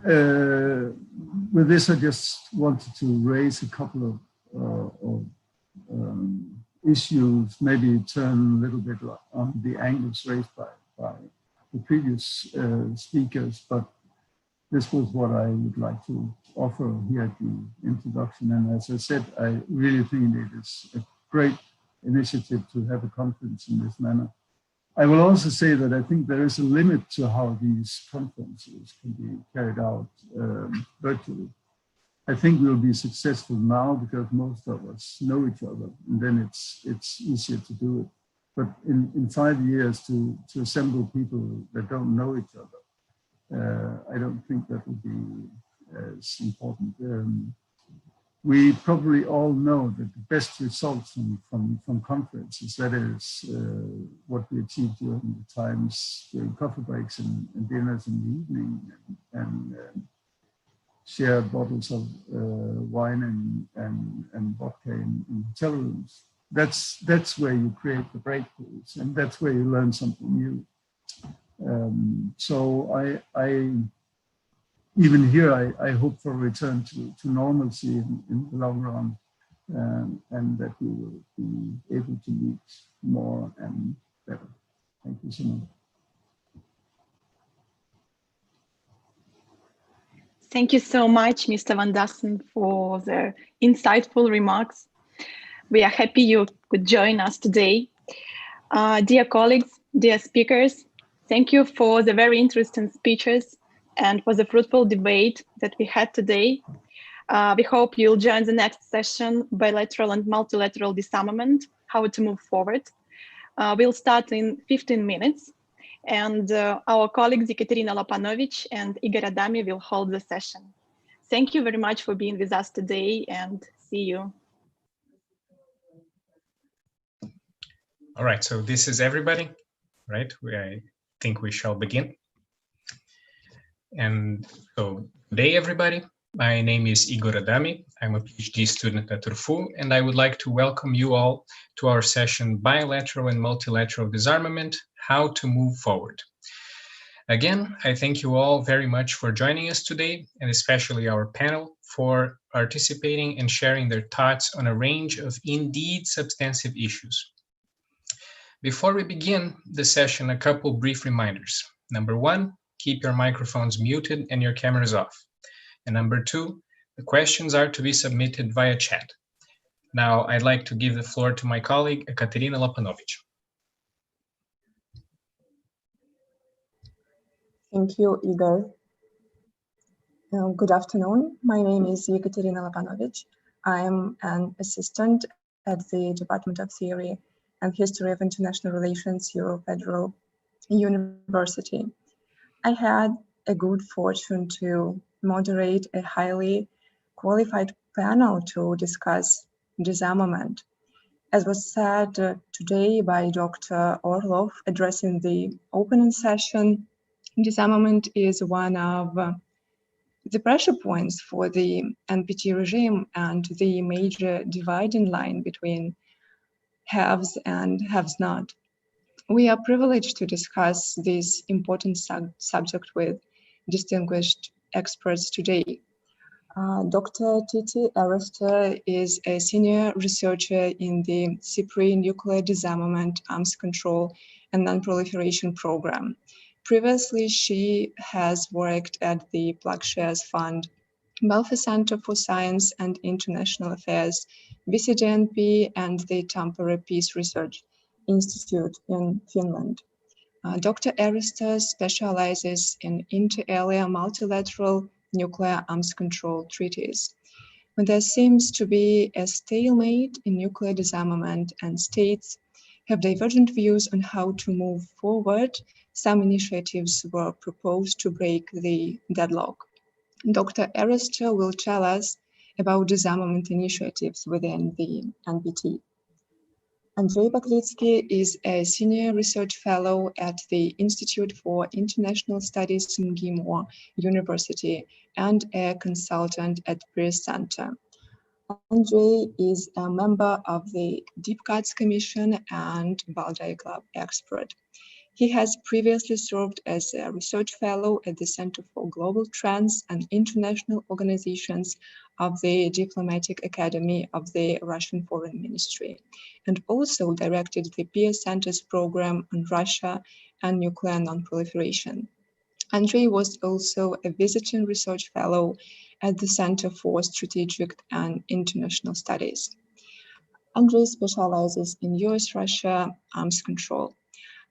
with this, I just wanted to raise a couple of issues, maybe turn a little bit on the angles raised by the previous speakers, but this was what I would like to offer here at the introduction. And as I said, I really think it is a great initiative to have a conference in this manner. I will also say that I think there is a limit to how these conferences can be carried out virtually. I think we'll be successful now because most of us know each other, and then it's easier to do it. But in 5 years to assemble people that don't know each other, I don't think that would be as important. We probably all know that the best results from conferences, that is what we achieve during the times, during coffee breaks and dinners in the evening, and share bottles of wine and vodka in hotel rooms. That's where you create the breakthroughs, and that's where you learn something new. So I even here, I hope for a return to normalcy in the long run, and that we will be able to meet more and better. Thank you so much. Thank you so much, Mr. Van Dassen, for the insightful remarks. We are happy you could join us today. Dear colleagues, dear speakers, thank you for the very interesting speeches and for the fruitful debate that we had today. We hope you'll join the next session, bilateral and multilateral disarmament, how to move forward. We'll start in 15 minutes. And our colleagues Ekaterina Lopanovich and Igor Adami will hold the session. Thank you very much for being with us today, and see you. All right, so this is everybody, right? I think we shall begin. And so good day, everybody. My name is Igor Adami. I'm a PhD student at РФУ, and I would like to welcome you all to our session, Bilateral and Multilateral Disarmament, How to Move Forward. Again, I thank you all very much for joining us today, and especially our panel for participating and sharing their thoughts on a range of indeed substantive issues. Before we begin the session, a couple brief reminders. Number one, keep your microphones muted and your cameras off. And number two, the questions are to be submitted via chat. Now, I'd like to give the floor to my colleague, Ekaterina Lopanovich. Thank you, Igor. Good afternoon. My name is Ekaterina Lopanovich. I am an assistant at the Department of Theory and History of International Relations, Federal University. I had a good fortune to moderate a highly qualified panel to discuss disarmament. As was said today by Dr. Orlov addressing the opening session, disarmament is one of the pressure points for the NPT regime and the major dividing line between haves and haves not. We are privileged to discuss this important subject with distinguished experts today. Dr. Titi Arista is a senior researcher in the CIPRI Nuclear Disarmament, Arms Control and Non-Proliferation Program. Previously, she has worked at the PlugShares Fund, Balfour Center for Science and International Affairs, BCDNP, and the Tampere Peace Research Institute in Finland. Dr. Arista specializes in inter alia multilateral nuclear arms control treaties. When there seems to be a stalemate in nuclear disarmament and states have divergent views on how to move forward, some initiatives were proposed to break the deadlock. Dr. Arista will tell us about disarmament initiatives within the NPT. Andrei Baklitsky is a senior research fellow at the Institute for International Studies in MGIMO University and a consultant at PIR-Centra. Andrei is a member of the Deep Cuts Commission and Valdai Club expert. He has previously served as a research fellow at the Center for Global Trends and International Organizations of the Diplomatic Academy of the Russian Foreign Ministry, and also directed the PIR-Center's program on Russia and nuclear non-proliferation. Andrei was also a visiting research fellow at the Center for Strategic and International Studies. Andrei specializes in US-Russia arms control.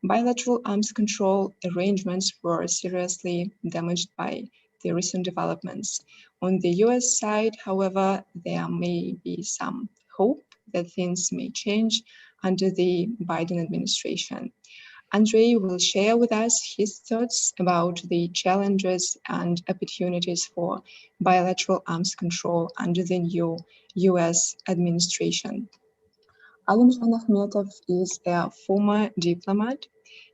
Bilateral arms control arrangements were seriously damaged by the recent developments. On the US side, however, there may be some hope that things may change under the Biden administration. Andrei will share with us his thoughts about the challenges and opportunities for bilateral arms control under the new US administration. Alimjan Akhmetov is a former diplomat.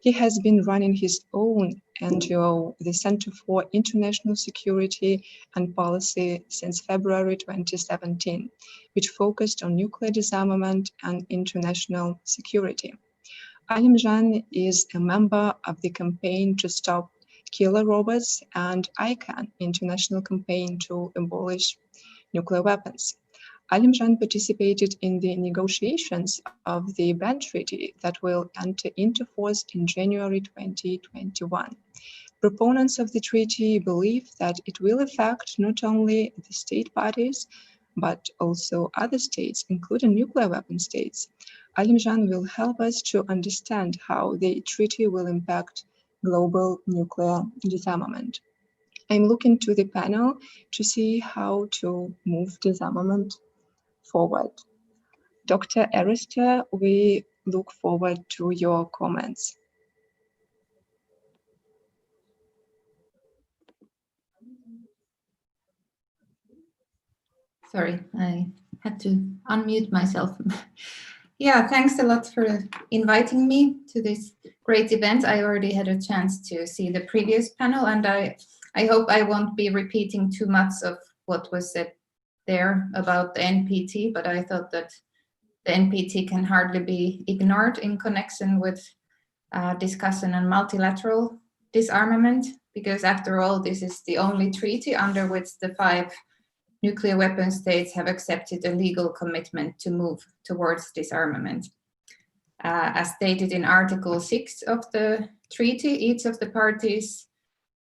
He has been running his own NGO, the Center for International Security and Policy, since February 2017, which focused on nuclear disarmament and international security. Alimjan is a member of the campaign to stop killer robots and ICAN, International Campaign to Abolish Nuclear Weapons. Alimjan participated in the negotiations of the ban treaty that will enter into force in January 2021. Proponents of the treaty believe that it will affect not only the state parties, but also other states, including nuclear weapon states. Alimjan will help us to understand how the treaty will impact global nuclear disarmament. I'm looking to the panel to see how to move disarmament forward. Dr. Arister, we look forward to your comments. Sorry, I had to unmute myself. Yeah, thanks a lot for inviting me to this great event. I already had a chance to see the previous panel, and I hope I won't be repeating too much of what was said there about the NPT, but I thought that the NPT can hardly be ignored in connection with discussion on multilateral disarmament, because after all, this is the only treaty under which the 5 nuclear weapon states have accepted a legal commitment to move towards disarmament. As stated in Article 6 of the treaty, each of the parties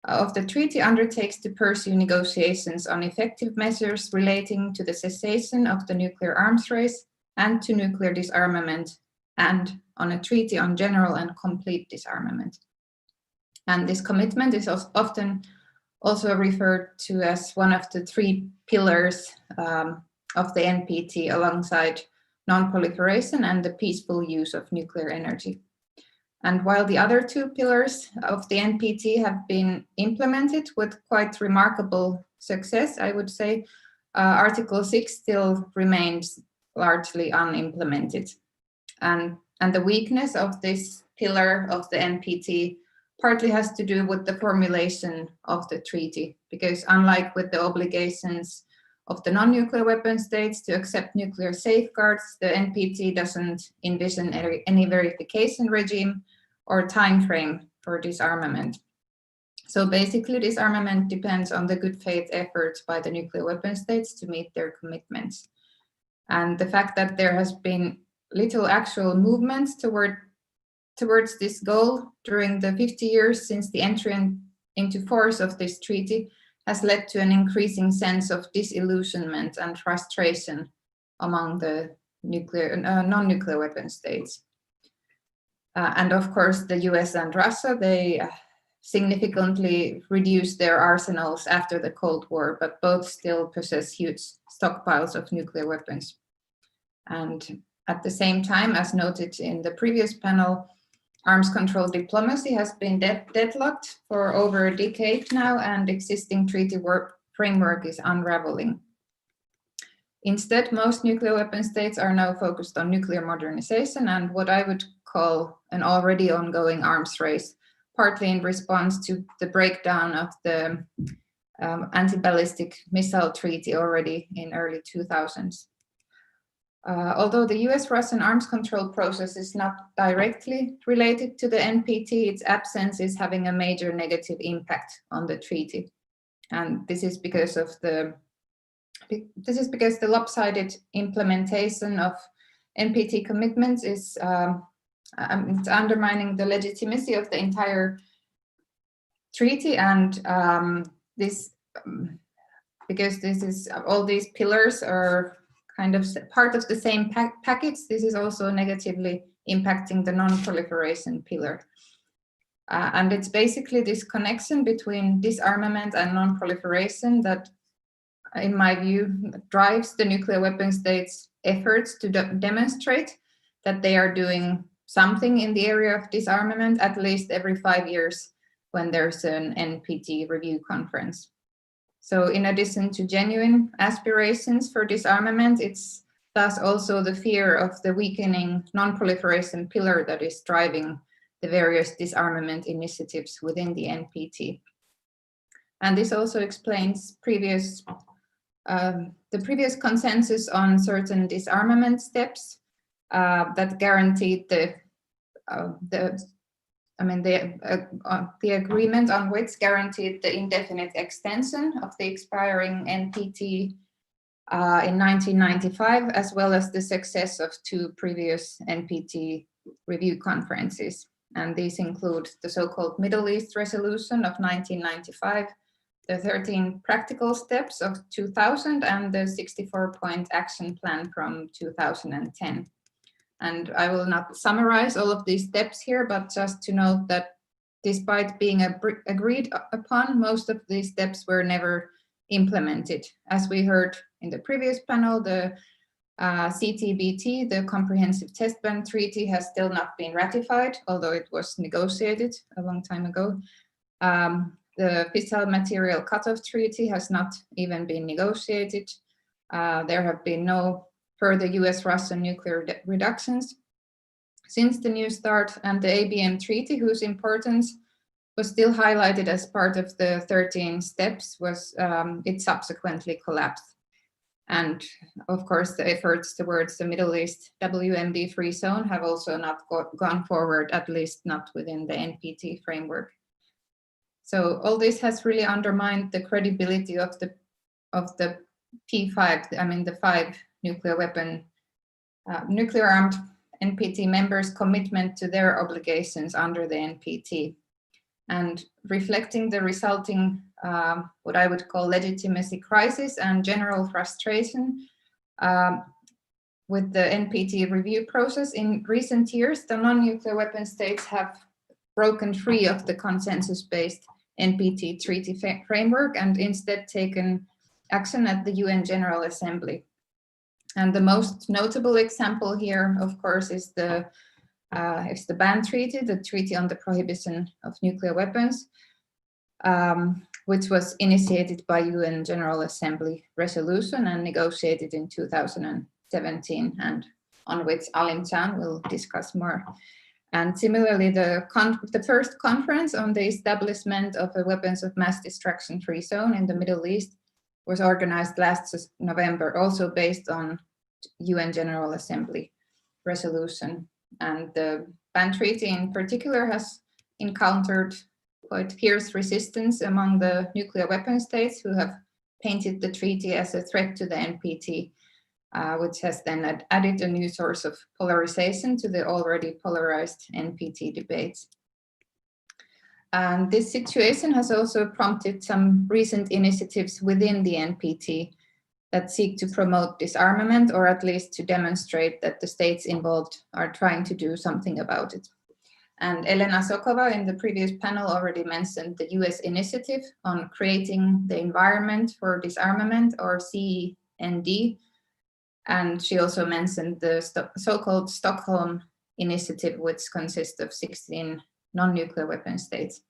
of the treaty undertakes to pursue negotiations on effective measures relating to the cessation of the nuclear arms race and to nuclear disarmament, and on a treaty on general and complete disarmament. And this commitment is often also referred to as one of the 3 pillars of the NPT, alongside non-proliferation and the peaceful use of nuclear energy. And while the other 2 pillars of the NPT have been implemented with quite remarkable success, I would say, Article 6 still remains largely unimplemented. And the weakness of this pillar of the NPT partly has to do with the formulation of the treaty, because unlike with the obligations of the non-nuclear weapon states to accept nuclear safeguards, the NPT doesn't envision any verification regime or time frame for disarmament. So basically, disarmament depends on the good faith efforts by the nuclear weapon states to meet their commitments. And the fact that there has been little actual movement towards this goal during the 50 years since the entry into force of this treaty has led to an increasing sense of disillusionment and frustration among the non-nuclear weapon states. And of course, the US and Russia, they significantly reduced their arsenals after the Cold War, but both still possess huge stockpiles of nuclear weapons. And at the same time, as noted in the previous panel, arms control diplomacy has been deadlocked for over a decade now, and existing treaty framework is unraveling. Instead, most nuclear weapon states are now focused on nuclear modernization and what I would call an already ongoing arms race, partly in response to the breakdown of the anti-ballistic missile treaty already in early 2000s. Although the US-Russian arms control process is not directly related to the NPT, its absence is having a major negative impact on the treaty. And this is because the lopsided implementation of NPT commitments is it's undermining the legitimacy of the entire treaty, and because this is all these pillars are kind of part of the same package, this is also negatively impacting the non-proliferation pillar. And it's basically this connection between disarmament and non-proliferation that, in my view, drives the nuclear weapon states' efforts to demonstrate that they are doing something in the area of disarmament at least every 5 years when there's an NPT review conference. So in addition to genuine aspirations for disarmament, it's thus also the fear of the weakening non-proliferation pillar that is driving the various disarmament initiatives within the NPT. And this also explains the previous consensus on certain disarmament steps that guaranteed the agreement on which guaranteed the indefinite extension of the expiring NPT in 1995, as well as the success of 2 previous NPT review conferences. And these include the so-called Middle East Resolution of 1995, the 13 practical steps of 2000, and the 64-point action plan from 2010. And I will not summarize all of these steps here, but just to note that despite being agreed upon, most of these steps were never implemented. As we heard in the previous panel, the CTBT, the Comprehensive Test Ban Treaty, has still not been ratified, although it was negotiated a long time ago. The Fissile Material Cutoff Treaty has not even been negotiated. There have been no further US-Russian nuclear reductions since the New START, and the ABM Treaty, whose importance was still highlighted as part of the 13 steps, it subsequently collapsed. And of course, the efforts towards the Middle East WMD free zone have also not gone forward, at least not within the NPT framework. So all this has really undermined the credibility of the P5, the 5 nuclear armed NPT members' commitment to their obligations under the NPT. And reflecting the resulting, what I would call legitimacy crisis and general frustration with the NPT review process in recent years, the non-nuclear weapon states have broken free of the consensus-based NPT treaty framework and instead taken action at the UN General Assembly. And the most notable example here, of course, is the ban treaty, the Treaty on the Prohibition of Nuclear Weapons, which was initiated by UN General Assembly resolution and negotiated in 2017, and on which Alim Chan will discuss more. And similarly, the first conference on the establishment of a weapons of mass destruction free zone in the Middle East was organized last November, also based on UN General Assembly resolution. And the ban treaty in particular has encountered quite fierce resistance among the nuclear weapon states, who have painted the treaty as a threat to the NPT, which has then added a new source of polarization to the already polarized NPT debates. And this situation has also prompted some recent initiatives within the NPT that seek to promote disarmament, or at least to demonstrate that the states involved are trying to do something about it. And Elena Sokova in the previous panel already mentioned the US initiative on creating the environment for disarmament, or CEND. And she also mentioned the so-called Stockholm initiative, which consists of 16 non-nuclear weapon states.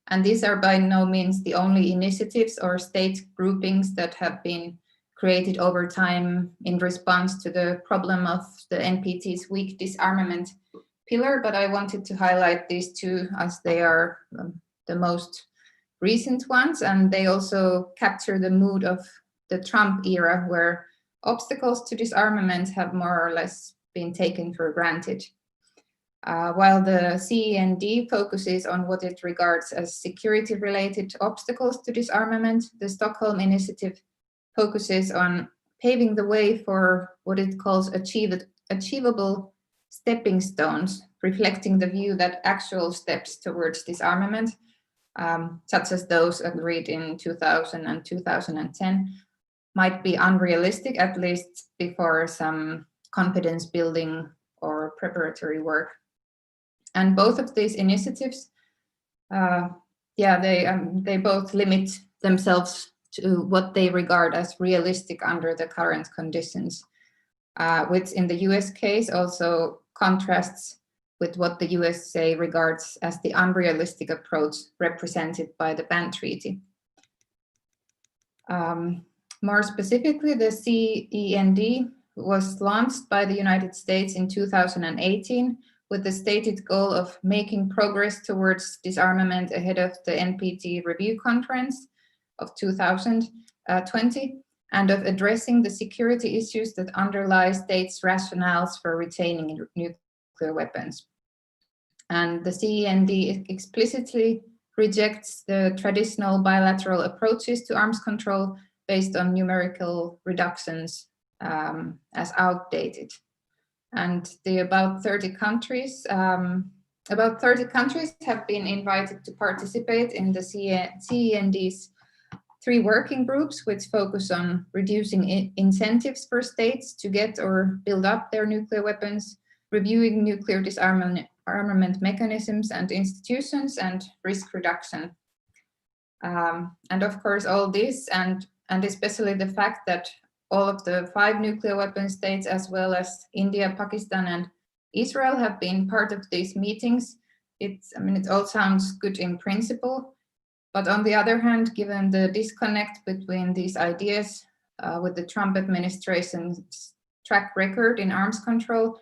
And these are by no means the only initiatives or state groupings that have been created over time in response to the problem of the NPT's weak disarmament pillar, but I wanted to highlight these two as they are the most recent ones, and they also capture the mood of the Trump era, where obstacles to disarmament have more or less been taken for granted. While the CEND focuses on what it regards as security-related obstacles to disarmament, the Stockholm Initiative focuses on paving the way for what it calls achievable stepping stones, reflecting the view that actual steps towards disarmament, such as those agreed in 2000 and 2010, might be unrealistic, at least before some confidence building or preparatory work. And both of these initiatives, they both limit themselves to what they regard as realistic under the current conditions, which in the US case also contrasts with what the USA regards as the unrealistic approach represented by the Ban Treaty. More specifically, the CEND was launched by the United States in 2018 with the stated goal of making progress towards disarmament ahead of the NPT review conference of 2020 and of addressing the security issues that underlie states' rationales for retaining nuclear weapons. And the CEND explicitly rejects the traditional bilateral approaches to arms control based on numerical reductions as outdated. And the about 30 countries have been invited to participate in the CEND's 3 working groups, which focus on reducing incentives for states to get or build up their nuclear weapons, reviewing nuclear disarmament mechanisms and institutions, and risk reduction. And of course, all this, and especially the fact that all of the 5 nuclear weapon states, as well as India, Pakistan, and Israel, have been part of these meetings. It all sounds good in principle, but on the other hand, given the disconnect between these ideas with the Trump administration's track record in arms control,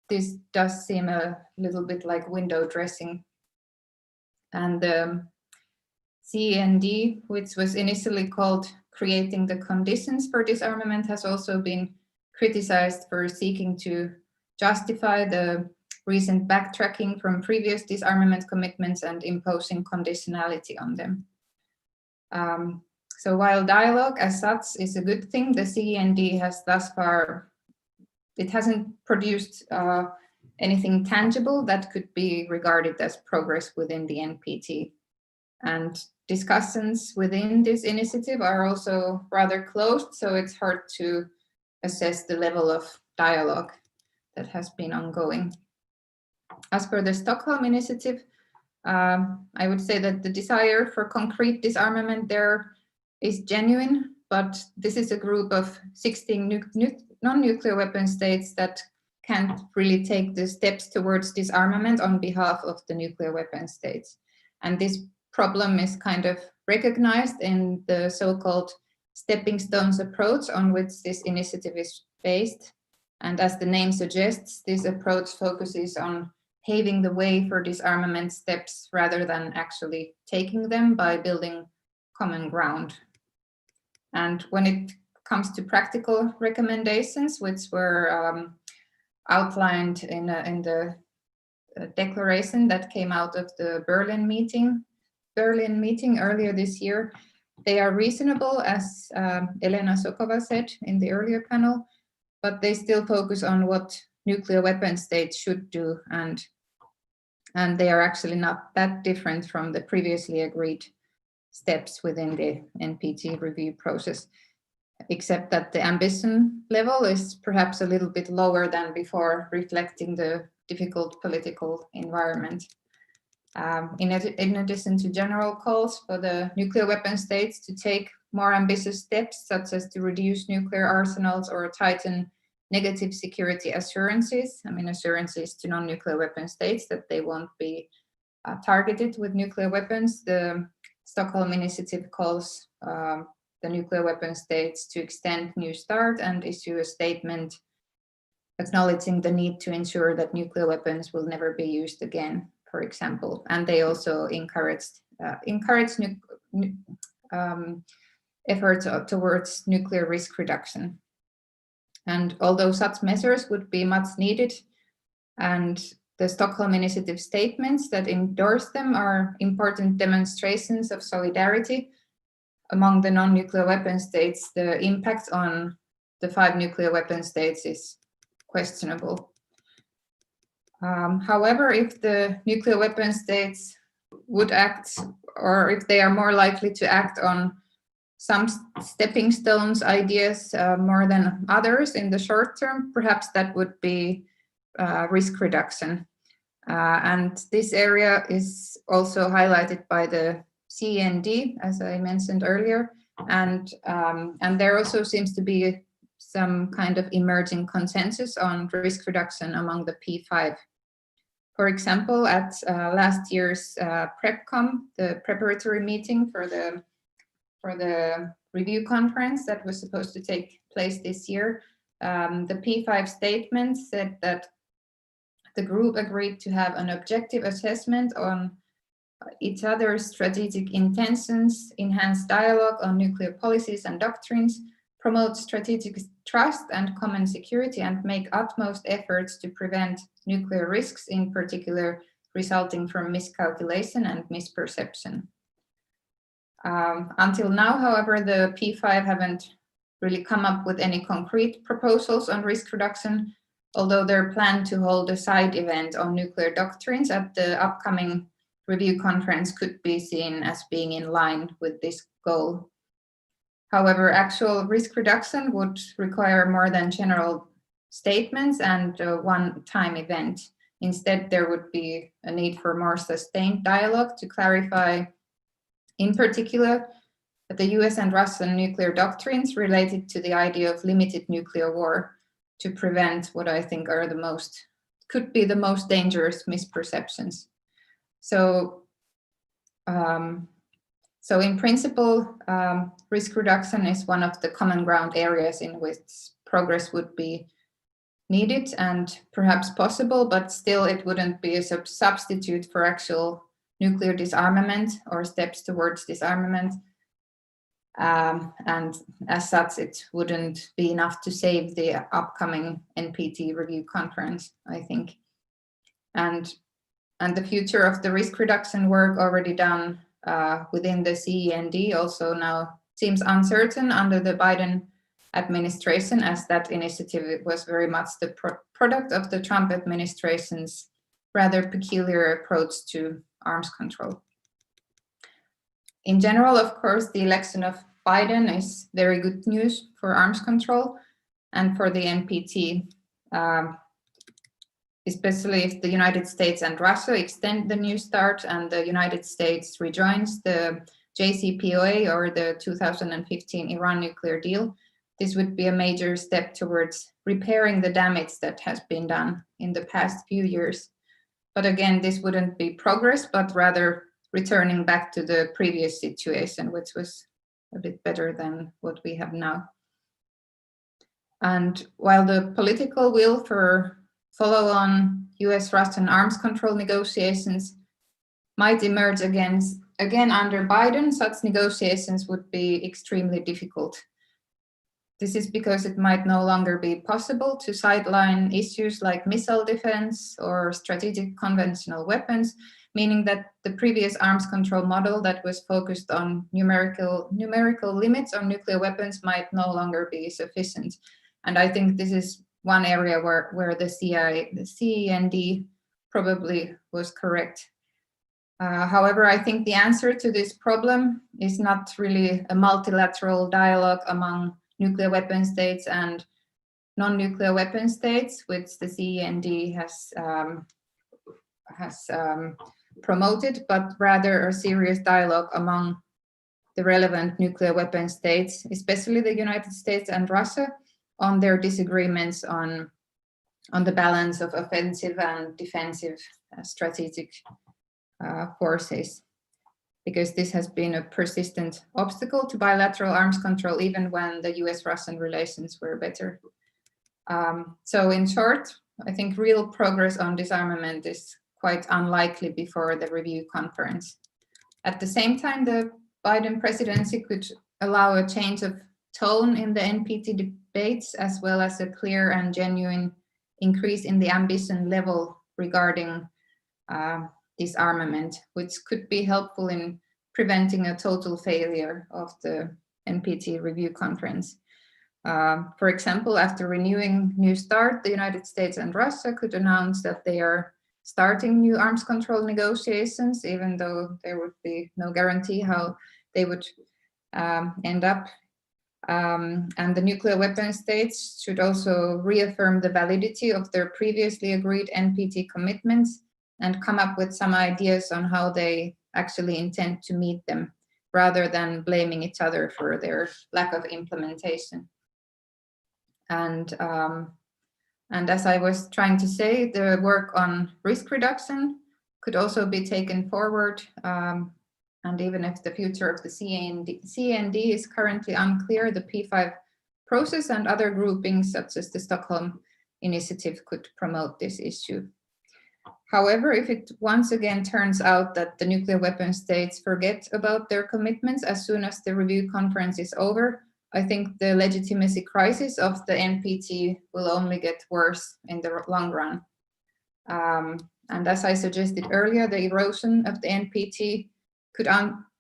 this does seem a little bit like window dressing. And the CEND, which was initially called Creating the Conditions for Disarmament, has also been criticized for seeking to justify the recent backtracking from previous disarmament commitments and imposing conditionality on them. So while dialogue as such is a good thing, the CEND has thus far, it hasn't produced anything tangible that could be regarded as progress within the NPT. And discussions within this initiative are also rather closed, so it's hard to assess the level of dialogue that has been ongoing. As for the Stockholm Initiative, I would say that the desire for concrete disarmament there is genuine, but this is a group of 16 non-nuclear weapon states that can't really take the steps towards disarmament on behalf of the nuclear weapon states. And this problem is kind of recognized in the so-called stepping stones approach on which this initiative is based. And as the name suggests, this approach focuses on paving the way for disarmament steps rather than actually taking them by building common ground. And when it comes to practical recommendations, which were outlined in the declaration that came out of the Berlin meeting earlier this year, they are reasonable, as Elena Sokova said in the earlier panel, but they still focus on what nuclear weapon states should do, and they are actually not that different from the previously agreed steps within the NPT review process, except that the ambition level is perhaps a little bit lower than before, reflecting the difficult political environment. In addition to general calls for the nuclear weapon states to take more ambitious steps, such as to reduce nuclear arsenals or tighten negative security assurances, assurances to non-nuclear weapon states that they won't be targeted with nuclear weapons, the Stockholm Initiative calls the nuclear weapon states to extend New START and issue a statement acknowledging the need to ensure that nuclear weapons will never be used again, for example. And they also encourage efforts towards nuclear risk reduction. And although such measures would be much needed, and the Stockholm Initiative statements that endorse them are important demonstrations of solidarity among the non-nuclear weapon states, the impact on the 5 nuclear weapon states is questionable. However, if the nuclear weapon states would act, or if they are more likely to act on some stepping stones ideas more than others in the short term, perhaps that would be risk reduction. And this area is also highlighted by the CEND, as I mentioned earlier, and there also seems to be some kind of emerging consensus on risk reduction among the P5. For example, at last year's PrepCom, the preparatory meeting for the review conference that was supposed to take place this year, the P5 statement said that the group agreed to have an objective assessment on each other's strategic intentions, enhance dialogue on nuclear policies and doctrines, promote strategic trust and common security, and make utmost efforts to prevent nuclear risks, in particular resulting from miscalculation and misperception. Until now, however, the P5 haven't really come up with any concrete proposals on risk reduction, although their plan to hold a side event on nuclear doctrines at the upcoming review conference could be seen as being in line with this goal. However, actual risk reduction would require more than general statements and a one-time event. Instead, there would be a need for more sustained dialogue to clarify, in particular, the US and Russian nuclear doctrines related to the idea of limited nuclear war to prevent what I think are could be the most dangerous misperceptions. So in principle, risk reduction is one of the common ground areas in which progress would be needed and perhaps possible, but still it wouldn't be a substitute for actual nuclear disarmament or steps towards disarmament. And as such, it wouldn't be enough to save the upcoming NPT review conference, I think. And the future of the risk reduction work already done within the CEND also now seems uncertain under the Biden administration, as that initiative was very much the product of the Trump administration's rather peculiar approach to arms control. In general, of course, the election of Biden is very good news for arms control and for the NPT, especially if the United States and Russia extend the New START and the United States rejoins the JCPOA or the 2015 Iran nuclear deal. This would be a major step towards repairing the damage that has been done in the past few years. But again, this wouldn't be progress, but rather returning back to the previous situation, which was a bit better than what we have now. And while the political will for follow-on US-Russian arms control negotiations might emerge again under Biden, such negotiations would be extremely difficult. This is because it might no longer be possible to sideline issues like missile defense or strategic conventional weapons, meaning that the previous arms control model that was focused on numerical limits on nuclear weapons might no longer be sufficient. And I think this is one area where the CEND probably was correct. However, I think the answer to this problem is not really a multilateral dialogue among nuclear weapon states and non-nuclear weapon states, which the CEND has promoted, but rather a serious dialogue among the relevant nuclear weapon states, especially the United States and Russia, on their disagreements on the balance of offensive and defensive strategic forces, because this has been a persistent obstacle to bilateral arms control, even when the US-Russian relations were better. So in short, I think real progress on disarmament is quite unlikely before the review conference. At the same time, the Biden presidency could allow a change of tone in the NPT debates, as well as a clear and genuine increase in the ambition level regarding disarmament, which could be helpful in preventing a total failure of the NPT review conference. For example, after renewing New START, the United States and Russia could announce that they are starting new arms control negotiations, even though there would be no guarantee how they would end up. And the nuclear weapon states should also reaffirm the validity of their previously agreed NPT commitments and come up with some ideas on how they actually intend to meet them, rather than blaming each other for their lack of implementation. And as I was trying to say, the work on risk reduction could also be taken forward. And even if the future of the CND is currently unclear, the P5 process and other groupings, such as the Stockholm Initiative, could promote this issue. However, if it once again turns out that the nuclear weapon states forget about their commitments as soon as the review conference is over, I think the legitimacy crisis of the NPT will only get worse in the long run. And as I suggested earlier, the erosion of the NPT could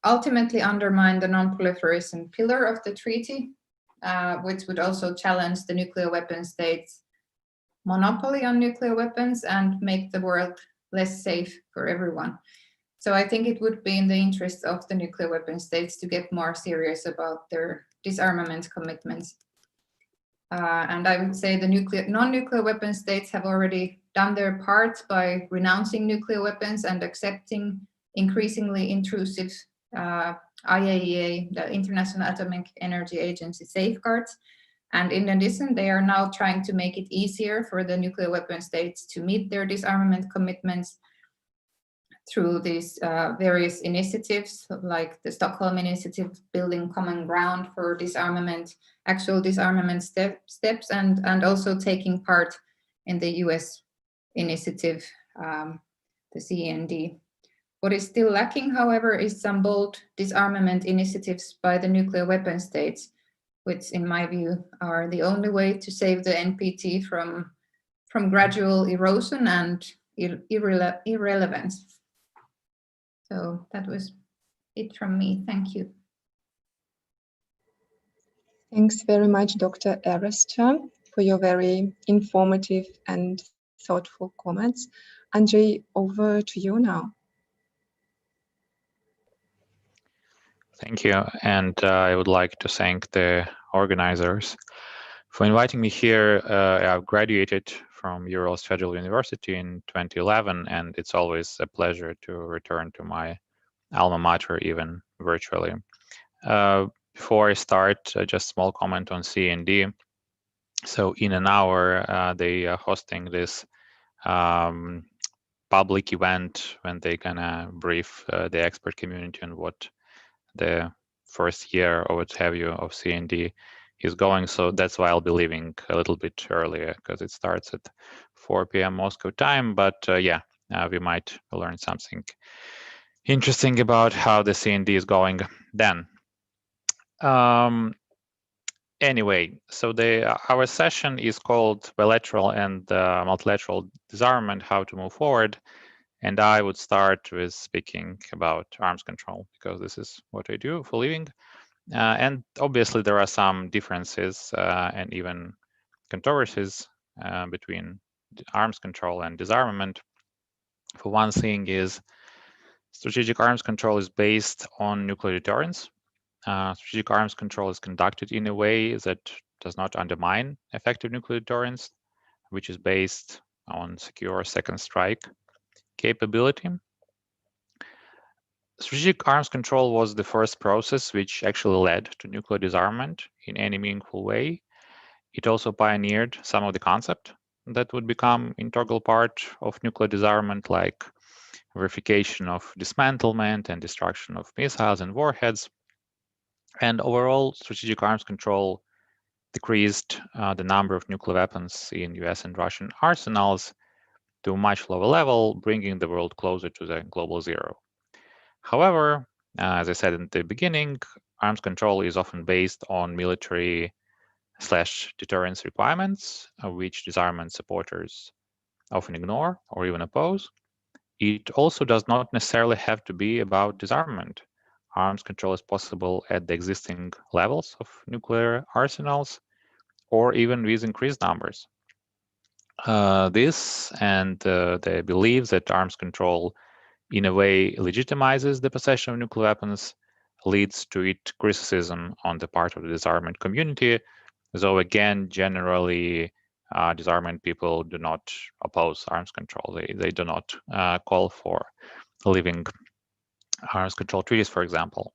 ultimately undermine the non-proliferation pillar of the treaty, which would also challenge the nuclear weapon states' monopoly on nuclear weapons and make the world less safe for everyone. So I think it would be in the interest of the nuclear weapon states to get more serious about their disarmament commitments. And I would say the non-nuclear weapon states have already done their part by renouncing nuclear weapons and accepting increasingly intrusive IAEA, the International Atomic Energy Agency safeguards. And in addition, they are now trying to make it easier for the nuclear weapon states to meet their disarmament commitments through these various initiatives, like the Stockholm Initiative, building common ground for disarmament, actual disarmament steps, and also taking part in the US initiative, the CND. What is still lacking, however, is some bold disarmament initiatives by the nuclear weapon states, which in my view are the only way to save the NPT from gradual erosion and irrelevance. So that was it from me. Thank you. Thanks very much, Dr. Erestra, for your very informative and thoughtful comments. Andrei, over to you now. Thank you, and I would like to thank the organizers for inviting me here. I've graduated from Urals Federal University in 2011, and it's always a pleasure to return to my alma mater, even virtually. Before I start, just a small comment on CND. So in an hour, they are hosting this public event when they're gonna brief the expert community on what the first year or what have you of CND is going. So that's why I'll be leaving a little bit earlier, because it starts at 4 p.m. Moscow time. But we might learn something interesting about how the CND is going then. Anyway, so our session is called Bilateral and Multilateral Disarmament, How to Move Forward. And I would start with speaking about arms control, because this is what I do for a living. And obviously there are some differences and even controversies between arms control and disarmament. For one thing is strategic arms control is based on nuclear deterrence. Strategic arms control is conducted in a way that does not undermine effective nuclear deterrence, which is based on secure second strike capability. Strategic arms control was the first process which actually led to nuclear disarmament in any meaningful way. It also pioneered some of the concepts that would become integral part of nuclear disarmament, like verification of dismantlement and destruction of missiles and warheads. And overall, strategic arms control decreased the number of nuclear weapons in US and Russian arsenals to a much lower level, bringing the world closer to the global zero. However, as I said in the beginning, arms control is often based on military/deterrence requirements, which disarmament supporters often ignore or even oppose. It also does not necessarily have to be about disarmament. Arms control is possible at the existing levels of nuclear arsenals or even with increased numbers. This and the belief that arms control in a way legitimizes the possession of nuclear weapons leads to its criticism on the part of the disarmament community, though again, generally, disarmament people do not oppose arms control. They do not call for leaving arms control treaties, for example.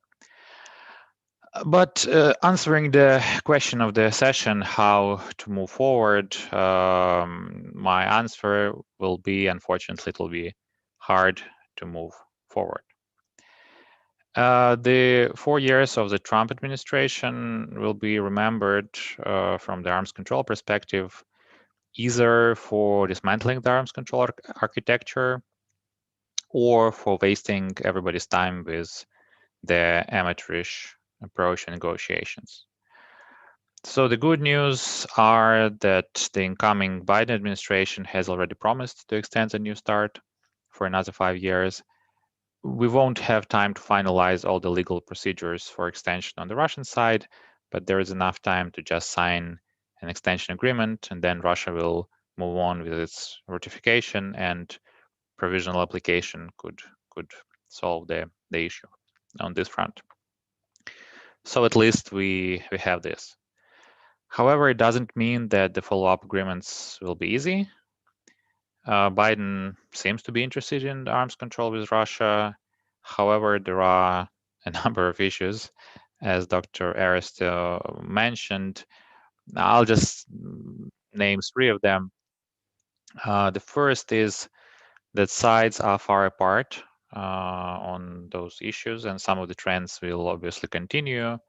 But answering the question of the session, how to move forward, my answer will be, unfortunately, it will be hard to move forward. The 4 years of the Trump administration will be remembered from the arms control perspective, either for dismantling the arms control architecture or for wasting everybody's time with the amateurish approach and negotiations. So the good news are that the incoming Biden administration has already promised to extend the New START for another 5 years. We won't have time to finalize all the legal procedures for extension on the Russian side, but there is enough time to just sign an extension agreement, and then Russia will move on with its ratification, and provisional application could solve the issue on this front. So at least we have this. However, it doesn't mean that the follow-up agreements will be easy. Biden seems to be interested in arms control with Russia. However, there are a number of issues, as Dr. Arist mentioned. I'll just name 3 of them. The first is that sides are far apart on those issues, and some of the trends will obviously continue.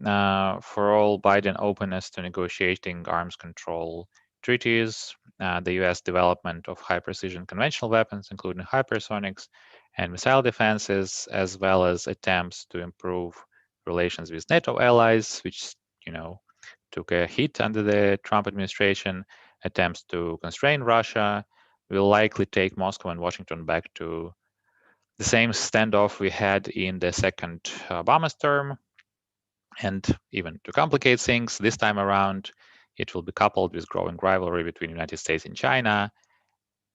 For all Biden openness to negotiating arms control treaties, the US development of high-precision conventional weapons, including hypersonics and missile defenses, as well as attempts to improve relations with NATO allies, which took a hit under the Trump administration, attempts to constrain Russia, will likely take Moscow and Washington back to the same standoff we had in the second Obama's term. And even to complicate things, this time around, it will be coupled with growing rivalry between the United States and China,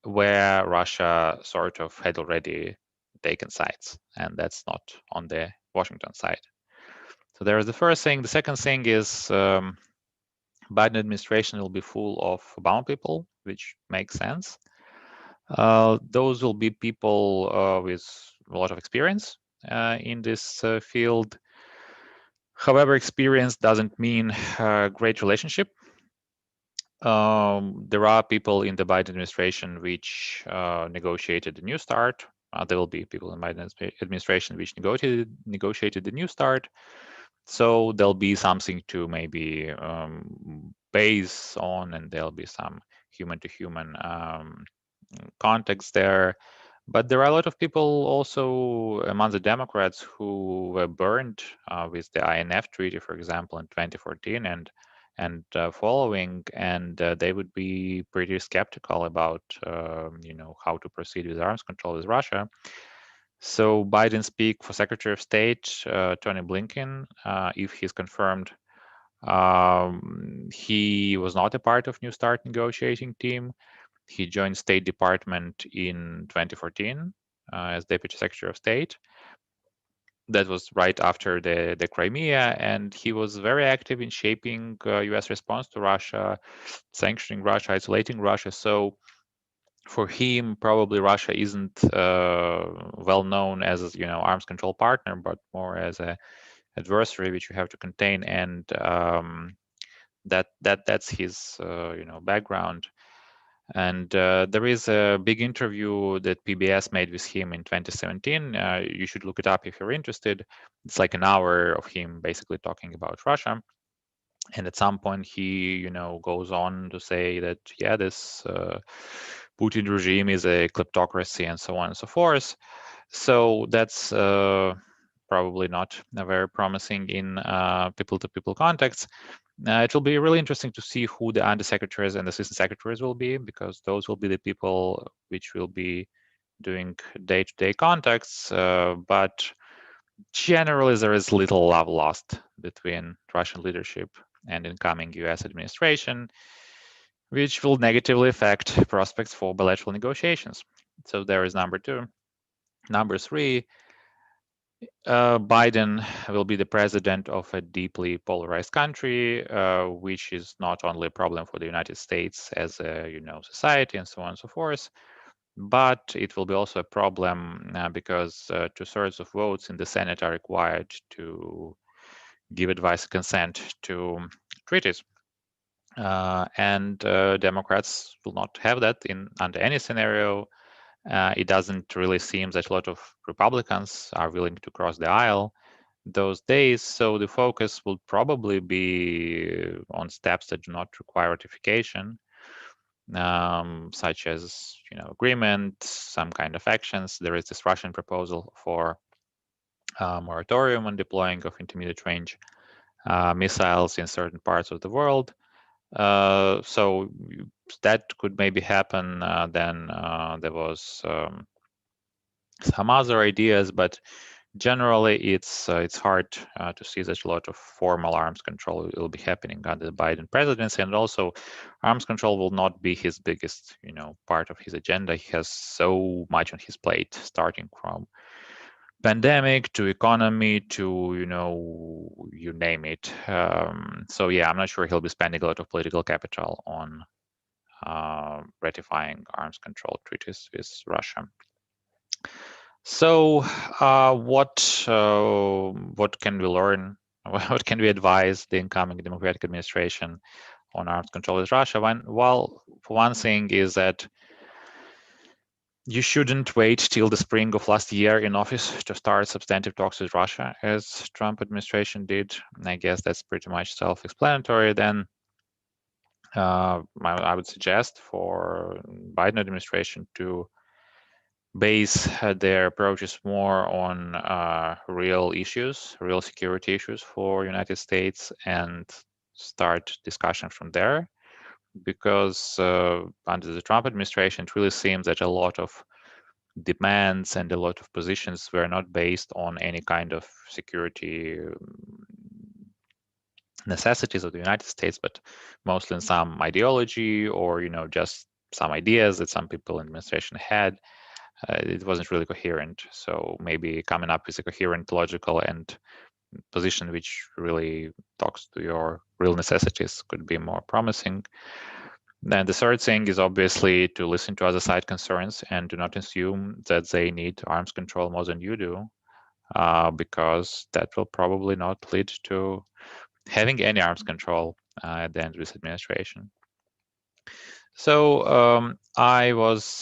where Russia sort of had already taken sides, and that's not on the Washington side. So there is the first thing. The second thing is Biden administration will be full of Obama people, which makes sense. Those will be people with a lot of experience in this field. However, experience doesn't mean a great relationship. There are people in the Biden administration which negotiated the New START. There will be people in the Biden administration which negotiated the New START. So there'll be something to maybe base on, and there'll be some human-to-human context there. But there are a lot of people also among the Democrats who were burned with the INF Treaty, for example, in 2014 and following, and they would be pretty skeptical about how to proceed with arms control with Russia. So Biden speak for Secretary of State Tony Blinken, if he's confirmed, he was not a part of New START negotiating team. He joined State Department in 2014 as Deputy Secretary of State. That was right after the Crimea, and he was very active in shaping U.S. response to Russia, sanctioning Russia, isolating Russia. So for him, probably Russia isn't well known as arms control partner, but more as a adversary which you have to contain, and that's his background. And there is a big interview that PBS made with him in 2017. You should look it up if you're interested. It's like an hour of him basically talking about Russia. And at some point, he goes on to say that, yeah, this Putin regime is a kleptocracy and so on and so forth. So that's probably not very promising in people-to-people contacts. It will be really interesting to see who the undersecretaries and assistant secretaries will be, because those will be the people which will be doing day-to-day contacts. But generally, there is little love lost between Russian leadership and incoming US administration, which will negatively affect prospects for bilateral negotiations. So there is number two. Number three, Biden will be the president of a deeply polarized country, which is not only a problem for the United States as a society and so on and so forth, but it will be also a problem because 2/3 of votes in the Senate are required to give advice and consent to treaties. And Democrats will not have that under any scenario. It doesn't really seem that a lot of Republicans are willing to cross the aisle those days. So the focus will probably be on steps that do not require ratification, such as agreement, some kind of actions. There is this Russian proposal for moratorium on deploying of intermediate range missiles in certain parts of the world. So that could maybe happen. Then there was some other ideas, but generally it's hard to see that a lot of formal arms control will be happening under the Biden presidency, and also arms control will not be his biggest part of his agenda. He has so much on his plate, starting from pandemic to economy to you name it. So yeah, I'm not sure he'll be spending a lot of political capital on ratifying arms control treaties with Russia. So what can we learn? What can we advise the incoming Democratic administration on arms control with Russia? Well, for one thing is that you shouldn't wait till the spring of last year in office to start substantive talks with Russia, as Trump administration did. And I guess that's pretty much self-explanatory. Then I would suggest for Biden administration to base their approaches more on real issues, real security issues for United States, and start discussion from there. Because under the Trump administration, it really seems that a lot of demands and a lot of positions were not based on any kind of security necessities of the United States, but mostly in some ideology or just some ideas that some people in the administration had. It wasn't really coherent. So maybe coming up with a coherent, logical, and position which really talks to your real necessities could be more promising. Then the third thing is obviously to listen to other side concerns and do not assume that they need arms control more than you do, because that will probably not lead to having any arms control at the end of this administration. So I was,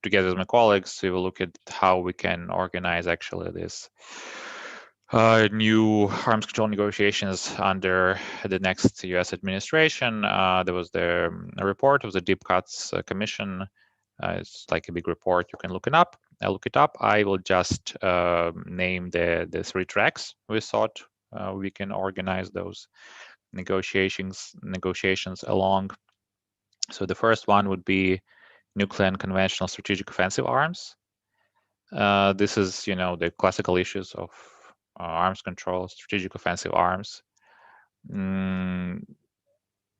together with my colleagues, we will look at how we can organize actually this new arms control negotiations under the next US administration. There was the report of the Deep Cuts Commission. It's like a big report. You can look it up. I'll look it up. I will just name the 3 tracks we thought we can organize those negotiations along. So the first one would be nuclear and conventional strategic offensive arms. This is, the classical issues of arms control, strategic offensive arms.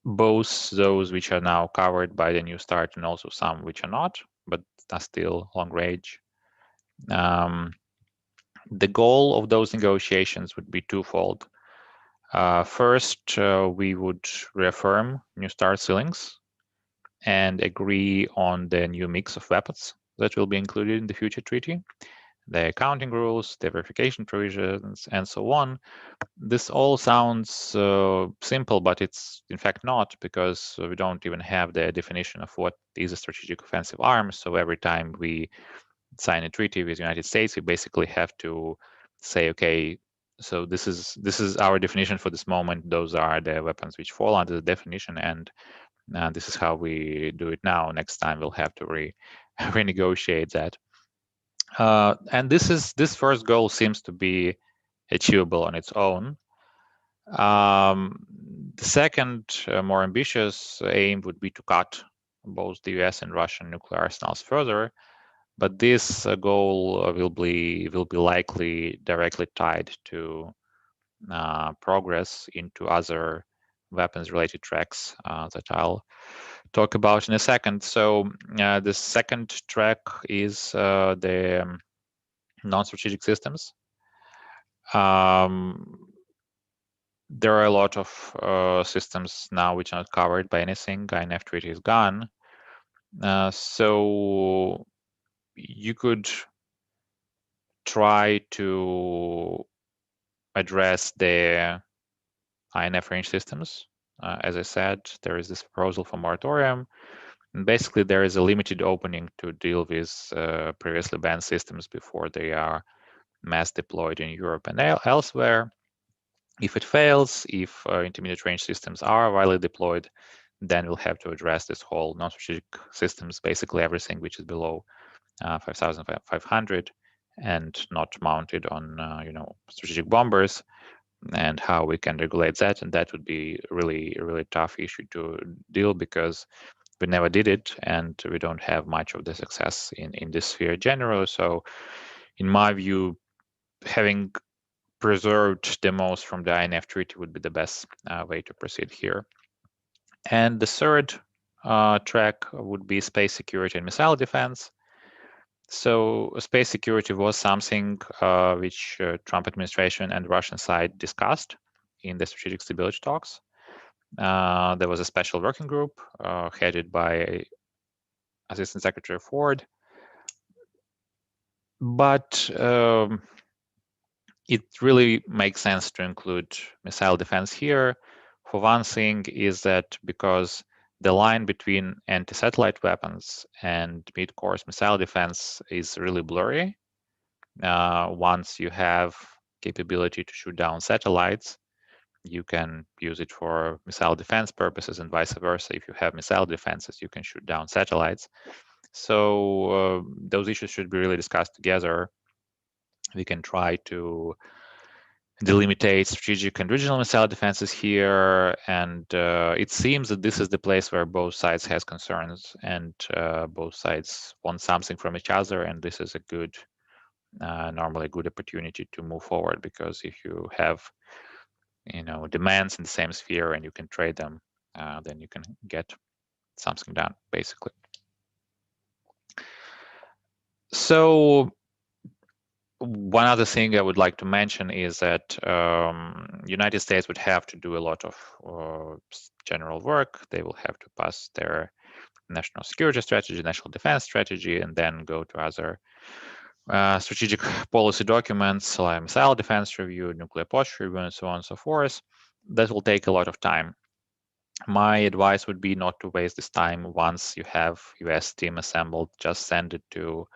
Both those which are now covered by the New START and also some which are not, but are still long range. The goal of those negotiations would be twofold. First, we would reaffirm New START ceilings and agree on the new mix of weapons that will be included in the future treaty, the accounting rules, the verification provisions, and so on. This all sounds simple, but it's in fact not, because we don't even have the definition of what is a strategic offensive arm. So every time we sign a treaty with the United States, we basically have to say, okay, so this is our definition for this moment. Those are the weapons which fall under the definition, and this is how we do it now. Next time we'll have to renegotiate that. And this first goal seems to be achievable on its own. The second, more ambitious aim would be to cut both the US and Russian nuclear arsenals further, but this goal will be likely directly tied to progress into other weapons-related tracks that I'll talk about in a second. So the second track is the non-strategic systems. There are a lot of systems now which are not covered by anything. INF Treaty is gone. So you could try to address the INF range systems. As I said, there is this proposal for moratorium. And basically, there is a limited opening to deal with previously banned systems before they are mass deployed in Europe and elsewhere. If it fails, if intermediate range systems are widely deployed, then we'll have to address this whole non-strategic systems, basically everything which is below 5,500 and not mounted on strategic bombers, and how we can regulate that. And that would be really tough issue to deal, because we never did it and we don't have much of the success in this sphere generally. So in my view, having preserved the most from the INF Treaty would be the best way to proceed here. And the third track would be space security and missile defense. So space security was something which Trump administration and Russian side discussed in the strategic stability talks. There was a special working group headed by Assistant Secretary Ford. But it really makes sense to include missile defense here. For one thing is that because the line between anti-satellite weapons and mid-course missile defense is really blurry. Once you have capability to shoot down satellites, you can use it for missile defense purposes, and vice versa. If you have missile defenses, you can shoot down satellites. So those issues should be really discussed together. We can try to delimitate strategic and regional missile defenses here, and it seems that this is the place where both sides has concerns, and both sides want something from each other, and this is a good, normally good opportunity to move forward, because if you have demands in the same sphere and you can trade them, then you can get something done, basically. So one other thing I would like to mention is that United States would have to do a lot of general work. They will have to pass their national security strategy, national defense strategy, and then go to other strategic policy documents like missile defense review, nuclear posture review, and so on and so forth. That will take a lot of time. My advice would be not to waste this time. Once you have US team assembled, just send it to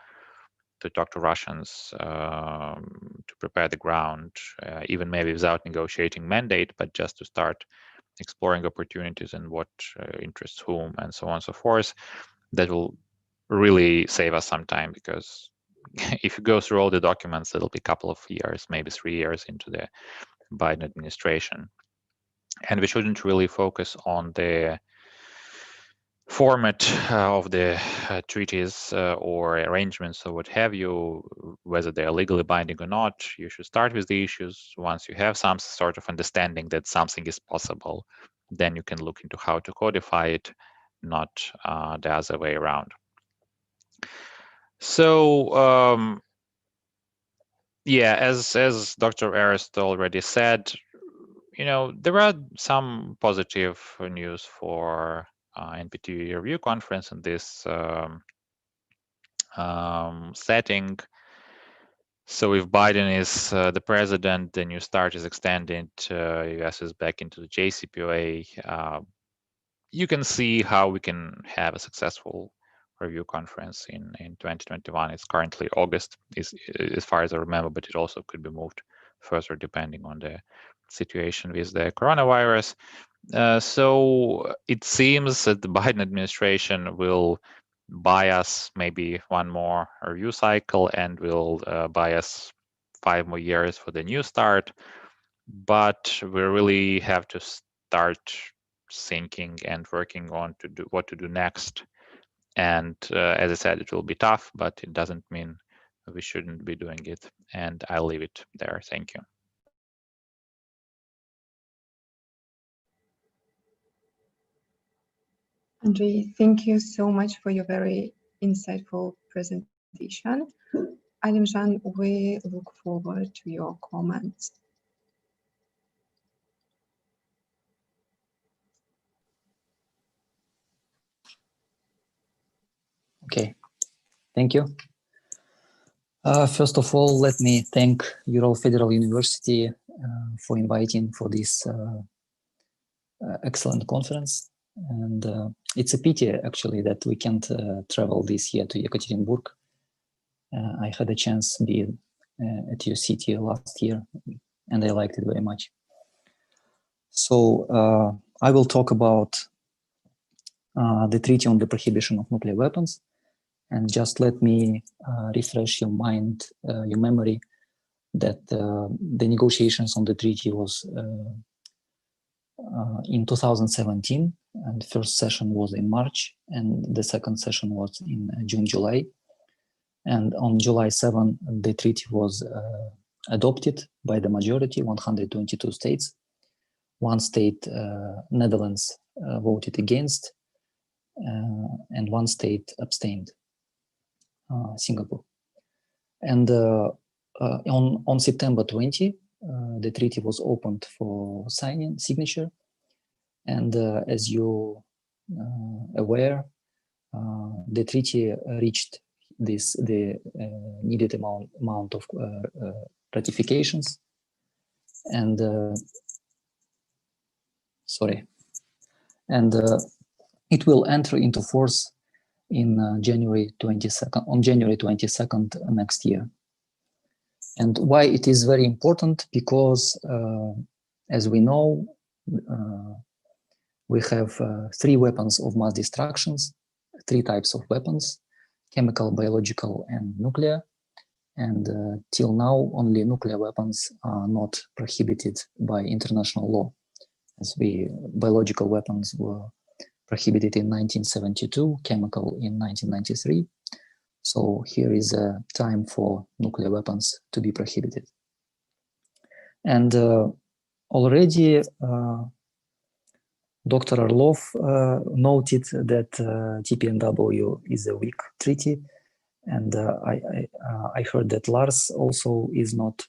talk to Russians, to prepare the ground, even maybe without negotiating mandate, but just to start exploring opportunities and what interests whom, and so on and so forth. That will really save us some time, because if you go through all the documents, it'll be a couple of years, maybe 3 years into the Biden administration. And we shouldn't really focus on the format of the treaties or arrangements or what have you, whether they are legally binding or not. You should start with the issues. Once you have some sort of understanding that something is possible, then you can look into how to codify it, not the other way around. So yeah, as Dr. Arist already said, there are some positive news for NPT review conference in this setting. So if Biden is the president, the new START is extended, US is back into the JCPOA. You can see how we can have a successful review conference in 2021. It's currently August, as far as I remember, but it also could be moved further depending on the situation with the coronavirus. So it seems that the Biden administration will buy us maybe one more review cycle and will buy us 5 more years for the new start. But we really have to start thinking and working on what to do next. And as I said, it will be tough, but it doesn't mean we shouldn't be doing it. And I'll leave it there. Thank you. Andrei, thank you so much for your very insightful presentation. Alimjan, we look forward to your comments. Okay, thank you. First of all, let me thank Ural Federal University for inviting for this excellent conference. And it's a pity, actually, that we can't travel this year to Yekaterinburg. I had a chance to be at your city last year, and I liked it very much. So I will talk about the Treaty on the Prohibition of Nuclear Weapons. And just let me refresh your mind, your memory, that the negotiations on the treaty was in 2017, and the first session was in March, and the second session was in June, July. And on July 7, the treaty was adopted by the majority, 122 states. One state, Netherlands, voted against, and one state abstained. Singapore. And on September 20, the treaty was opened for signature. And as you aware, the treaty reached the needed amount of ratifications. And it will enter into force in January 22nd next year. And why it is very important? Because as we know, we have 3 weapons of mass destructions, 3 types of weapons: chemical, biological, and nuclear. And till now, only nuclear weapons are not prohibited by international law, as biological weapons were prohibited in 1972, chemical in 1993. So here is a time for nuclear weapons to be prohibited. And already Dr. Orlov noted that TPNW is a weak treaty. And I heard that Lars also is not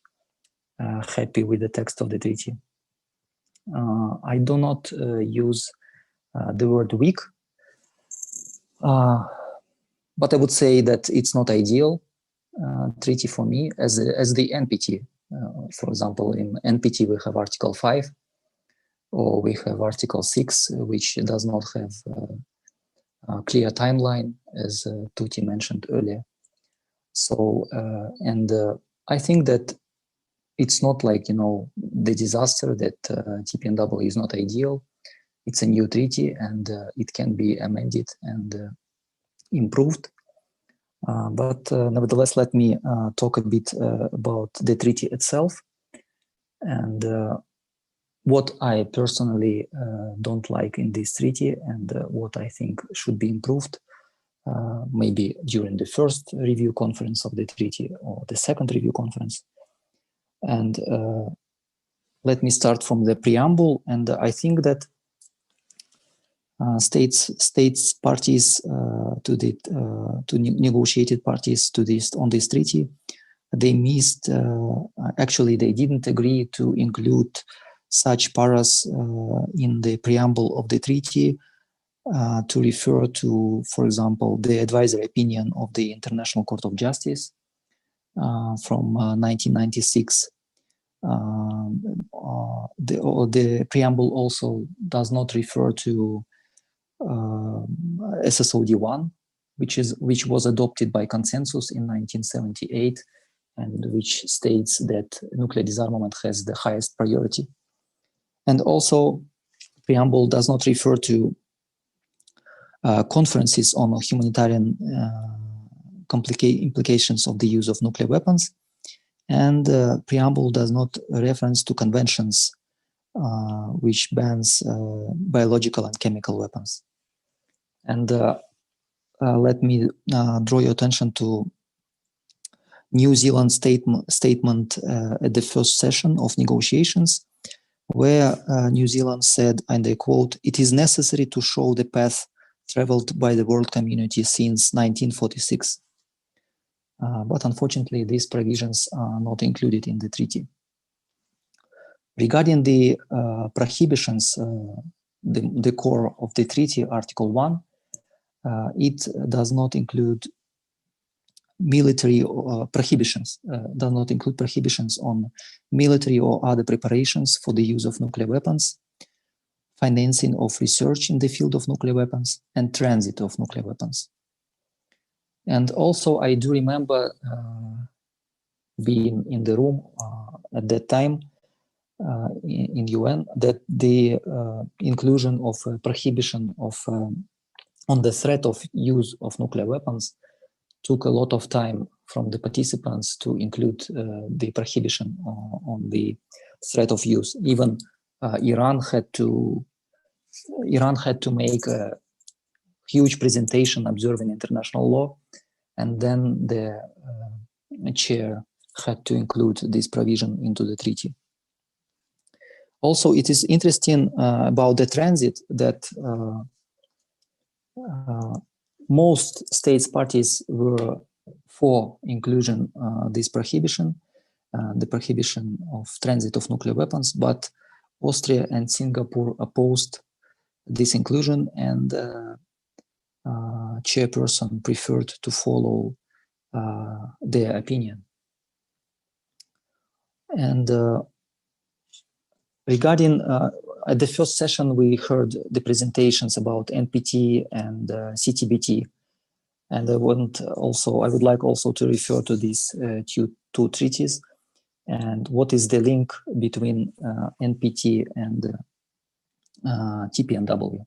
happy with the text of the treaty. I do not use the word weak, but I would say that it's not ideal treaty for me as the NPT. For example, in NPT we have Article 5, or we have Article 6, which does not have a clear timeline, as Tuti mentioned earlier. So, I think that it's not like, the disaster that TPNW is not ideal. It's a new treaty, and it can be amended and improved. But nevertheless, let me talk a bit about the treaty itself and what I personally don't like in this treaty, and what I think should be improved, maybe during the first review conference of the treaty or the second review conference. And let me start from the preamble. And I think that states parties to negotiated parties on this treaty, they missed. Actually, they didn't agree to include such paras in the preamble of the treaty to refer to, for example, the advisory opinion of the International Court of Justice from 1996. The preamble also does not refer to SSOD1, which was adopted by consensus in 1978, and which states that nuclear disarmament has the highest priority. And also, preamble does not refer to conferences on humanitarian implications of the use of nuclear weapons, and preamble does not reference to conventions which bans biological and chemical weapons. And let me draw your attention to New Zealand statement at the first session of negotiations, where New Zealand said, and I quote, "It is necessary to show the path traveled by the world community since 1946. But unfortunately, these provisions are not included in the treaty. Regarding the prohibitions, the core of the treaty, Article 1, it does not include military prohibitions, does not include prohibitions on military or other preparations for the use of nuclear weapons, financing of research in the field of nuclear weapons, and transit of nuclear weapons. And also, I do remember being in the room at that time in UN, that the inclusion of prohibition of on the threat of use of nuclear weapons took a lot of time from the participants to include the prohibition on the threat of use. Even Iran had to make a huge presentation observing international law, and then the chair had to include this provision into the treaty. Also, it is interesting about the transit that most states parties were for inclusion this prohibition, the prohibition of transit of nuclear weapons, but Austria and Singapore opposed this inclusion, and chairperson preferred to follow their opinion. And regarding at the first session, we heard the presentations about NPT and CTBT, and I would like also to refer to these two treaties and what is the link between NPT and TPNW.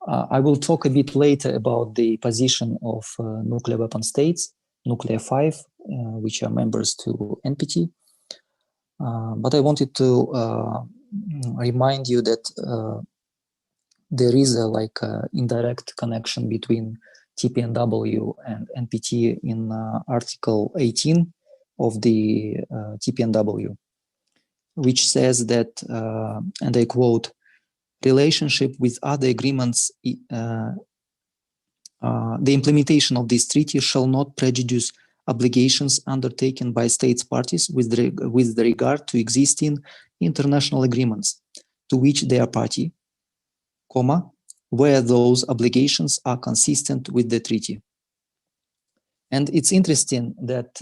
I will talk a bit later about the position of nuclear weapon states, nuclear 5, which are members to NPT. But I wanted to remind you that there is a indirect connection between TPNW and NPT in Article 18 of the TPNW, which says that, and I quote, "Relationship with other agreements, the implementation of this treaty shall not prejudice obligations undertaken by states parties with regard to existing international agreements to which they are party, comma, where those obligations are consistent with the treaty." And it's interesting that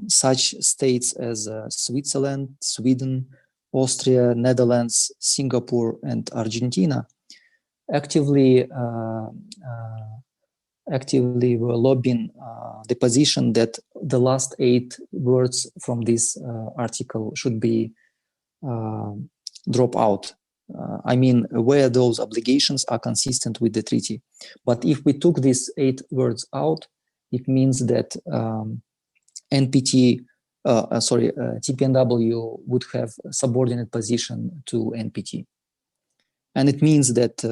such states as Switzerland, Sweden, Austria, Netherlands, Singapore, and Argentina actively were lobbying the position that the last 8 words from this article should be dropped out. I mean, where those obligations are consistent with the treaty. But if we took these 8 words out, it means that TPNW would have subordinate position to NPT, and it means that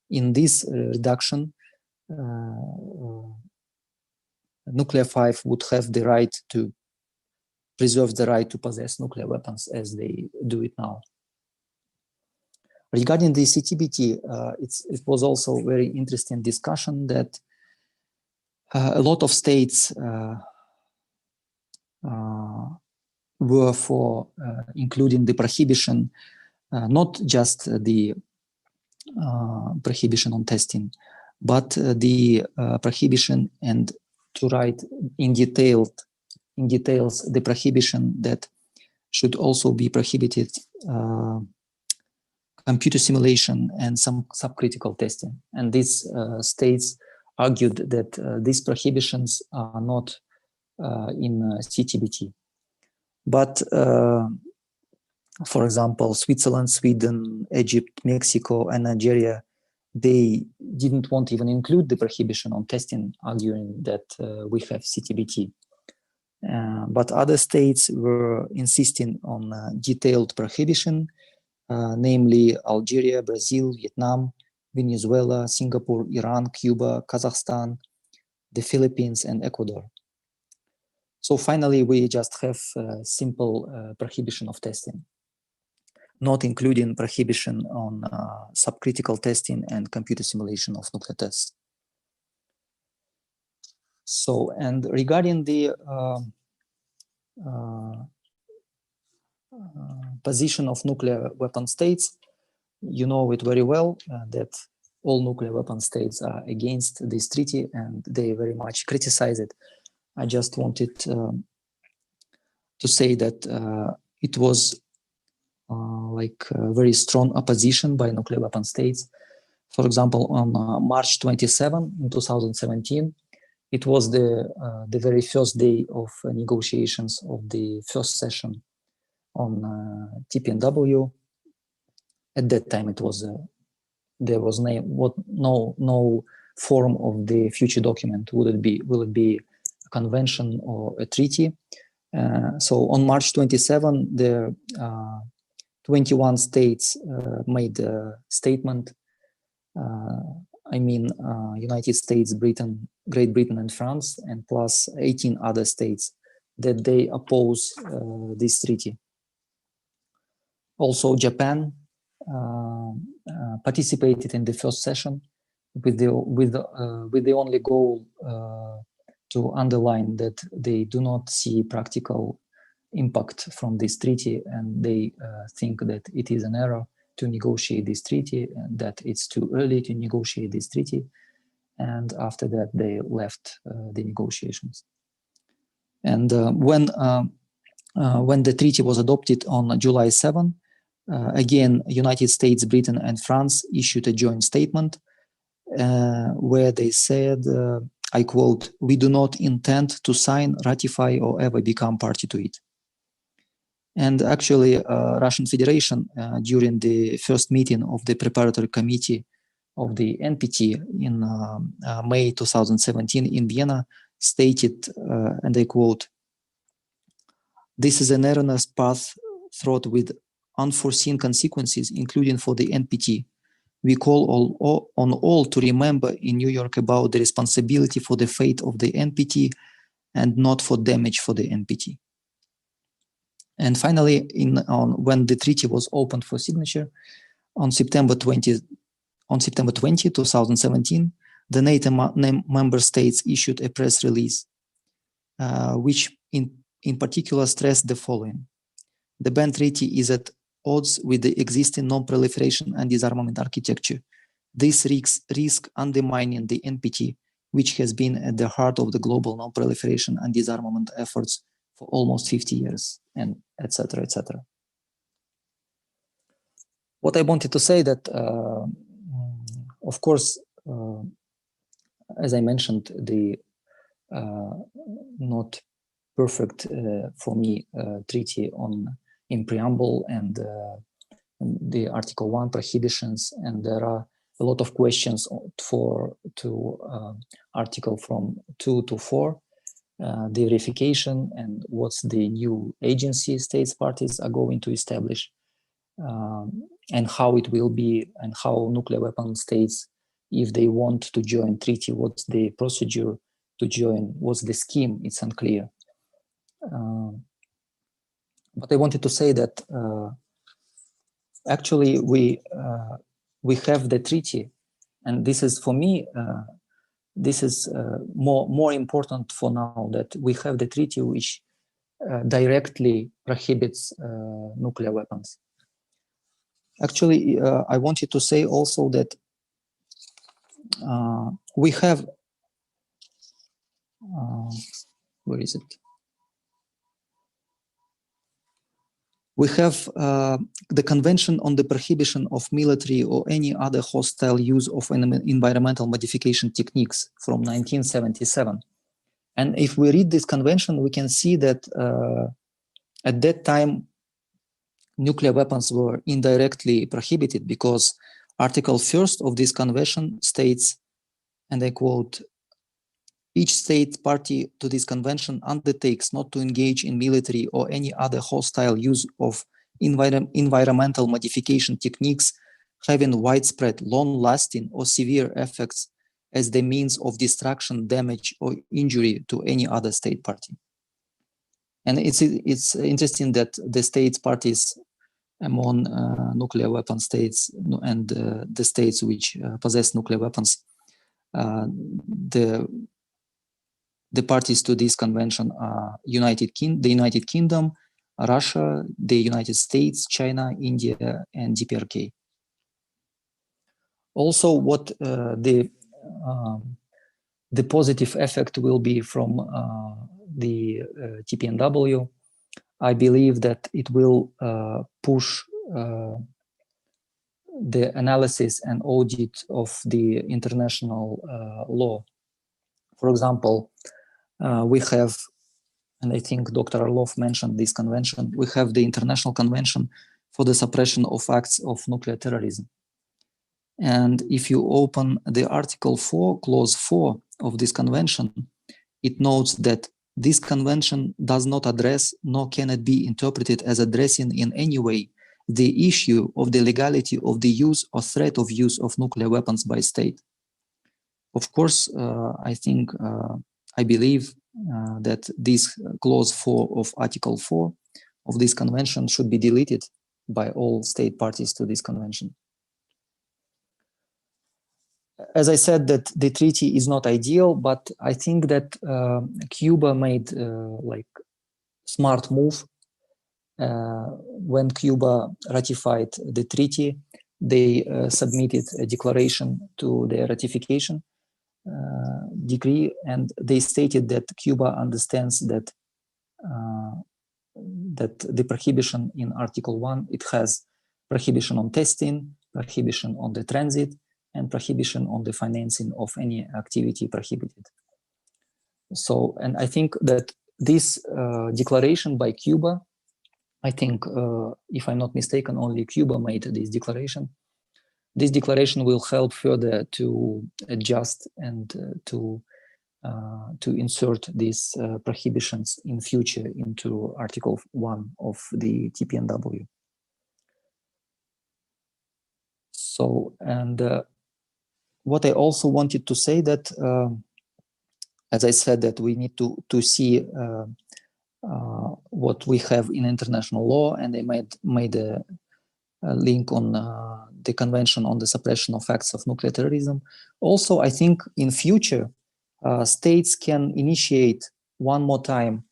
in this reduction, nuclear 5 would have the right to preserve the right to possess nuclear weapons as they do it now. Regarding the CTBT, it was also a very interesting discussion that a lot of states were for including the prohibition, not just the prohibition on testing, but the prohibition and to write in details the prohibition that should also be prohibited computer simulation and some subcritical testing. And these states argued that these prohibitions are not in CTBT. But For example, Switzerland, Sweden, Egypt, Mexico, and Nigeria, they didn't want to even include the prohibition on testing, arguing that we have CTBT. But other states were insisting on detailed prohibition, namely Algeria, Brazil, Vietnam, Venezuela, Singapore, Iran, Cuba, Kazakhstan, the Philippines, and Ecuador. So finally, we just have simple prohibition of testing, not including prohibition on subcritical testing and computer simulation of nuclear tests. So, and regarding the position of nuclear weapon states, you know it very well that all nuclear weapon states are against this treaty and they very much criticize it. I just wanted to say that it was like very strong opposition by nuclear weapon states. For example, on March 27 in 2017, it was the very first day of negotiations of the first session on TPNW. At that time, it was there was no form of the future document. Will it be a convention or a treaty? So on March 27, the 21 states made a statement. I mean, United States, Britain, Great Britain, and France, and plus 18 other states that they oppose this treaty. Also, Japan participated in the first session with the only goal to underline that they do not see practical impact from this treaty, and they think that it is an error to negotiate this treaty and that it's too early to negotiate this treaty. And after that, they left the negotiations. And when the treaty was adopted on July 7, again, United States, Britain, and France issued a joint statement where they said, I quote, "We do not intend to sign, ratify, or ever become party to it." And actually, Russian Federation, during the first meeting of the preparatory committee of the NPT in May 2017 in Vienna, stated, and I quote, "This is an erroneous path fraught with unforeseen consequences, including for the NPT. We call on all to remember in New York about the responsibility for the fate of the NPT and not for damage for the NPT." And finally, when the treaty was opened for signature on September 20, 2017, the NATO member states issued a press release, which in particular stressed the following: the Ban Treaty is at odds with the existing non-proliferation and disarmament architecture. This risks undermining the NPT, which has been at the heart of the global non-proliferation and disarmament efforts for almost 50 years, and etc., etc. What I wanted to say that, of course, as I mentioned, the not perfect for me treaty in preamble and the Article 1 prohibitions, and there are a lot of questions to Article from 2 to 4. The verification and what's the new agency states parties are going to establish, and how it will be, and how nuclear weapon states, if they want to join treaty, what's the procedure to join, what's the scheme, it's unclear. But I wanted to say that actually we have the treaty, and this is for me, this is more important for now, that we have the treaty which directly prohibits nuclear weapons. Actually, I wanted to say also that we have, where is it? We have the Convention on the Prohibition of Military or any other hostile use of environmental modification techniques from 1977. And if we read this convention, we can see that at that time, nuclear weapons were indirectly prohibited because Article 1st of this convention states, and I quote, "Each state party to this convention undertakes not to engage in military or any other hostile use of environmental modification techniques having widespread, long-lasting or severe effects as the means of destruction, damage or injury to any other state party." And it's interesting that the state parties among nuclear weapon states and the states which possess nuclear weapons, the parties to this convention are the United Kingdom, Russia, the United States, China, India, and DPRK. Also, what the positive effect will be from the TPNW, I believe that it will push the analysis and audit of the international law. For example, we have, and I think Dr. Orlov mentioned this convention, we have the International Convention for the Suppression of Acts of Nuclear Terrorism. And if you open the Article 4, Clause 4 of this convention, it notes that this convention does not address, nor can it be interpreted as addressing in any way the issue of the legality of the use or threat of use of nuclear weapons by state. Of course, I believe that this Clause 4 of Article 4 of this convention should be deleted by all state parties to this convention. As I said, that the treaty is not ideal, but I think that Cuba made like smart move. When Cuba ratified the treaty, they submitted a declaration to the ratification decree, and they stated that Cuba understands that that the prohibition in Article 1, it has prohibition on testing, prohibition on the transit, and prohibition on the financing of any activity prohibited. So, and I think that this declaration by Cuba, I think, if I'm not mistaken, only Cuba made this declaration. This declaration will help further to adjust and to insert these prohibitions in future into Article 1 of the TPNW. So, and what I also wanted to say that, as I said, that we need to see what we have in international law, and they made a link on the Convention on the Suppression of Acts of Nuclear Terrorism. Also, I think in future, states can initiate one more time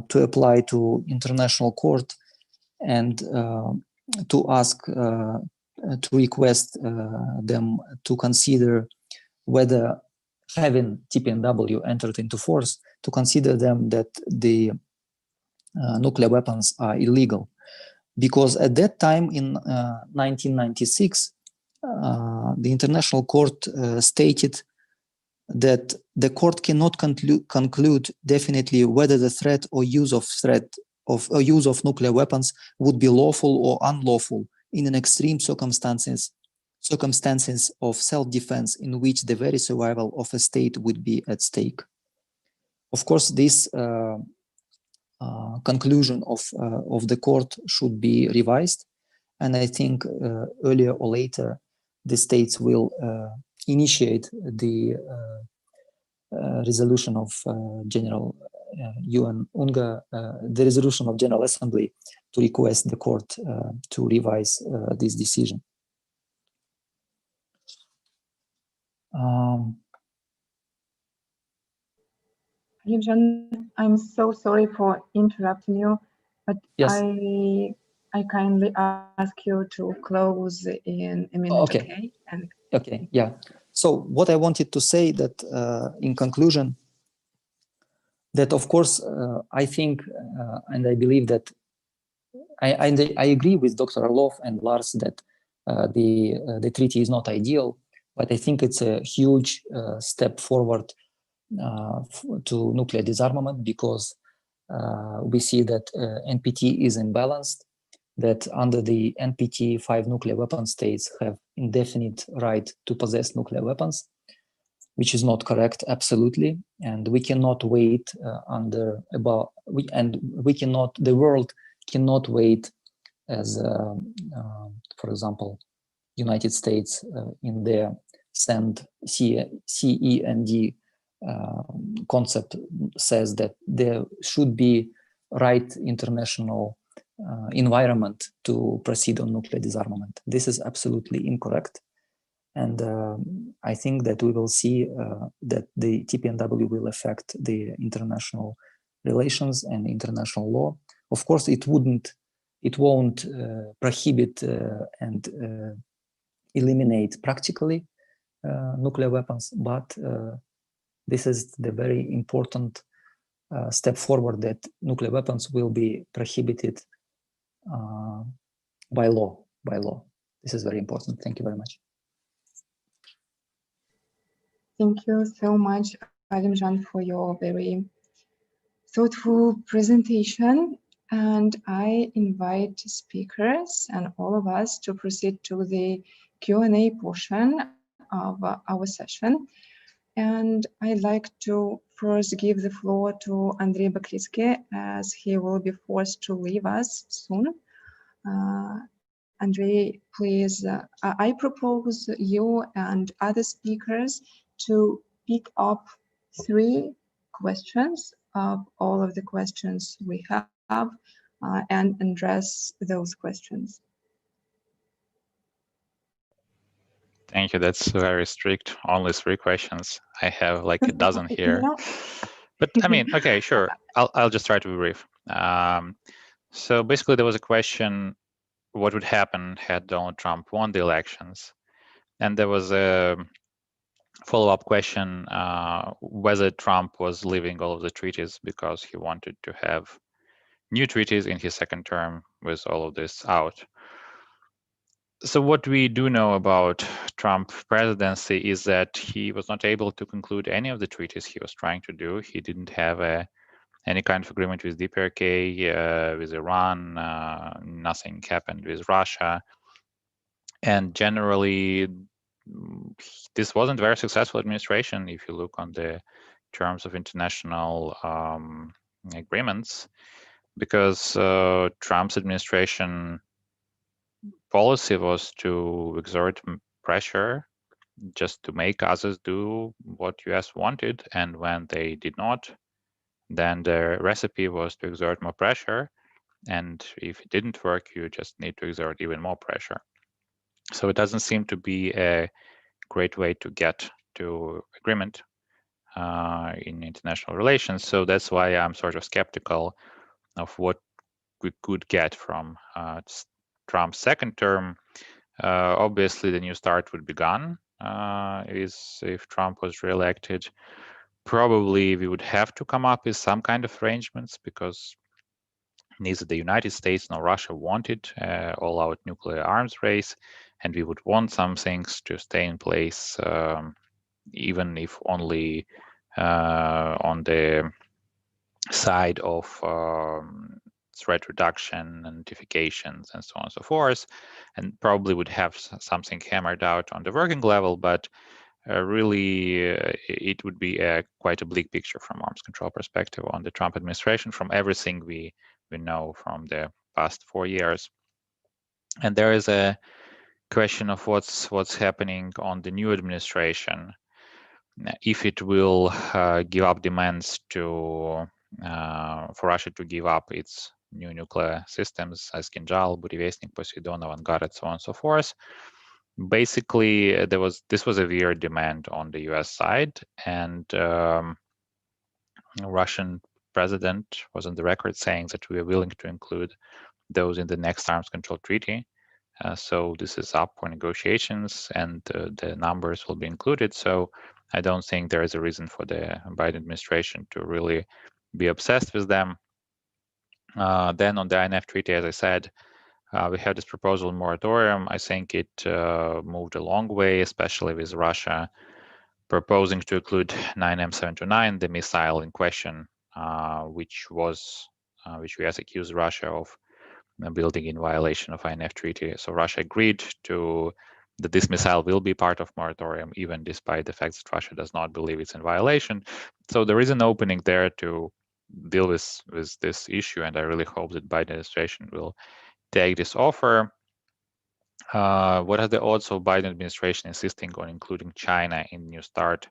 to apply to international court and to ask, to request them to consider whether having TPNW entered into force, to consider them that the nuclear weapons are illegal. Because at that time in 1996, the International Court stated that the court cannot conclude definitely whether the threat or use of nuclear weapons would be lawful or unlawful in an extreme circumstances of self-defense in which the very survival of a state would be at stake. Of course, this conclusion of the court should be revised, and I think earlier or later the states will initiate the resolution of General UN UNGA, the resolution of General Assembly, to request the court to revise this decision. Evgen, I'm so sorry for interrupting you, but yes. I kindly ask you to close in a minute. Okay. Okay. Yeah. So what I wanted to say that in conclusion, that of course I think and I believe that I agree with Dr. Orlov and Lars that the treaty is not ideal, but I think it's a huge step forward to nuclear disarmament, because we see that NPT is imbalanced. that under the NPT, 5 nuclear weapon states have indefinite right to possess nuclear weapons, which is not correct, absolutely. And we cannot wait the world cannot wait as, for example, United States in their CEND concept says that there should be right international environment to proceed on nuclear disarmament. This is absolutely incorrect. And I think that we will see that the TPNW will affect the international relations and international law. Of course, it won't prohibit and eliminate practically nuclear weapons, but this is the very important step forward, that nuclear weapons will be prohibited by law. This is very important. Thank you very much. Thank you so much, Alimjan, for your very thoughtful presentation. And I invite speakers and all of us to proceed to the Q&A portion of our session. And I'd like to first give the floor to Andrei Baklitsky, as he will be forced to leave us soon. Andrei, please, I propose you and other speakers to pick up 3 questions of all of the questions we have and address those questions. Thank you. That's very strict. Only 3 questions. I have like a dozen here. No. But I mean, okay, sure. I'll just try to be brief. So basically, there was a question: what would happen had Donald Trump won the elections? And there was a follow-up question whether Trump was leaving all of the treaties because he wanted to have new treaties in his second term with all of this out. So what we do know about Trump's presidency is that he was not able to conclude any of the treaties he was trying to do. He didn't have any kind of agreement with DPRK, with Iran. Nothing happened with Russia. And generally, this wasn't a very successful administration if you look on the terms of international agreements, because Trump's administration policy was to exert pressure just to make others do what US wanted, and when they did not, then the recipe was to exert more pressure, and if it didn't work, you just need to exert even more pressure. So it doesn't seem to be a great way to get to agreement in international relations. So that's why I'm sort of skeptical of what we could get from Trump's second term. Obviously, the new start would be gone if Trump was reelected. Probably we would have to come up with some kind of arrangements, because neither the United States nor Russia wanted all-out nuclear arms race, and we would want some things to stay in place, even if only on the side of threat reduction and notifications and so on and so forth, and probably would have something hammered out on the working level, but really it would be quite a bleak picture from arms control perspective on the Trump administration, from everything we know from the past 4 years. And there is a question of what's happening on the new administration, if it will give up demands to for Russia to give up its new nuclear systems as Kinjal, Burevestnik, Poseidon, Avangard, so on and so forth. Basically, this was a weird demand on the US side, and Russian president was on the record saying that we are willing to include those in the next arms control treaty. So this is up for negotiations, and the numbers will be included. So I don't think there is a reason for the Biden administration to really be obsessed with them. Then on the INF treaty, as I said, we have this proposal moratorium. I think it moved a long way, especially with Russia proposing to include 9M729, the missile in question, which US accused Russia of building in violation of INF Treaty. So Russia agreed to that this missile will be part of moratorium, even despite the fact that Russia does not believe it's in violation. So there is an opening there to deal with this issue, and I really hope that Biden administration will take this offer. What are the odds of Biden administration insisting on including China in New START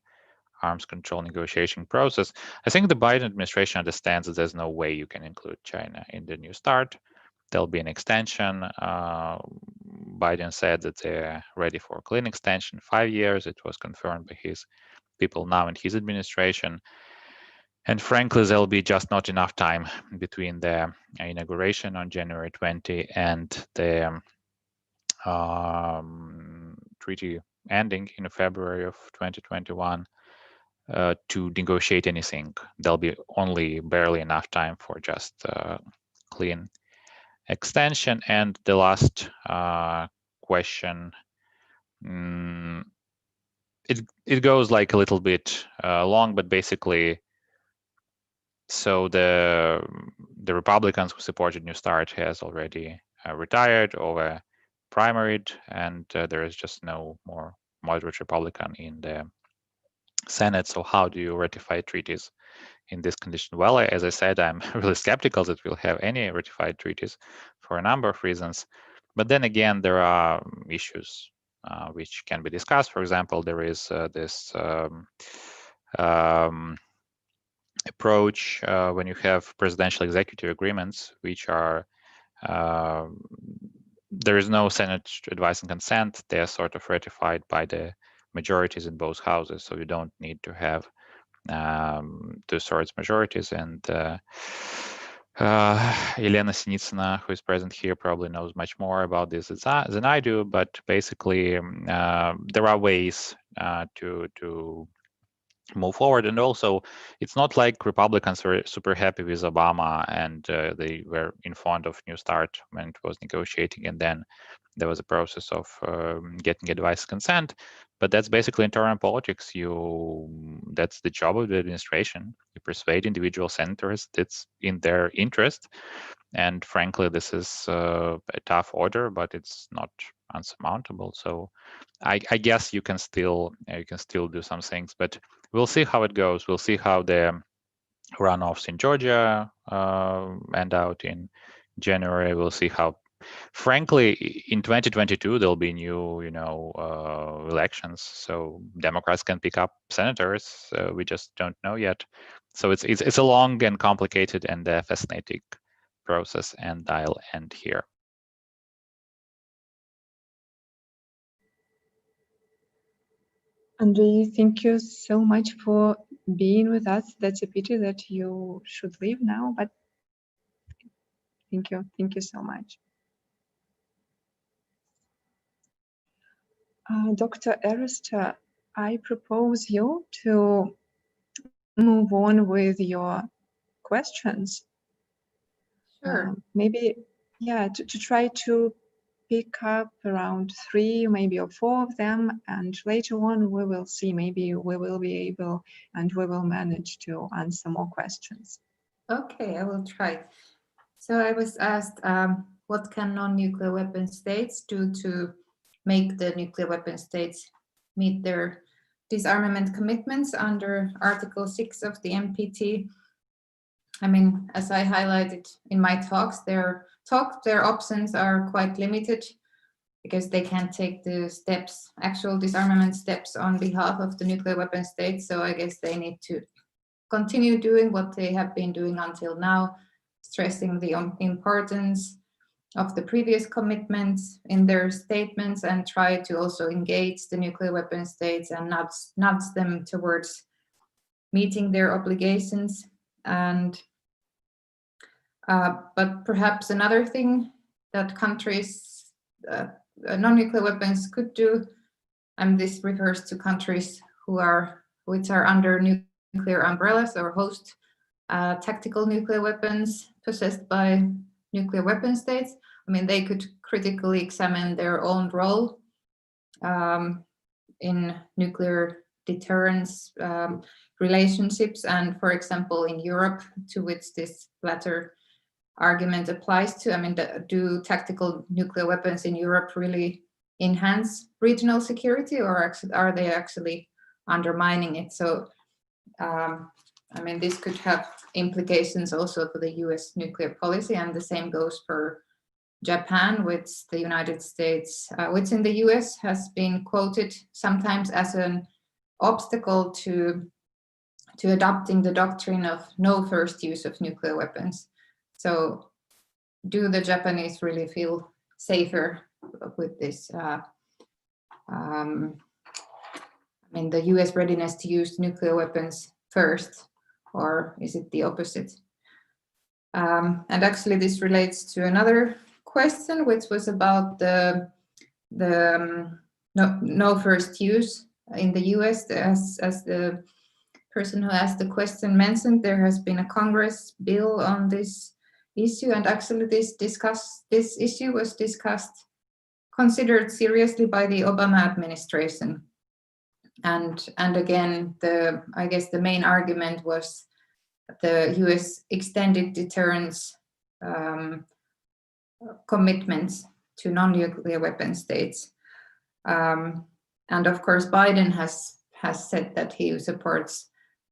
arms control negotiation process? I think the Biden administration understands that there's no way you can include China in the New START. There'll be an extension. Biden said that they're ready for a clean extension, 5 years. It was confirmed by his people now in his administration. And frankly, there'll be just not enough time between the inauguration on January 20 and the treaty ending in February of 2021 to negotiate anything. There'll be only barely enough time for just clean extension. And the last question, it goes like a little bit long, but basically, so the Republicans who supported New START has already retired or primaried, and there is just no more moderate Republican in the Senate. So how do you ratify treaties in this condition? Well, as I said, I'm really skeptical that we'll have any ratified treaties for a number of reasons. But then again, there are issues which can be discussed. For example, there is this approach when you have presidential executive agreements, which are there is no Senate advice and consent. They are sort of ratified by the majorities in both houses, so you don't need to have 2/3 majorities. And Elena Sinitsina, who is present here, probably knows much more about this than I do. But basically, there are ways to move forward. And also, it's not like Republicans were super happy with Obama and they were in front of New START when it was negotiating, and then there was a process of getting advice consent. But that's basically internal politics. That's the job of the administration. You persuade individual senators. It's in their interest. And frankly, this is a tough order, but it's not unsurmountable. So I guess you can still do some things, but we'll see how it goes. We'll see how the runoffs in Georgia end out in January. We'll see how, frankly, in 2022 there'll be new, elections. So Democrats can pick up senators. We just don't know yet. So it's a long and complicated and fascinating process. And I'll end here. Andrei, thank you so much for being with us. That's a pity that you should leave now, but thank you so much. Dr. Arister, I propose you to move on with your questions. Sure. Maybe, to try to pick up around 3, maybe or 4 of them, and later on we will see, maybe we will be able and we will manage to answer more questions. Okay, I will try. So I was asked, what can non-nuclear weapon states do to make the nuclear weapon states meet their disarmament commitments under Article 6 of the NPT? I mean, as I highlighted in my talks, their options are quite limited because they can't take the steps, actual disarmament steps on behalf of the nuclear weapon states. So I guess they need to continue doing what they have been doing until now, stressing the importance of the previous commitments in their statements, and try to also engage the nuclear weapon states and nudge them towards meeting their obligations. And but perhaps another thing that countries, non-nuclear weapons could do, and this refers to countries which are under nuclear umbrellas or host tactical nuclear weapons possessed by nuclear weapon states. I mean, they could critically examine their own role in nuclear deterrence relationships, and for example in Europe, to which this latter argument applies to. I mean, do tactical nuclear weapons in Europe really enhance regional security, or are they actually undermining it? So, I mean, this could have implications also for the US nuclear policy, and the same goes for Japan, which the United States, which in the US has been quoted sometimes as an obstacle to adopting the doctrine of no first use of nuclear weapons. So do the Japanese really feel safer with this? I mean, the US readiness to use nuclear weapons first, or is it the opposite? And actually this relates to another question, which was about the no first use in the US. As the person who asked the question mentioned, there has been a Congress bill on this issue, and actually this issue was considered seriously by the Obama administration. And again, I guess the main argument was the US extended deterrence commitments to non-nuclear weapon states. And of course, Biden has said that he supports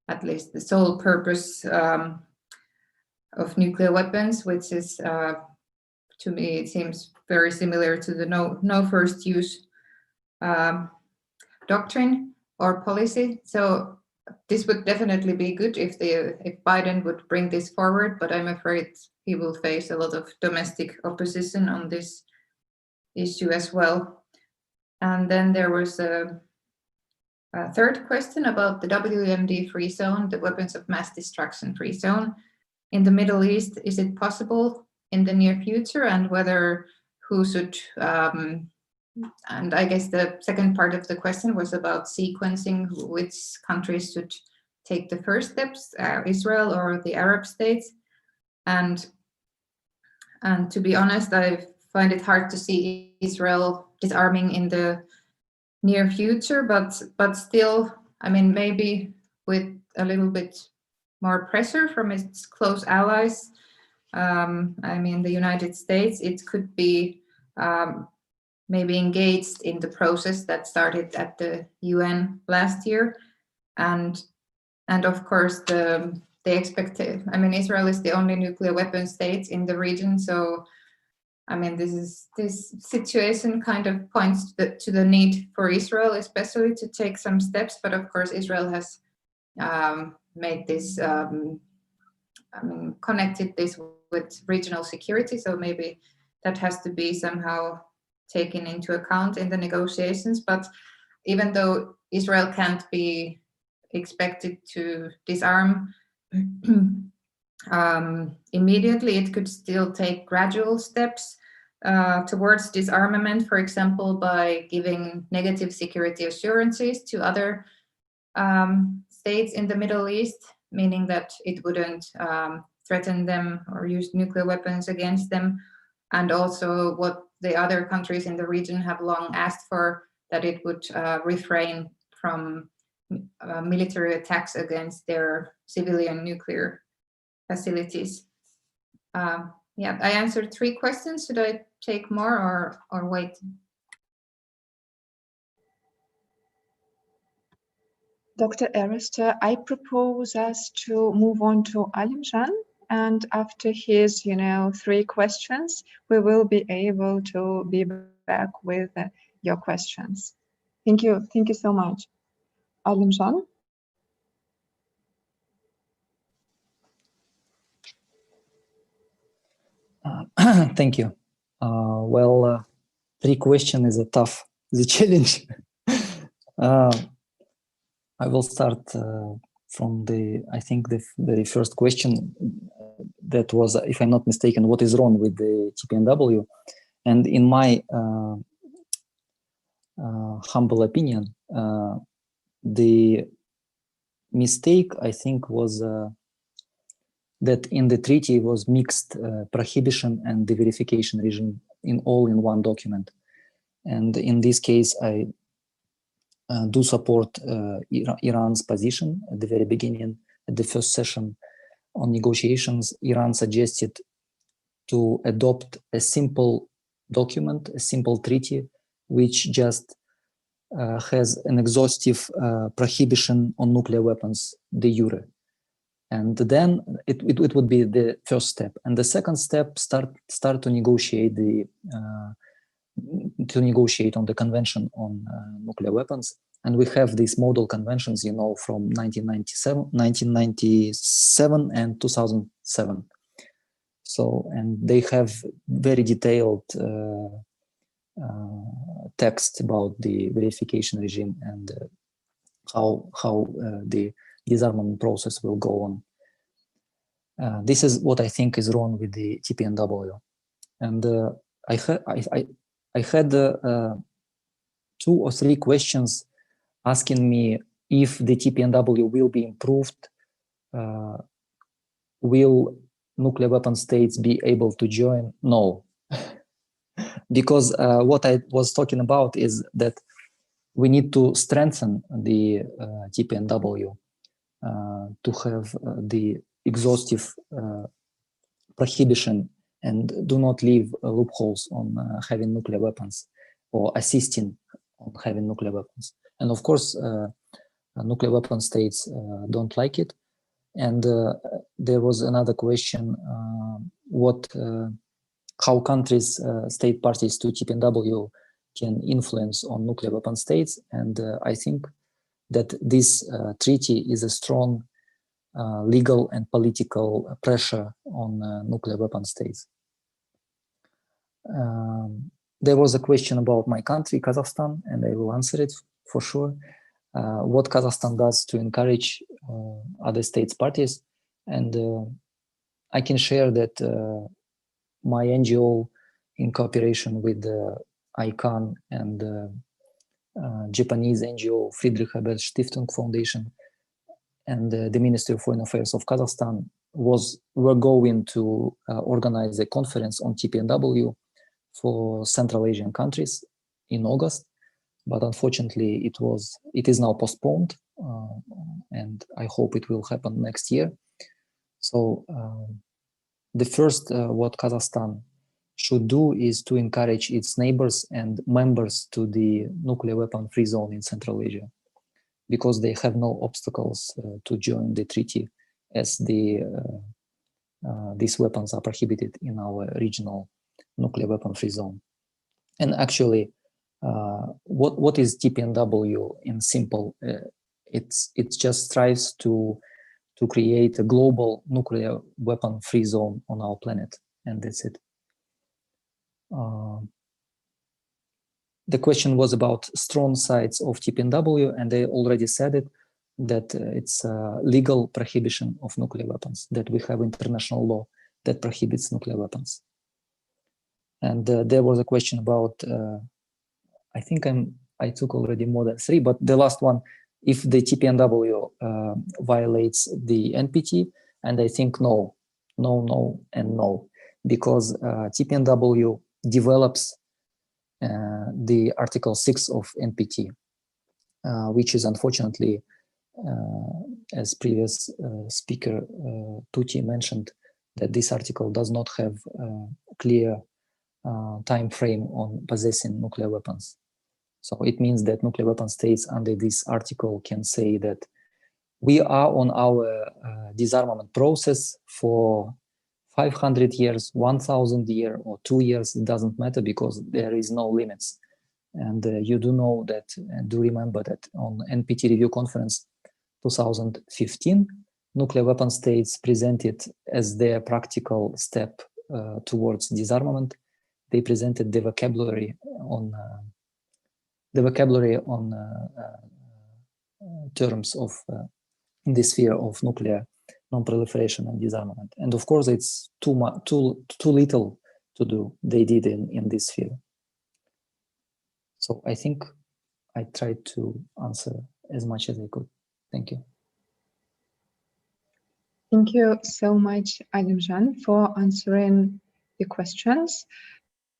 at least the sole purpose of nuclear weapons, which is, to me, it seems very similar to the no first use doctrine or policy. So this would definitely be good if Biden would bring this forward, but I'm afraid he will face a lot of domestic opposition on this issue as well. And then there was a third question about the WMD free zone, the weapons of mass destruction free zone in the Middle East. Is it possible in the near future, and who should, and I guess the second part of the question was about sequencing, which countries should take the first steps, Israel or the Arab states. And to be honest, I find it hard to see Israel disarming in the near future, but still, I mean, maybe with a little bit more pressure from its close allies, I mean, the United States, it could be maybe engaged in the process that started at the UN last year. And of course, the expectation, I mean, Israel is the only nuclear weapon state in the region. So, I mean, this situation kind of points to the need for Israel, especially to take some steps. But of course, Israel has made this, I mean, connected this with regional security. So maybe that has to be somehow taken into account in the negotiations. But even though Israel can't be expected to disarm immediately, it could still take gradual steps towards disarmament, for example, by giving negative security assurances to other states in the Middle East, meaning that it wouldn't threaten them or use nuclear weapons against them. And also what the other countries in the region have long asked for, that it would refrain from military attacks against their civilian nuclear facilities. Yeah, I answered 3 questions. Should I take more or wait? Dr. Arister, I propose us to move on to Alimjan, and after his, 3 questions, we will be able to be back with your questions. Thank you so much. Alimjan? Thank you. Well, 3 questions is the challenge. I will start from I think the very first question that was, if I'm not mistaken, what is wrong with the TPNW? And in my humble opinion, the mistake, I think, was that in the treaty was mixed prohibition and the verification regime in one document. And in this case, I do support Iran's position at the very beginning. At the first session on negotiations, Iran suggested to adopt a simple document, a simple treaty, which just has an exhaustive prohibition on nuclear weapons, de jure. And then it would be the first step. And the second step, start to negotiate on the Convention on Nuclear Weapons. And we have these model conventions, you know, from 1997 and 2007. So, and they have very detailed text about the verification regime and how the disarmament process will go on. This is what I think is wrong with the TPNW. And I had 2 or 3 questions asking me if the TPNW will be improved, will nuclear weapon states be able to join? No. Because what I was talking about is that we need to strengthen the TPNW to have the exhaustive prohibition and do not leave loopholes on having nuclear weapons or assisting on having nuclear weapons. And of course, nuclear weapon states don't like it. And there was another question, how countries, state parties to TPNW can influence on nuclear weapon states. And I think that this treaty is a strong legal and political pressure on nuclear weapon states. There was a question about my country, Kazakhstan, and I will answer it for sure. What Kazakhstan does to encourage other states parties. And I can share that my NGO, in cooperation with the ICANN and Japanese NGO Friedrich Ebert Stiftung Foundation and the Ministry of Foreign Affairs of Kazakhstan, were going to organize a conference on TPNW for Central Asian countries in August. But unfortunately, it is now postponed, and I hope it will happen next year. So the first what Kazakhstan should do is to encourage its neighbors and members to the nuclear weapon free zone in Central Asia, because they have no obstacles to join the treaty, as these weapons are prohibited in our regional nuclear weapon free zone. And actually, what is TPNW in simple? It just strives to create a global nuclear weapon free zone on our planet, and that's it. The question was about strong sides of TPNW, and I already said it, that it's a legal prohibition of nuclear weapons, that we have international law that prohibits nuclear weapons. And there was a question about, I think I took already more than 3, but the last one, if the TPNW violates the NPT, and I think no, and no, because TPNW develops the Article 6 of NPT, which is unfortunately, as previous speaker Tuti mentioned, that this article does not have a clear time frame on possessing nuclear weapons. So it means that nuclear weapon states under this article can say that we are on our disarmament process for 500 years, 1,000 years, or 2 years, it doesn't matter, because there is no limits. And you do know that, and do remember that on NPT Review Conference 2015, nuclear weapon states presented as their practical step towards disarmament. They presented the vocabulary on terms of in the sphere of nuclear non-proliferation and disarmament. And of course, it's too little to do. They did in this sphere. So I think I tried to answer as much as I could. Thank you. Thank you so much, Ademjan, for answering the questions.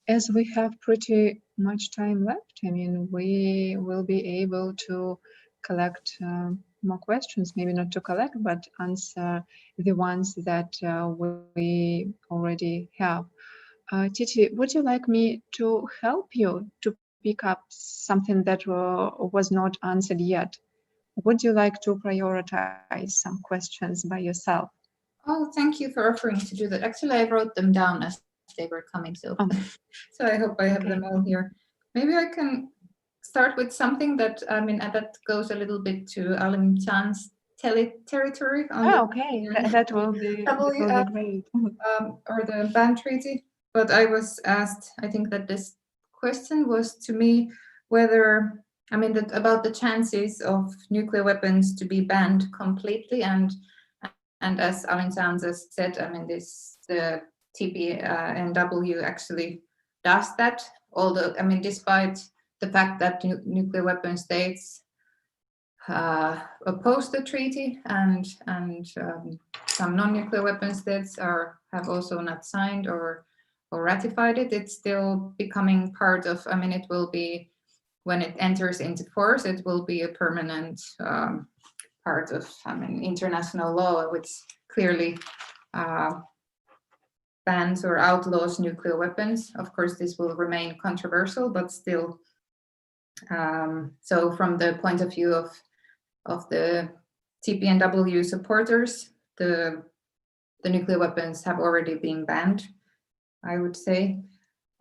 As we have pretty much time left, I mean, we will be able to collect more questions, maybe not to collect, but answer the ones that we already have Titi, would you like me to help you to pick up something that was not answered yet? Would you like to prioritize some questions by yourself? Oh, thank you for offering to do that. Actually, I wrote them down as they were coming, so so I hope I have them all here. Maybe I can start with something that, I mean, that goes a little bit to Alim Chan's territory. On Okay, that will be great. Or the ban treaty. But I was asked, I think that this question was to me whether, I mean, that about the chances of nuclear weapons to be banned completely, and as Alim Chan has said, I mean, the TPNW actually does that. Although, I mean, despite the fact that nuclear weapon states oppose the treaty, and some non-nuclear weapon states have also not signed or ratified it, it's still becoming part of, I mean, it will be, when it enters into force, it will be a permanent part of, I mean, international law, which clearly bans or outlaws nuclear weapons. Of course, this will remain controversial, but still. So from the point of view of the TPNW supporters, the nuclear weapons have already been banned, I would say.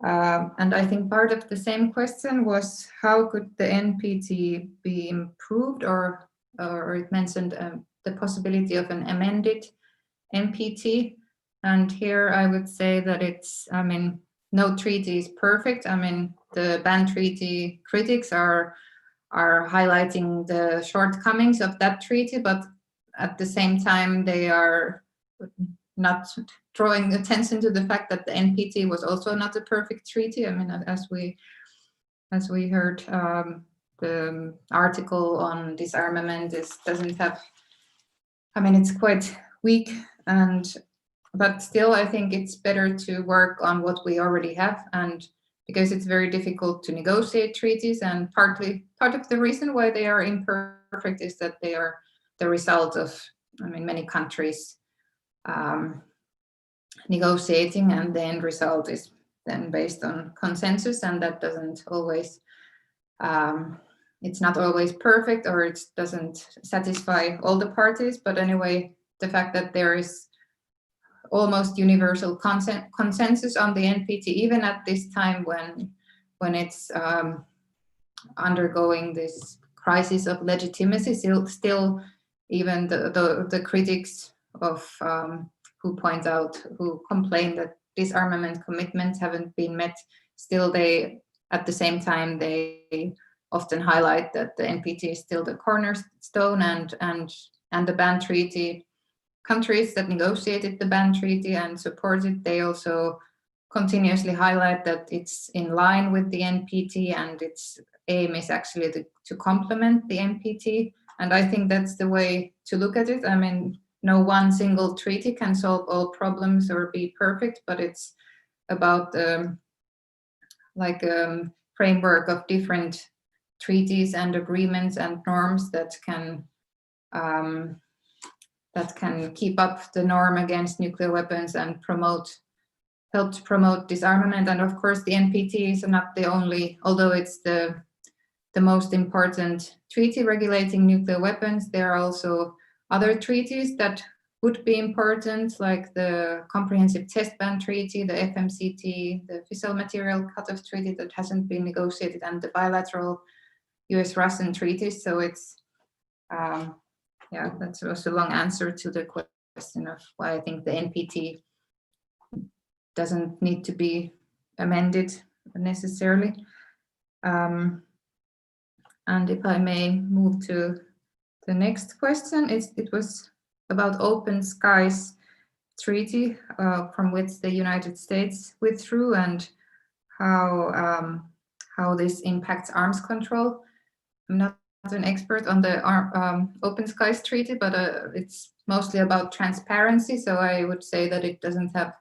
And I think part of the same question was how could the NPT be improved, or it mentioned the possibility of an amended NPT. And here I would say that it's, I mean, no treaty is perfect. I mean, the ban treaty critics are highlighting the shortcomings of that treaty, but at the same time, they are not drawing attention to the fact that the NPT was also not a perfect treaty. I mean, as we heard, the article on disarmament doesn't have, I mean, it's quite weak, but still, I think it's better to work on what we already have, and because it's very difficult to negotiate treaties, and part of the reason why they are imperfect is that they are the result of, I mean, many countries negotiating, and the end result is then based on consensus, and that doesn't always, it's not always perfect, or it doesn't satisfy all the parties. But anyway, the fact that there is almost universal consensus on the NPT, even at this time when it's undergoing this crisis of legitimacy, still even the critics of who complain that disarmament commitments haven't been met, still they, at the same time, they often highlight that the NPT is still the cornerstone, and the ban treaty, countries that negotiated the ban treaty and supported, they also continuously highlight that it's in line with the NPT, and its aim is actually to complement the NPT. And I think that's the way to look at it. I mean, no one single treaty can solve all problems or be perfect, but it's about framework of different treaties and agreements and norms that can keep up the norm against nuclear weapons and help to promote disarmament. And of course, the NPT is not the only, although it's the most important treaty regulating nuclear weapons, there are also other treaties that would be important, like the Comprehensive Test Ban Treaty, the FMCT, the Fissile Material Cutoff Treaty that hasn't been negotiated, and the bilateral US-Russian treaties. So it's, yeah, that was a long answer to the question of why I think the NPT doesn't need to be amended necessarily. And if I may move to the next question, it was about Open Skies Treaty, from which the United States withdrew, and how this impacts arms control. I'm not an expert on the Open Skies Treaty, but it's mostly about transparency. So I would say that it doesn't have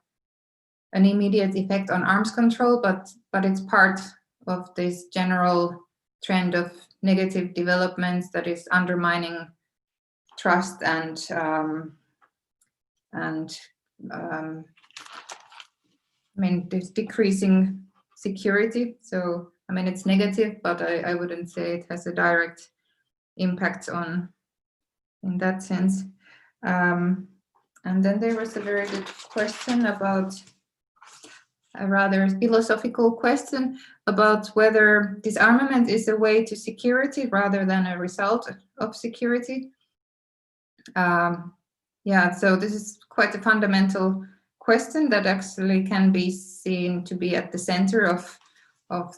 an immediate effect on arms control, but it's part of this general trend of negative developments that is undermining trust and I mean, there's decreasing security. So, I mean, it's negative, but I wouldn't say it has a direct impact on, in that sense. And then there was a very good question about, a rather philosophical question about whether disarmament is a way to security rather than a result of security. Yeah, so this is quite a fundamental question that actually can be seen to be at the center of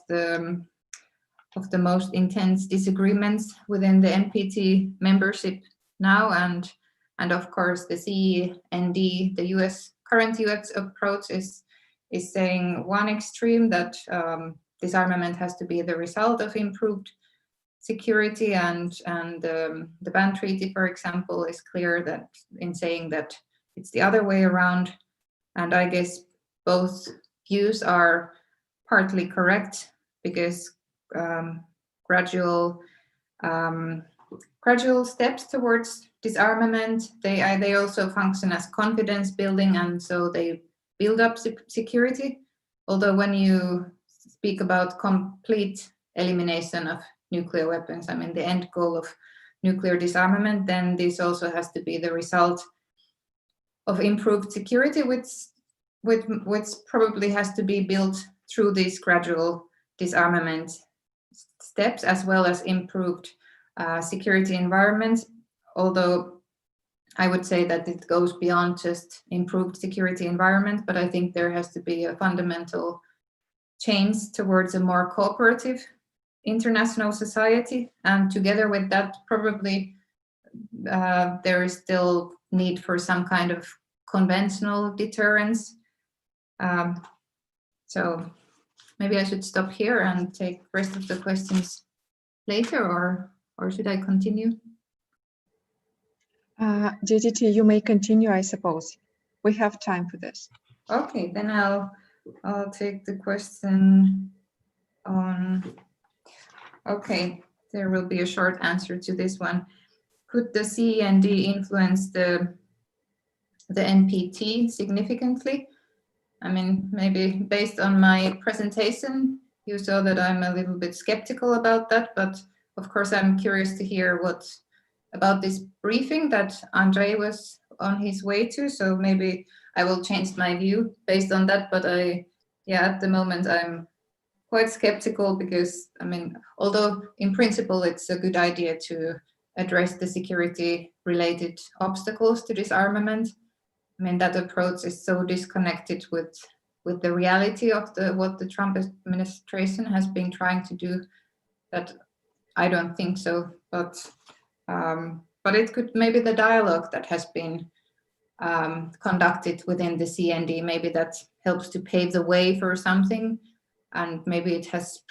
the most intense disagreements within the NPT membership now, and of course the CND, the current US approach is saying one extreme that disarmament has to be the result of improved security, and the ban treaty, for example, is clear that in saying that it's the other way around. And I guess both views are partly correct, because gradual steps towards disarmament, they also function as confidence building, and so they build up security. Although when you speak about complete elimination of nuclear weapons, I mean the end goal of nuclear disarmament, then this also has to be the result of improved security, which probably has to be built through these gradual disarmament steps, as well as improved security environments. Although I would say that it goes beyond just improved security environment, but I think there has to be a fundamental change towards a more cooperative international society. And together with that, probably there is still need for some kind of conventional deterrence. So maybe I should stop here and take the rest of the questions later, or should I continue? JGT, you may continue, I suppose. We have time for this. Okay, then I'll take the question on. Okay, there will be a short answer to this one. Could the CND influence the NPT significantly? I mean, maybe based on my presentation, you saw that I'm a little bit skeptical about that, but of course I'm curious to hear what about this briefing that Andre was on his way to, so maybe I will change my view based on that. But at the moment I'm quite skeptical, because I mean, although in principle it's a good idea to address the security related obstacles to disarmament, I mean, that approach is so disconnected with the reality of what the Trump administration has been trying to do that I don't think so. But it could, maybe the dialogue that has been conducted within the CND, maybe that helps to pave the way for something, and maybe it has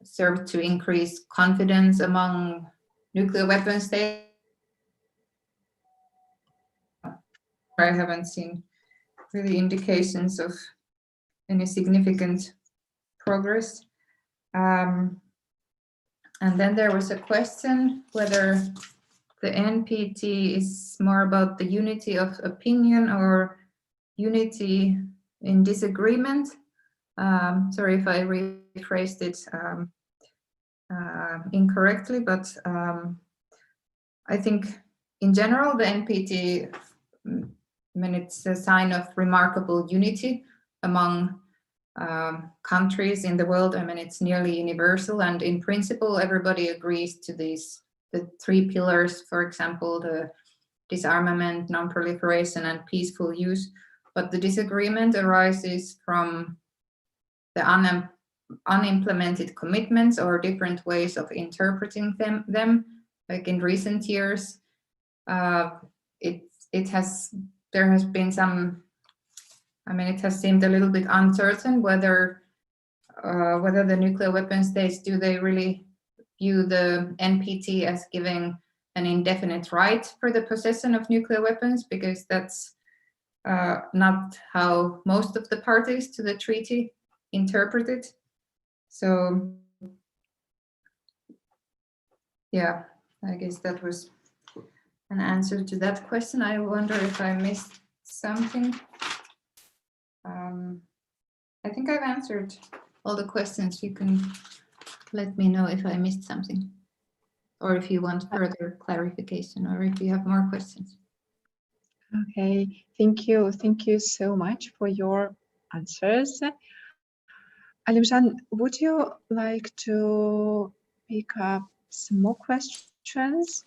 served to increase confidence among nuclear weapon states. I haven't seen really indications of any significant progress. And then there was a question whether the NPT is more about the unity of opinion or unity in disagreement. Sorry if I rephrased it incorrectly, but I think in general the NPT, I mean, it's a sign of remarkable unity among countries in the world. I mean, it's nearly universal, and in principle everybody agrees to the three pillars, for example, the disarmament, non-proliferation, and peaceful use. But the disagreement arises from the unimplemented commitments or different ways of interpreting them. Like in recent years, there has been some, I mean, it has seemed a little bit uncertain whether the nuclear weapon states, do they really view the NPT as giving an indefinite right for the possession of nuclear weapons, because that's not how most of the parties to the treaty interpret it. So yeah, I guess that was an answer to that question. I wonder if I missed something. I think I've answered all the questions. You can let me know if I missed something, or if you want further clarification, or if you have more questions. Okay, thank you. Thank you so much for your answers. Alimjan, would you like to pick up some more questions?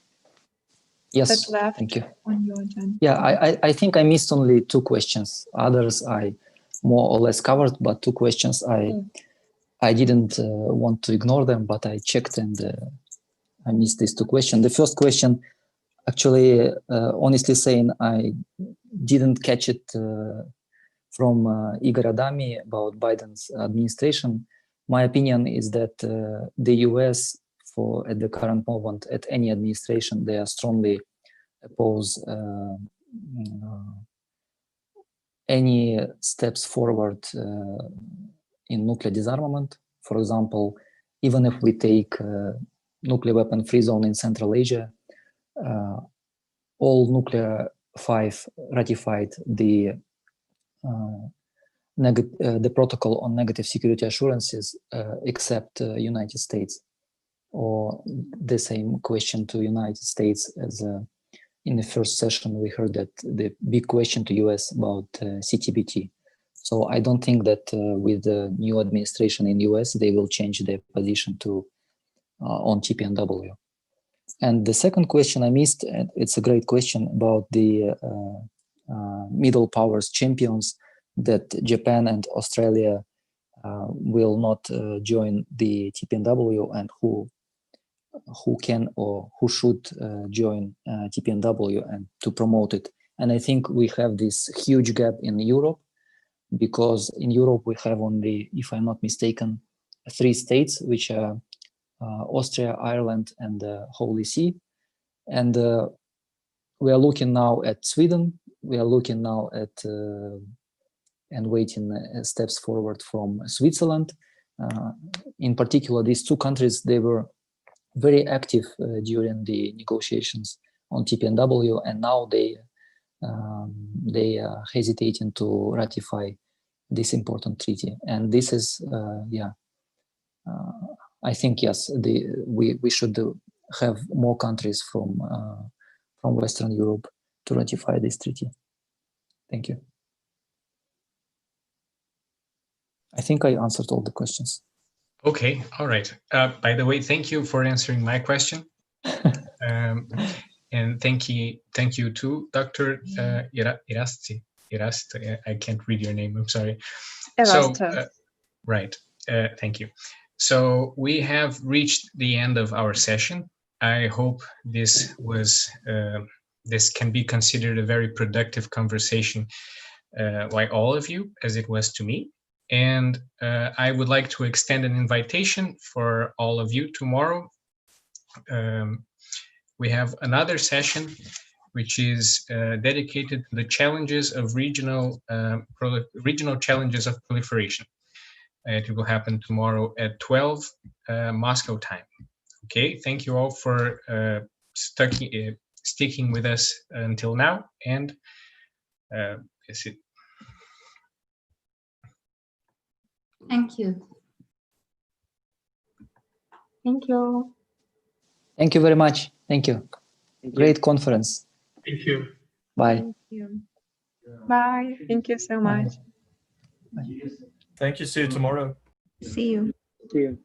Yes, that left thank you. On your agenda? Yeah, I think I missed only 2 questions. Others I more or less covered, but 2 questions I didn't want to ignore them, but I checked and I missed these 2 questions. The first question, actually, honestly saying, I didn't catch it from Igor Adami about Biden's administration. My opinion is that the US, at the current moment, at any administration, they are strongly oppose any steps forward in nuclear disarmament. For example, even if we take nuclear weapon-free zone in Central Asia, all nuclear 5 ratified the protocol on negative security assurances, except United States. Or the same question to United States as in the first session we heard that the big question to US about CTBT. So I don't think that with the new administration in US they will change their position to on TPNW. And the second question I missed, and it's a great question about the middle powers champions, that Japan and Australia will not join the TPNW, and who can or who should join TPNW and to promote it. And I think we have this huge gap in Europe, because in Europe we have only, if I'm not mistaken, 3 states, which are Austria, Ireland, and the Holy See. And we are looking now at Sweden. We are looking now at and waiting steps forward from Switzerland. In particular, these 2 countries, they were very active during the negotiations on TPNW, and now they are hesitating to ratify this important treaty. And this is, I think, yes, we should have more countries from Western Europe to ratify this treaty. Thank you. I think I answered all the questions. Okay, all right. By the way, thank you for answering my question. And thank you too, Dr. Irasti. I can't read your name, I'm sorry. Erasto. So, right, thank you. So we have reached the end of our session. I hope this can be considered a very productive conversation by all of you, as it was to me. And I would like to extend an invitation for all of you tomorrow. We have another session which is dedicated to the challenges of regional challenges of proliferation. It will happen tomorrow at 12 Moscow time. Okay, thank you all for sticking with us until now, and that's it. Thank you. Thank you. Thank you very much. Thank you. Great conference. Thank you. Bye. Thank you. Bye. Thank you so much. Bye. Thank you. See you tomorrow. See you. See you.